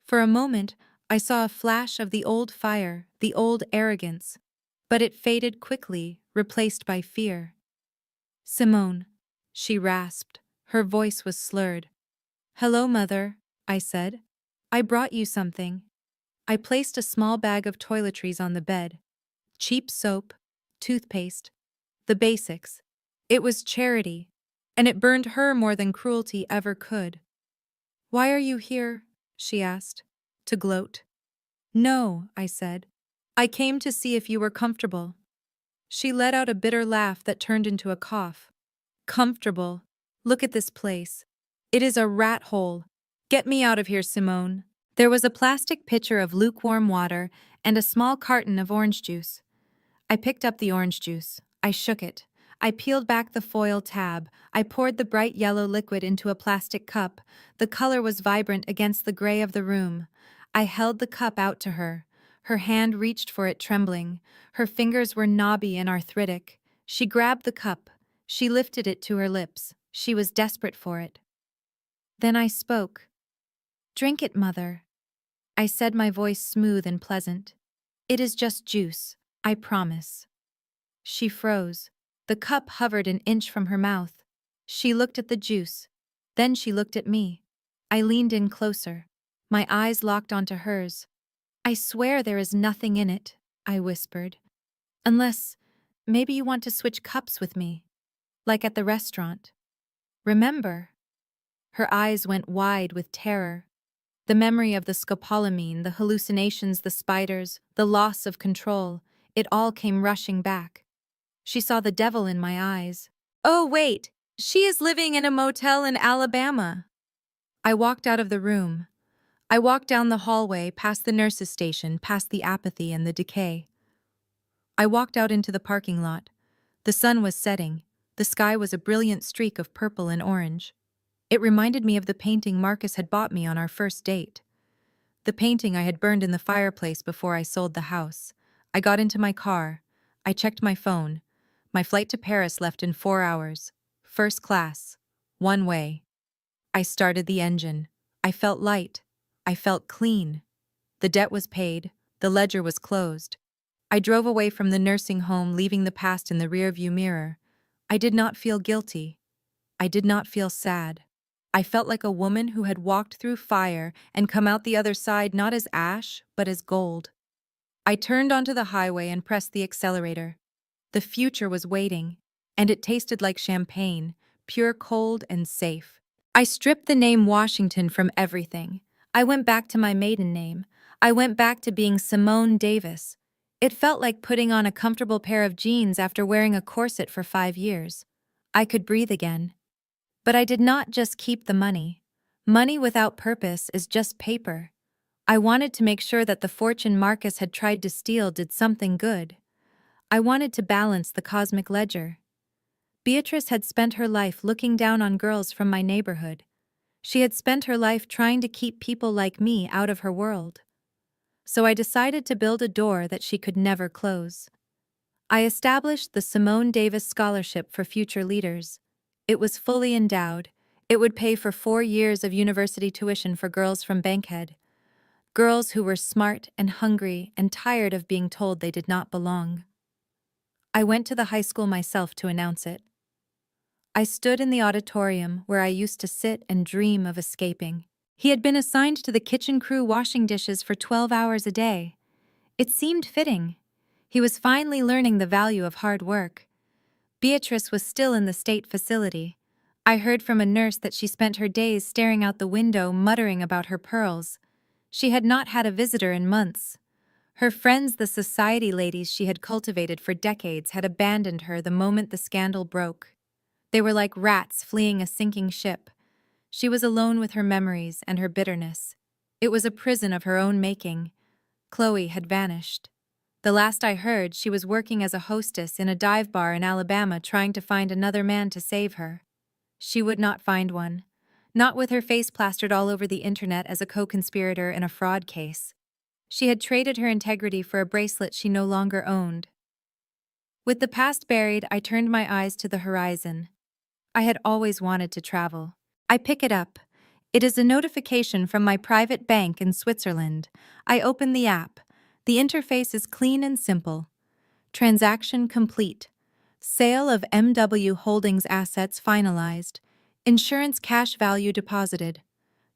For a moment, I saw a flash of the old fire, the old arrogance, but it faded quickly, replaced by fear. "Simone," she rasped. Her voice was slurred. "Hello, Mother," I said. "I brought you something." I placed a small bag of toiletries on the bed. Cheap soap, toothpaste, the basics. It was charity, and it burned her more than cruelty ever could. "Why are you here?" she asked. "To gloat?" "No," I said. "I came to see if you were comfortable." She let out a bitter laugh that turned into a cough. "Comfortable? Look at this place. It is a rat hole. Get me out of here, Simone." There was a plastic pitcher of lukewarm water and a small carton of orange juice. I picked up the orange juice. I shook it. I peeled back the foil tab. I poured the bright yellow liquid into a plastic cup. The color was vibrant against the gray of the room. I held the cup out to her. Her hand reached for it, trembling. Her fingers were knobby and arthritic. She grabbed the cup. She lifted it to her lips. She was desperate for it. Then I spoke. "Drink it, mother," I said, my voice smooth and pleasant. "It is just juice, I promise." She froze. The cup hovered an inch from her mouth. She looked at the juice. Then she looked at me. I leaned in closer. My eyes locked onto hers. "I swear there is nothing in it," I whispered. "Unless, maybe you want to switch cups with me, like at the restaurant. Remember?" Her eyes went wide with terror. The memory of the scopolamine, the hallucinations, the spiders, the loss of control, it all came rushing back. She saw the devil in my eyes. "Oh, wait! She is living in a motel in Alabama." I walked out of the room. I walked down the hallway, past the nurse's station, past the apathy and the decay. I walked out into the parking lot. The sun was setting. The sky was a brilliant streak of purple and orange. It reminded me of the painting Marcus had bought me on our first date. The painting I had burned in the fireplace before I sold the house. I got into my car. I checked my phone. My flight to Paris left in 4 hours. First class. One way. I started the engine. I felt light. I felt clean. The debt was paid. The ledger was closed. I drove away from the nursing home, leaving the past in the rearview mirror. I did not feel guilty. I did not feel sad. I felt like a woman who had walked through fire and come out the other side not as ash, but as gold. I turned onto the highway and pressed the accelerator. The future was waiting, and it tasted like champagne, pure, cold, and safe. I stripped the name Washington from everything. I went back to my maiden name. I went back to being Simone Davis. It felt like putting on a comfortable pair of jeans after wearing a corset for 5 years. I could breathe again. But I did not just keep the money. Money without purpose is just paper. I wanted to make sure that the fortune Marcus had tried to steal did something good. I wanted to balance the cosmic ledger. Beatrice had spent her life looking down on girls from my neighborhood. She had spent her life trying to keep people like me out of her world. So I decided to build a door that she could never close. I established the Simone Davis Scholarship for Future Leaders. It was fully endowed. It would pay for 4 years of university tuition for girls from Bankhead. Girls who were smart and hungry and tired of being told they did not belong. I went to the high school myself to announce it. I stood in the auditorium where I used to sit and dream of escaping. He had been assigned to the kitchen crew washing dishes for 12 hours a day. It seemed fitting. He was finally learning the value of hard work. Beatrice was still in the state facility. I heard from a nurse that she spent her days staring out the window muttering about her pearls. She had not had a visitor in months. Her friends, the society ladies she had cultivated for decades, had abandoned her the moment the scandal broke. They were like rats fleeing a sinking ship. She was alone with her memories and her bitterness. It was a prison of her own making. Chloe had vanished. The last I heard, she was working as a hostess in a dive bar in Alabama trying to find another man to save her. She would not find one. Not with her face plastered all over the internet as a co-conspirator in a fraud case. She had traded her integrity for a bracelet she no longer owned. With the past buried, I turned my eyes to the horizon. I had always wanted to travel. I pick it up. It is a notification from my private bank in Switzerland. I open the app. The interface is clean and simple. Transaction complete. Sale of MW Holdings assets finalized. Insurance cash value deposited.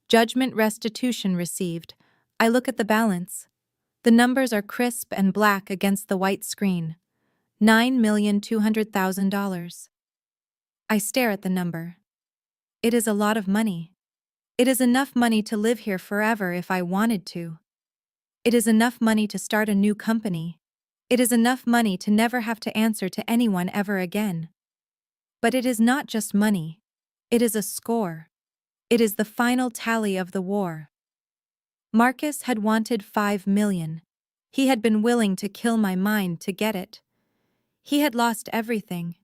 Judgment restitution received. I look at the balance. The numbers are crisp and black against the white screen. $9,200,000. I stare at the number. It is a lot of money. It is enough money to live here forever if I wanted to. It is enough money to start a new company. It is enough money to never have to answer to anyone ever again. But it is not just money. It is a score. It is the final tally of the war. Marcus had wanted 5 million. He had been willing to kill my mind to get it. He had lost everything.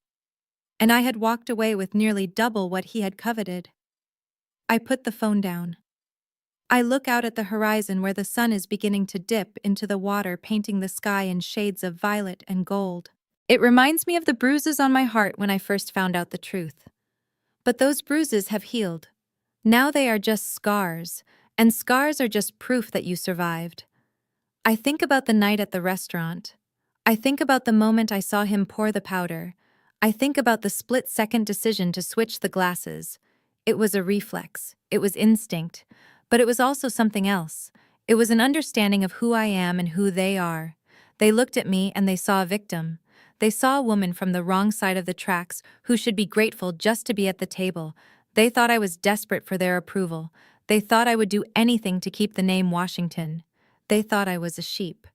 And I had walked away with nearly double what he had coveted. I put the phone down. I look out at the horizon where the sun is beginning to dip into the water, painting the sky in shades of violet and gold. It reminds me of the bruises on my heart when I first found out the truth. But those bruises have healed. Now they are just scars, and scars are just proof that you survived. I think about the night at the restaurant. I think about the moment I saw him pour the powder. I think about the split-second decision to switch the glasses. It was a reflex. It was instinct. But it was also something else. It was an understanding of who I am and who they are. They looked at me and they saw a victim. They saw a woman from the wrong side of the tracks who should be grateful just to be at the table. They thought I was desperate for their approval. They thought I would do anything to keep the name Washington. They thought I was a sheep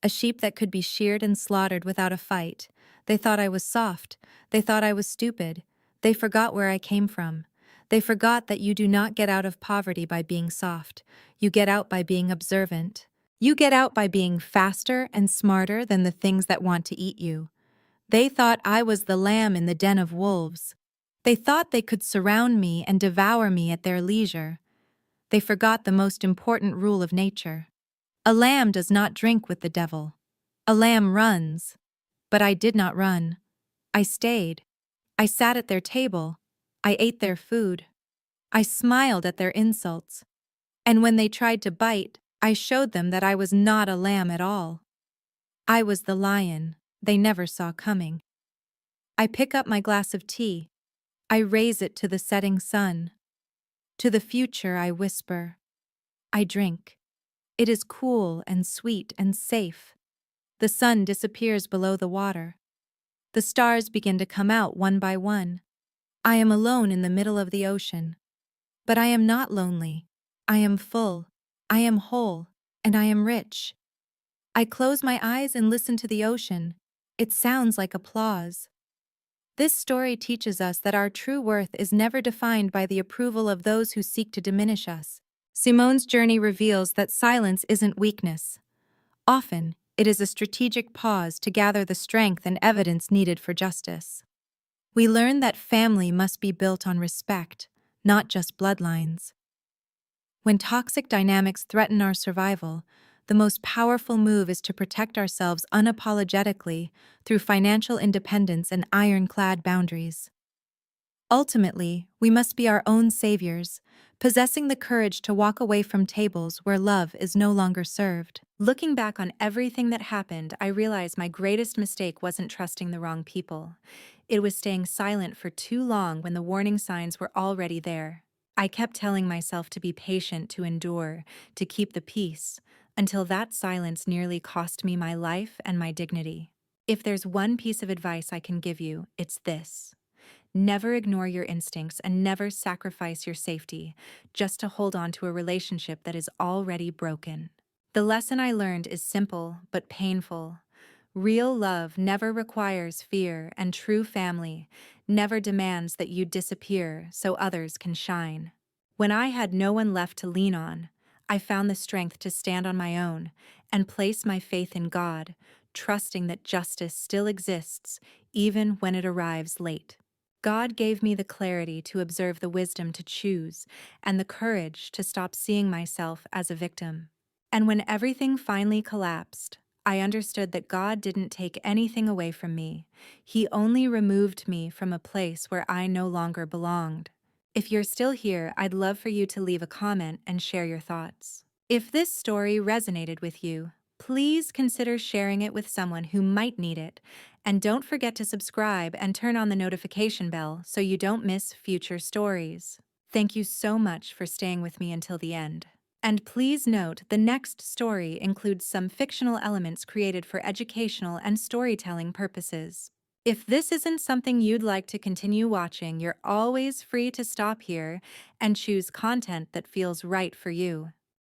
that could be sheared and slaughtered without a fight. They thought I was soft. They thought I was stupid. They forgot where I came from. They forgot that you do not get out of poverty by being soft. You get out by being observant. You get out by being faster and smarter than the things that want to eat you. They thought I was the lamb in the den of wolves. They thought they could surround me and devour me at their leisure. They forgot the most important rule of nature. A lamb does not drink with the devil. A lamb runs. But I did not run. I stayed. I sat at their table. I ate their food. I smiled at their insults. And when they tried to bite, I showed them that I was not a lamb at all. I was the lion they never saw coming. I pick up my glass of tea. I raise it to the setting sun. To the future I whisper. I drink. It is cool and sweet and safe. The sun disappears below the water. The stars begin to come out one by one. I am alone in the middle of the ocean. But I am not lonely. I am full. I am whole. And I am rich. I close my eyes and listen to the ocean. It sounds like applause. This story teaches us that our true worth is never defined by the approval of those who seek to diminish us. Simone's journey reveals that silence isn't weakness. Often, it is a strategic pause to gather the strength and evidence needed for justice. We learn that family must be built on respect, not just bloodlines. When toxic dynamics threaten our survival, the most powerful move is to protect ourselves unapologetically through financial independence and ironclad boundaries. Ultimately, we must be our own saviors, possessing the courage to walk away from tables where love is no longer served. Looking back on everything that happened, I realize my greatest mistake wasn't trusting the wrong people. It was staying silent for too long when the warning signs were already there. I kept telling myself to be patient, to endure, to keep the peace, until that silence nearly cost me my life and my dignity. If there's one piece of advice I can give you, it's this. Never ignore your instincts and never sacrifice your safety just to hold on to a relationship that is already broken. The lesson I learned is simple but painful. Real love never requires fear, and true family never demands that you disappear so others can shine. When I had no one left to lean on, I found the strength to stand on my own and place my faith in God, trusting that justice still exists even when it arrives late. God gave me the clarity to observe the wisdom to choose and the courage to stop seeing myself as a victim. And when everything finally collapsed, I understood that God didn't take anything away from me. He only removed me from a place where I no longer belonged. If you're still here, I'd love for you to leave a comment and share your thoughts. If this story resonated with you, please consider sharing it with someone who might need it. And don't forget to subscribe and turn on the notification bell so you don't miss future stories. Thank you so much for staying with me until the end. And please note, the next story includes some fictional elements created for educational and storytelling purposes. If this isn't something you'd like to continue watching, you're always free to stop here and choose content that feels right for you.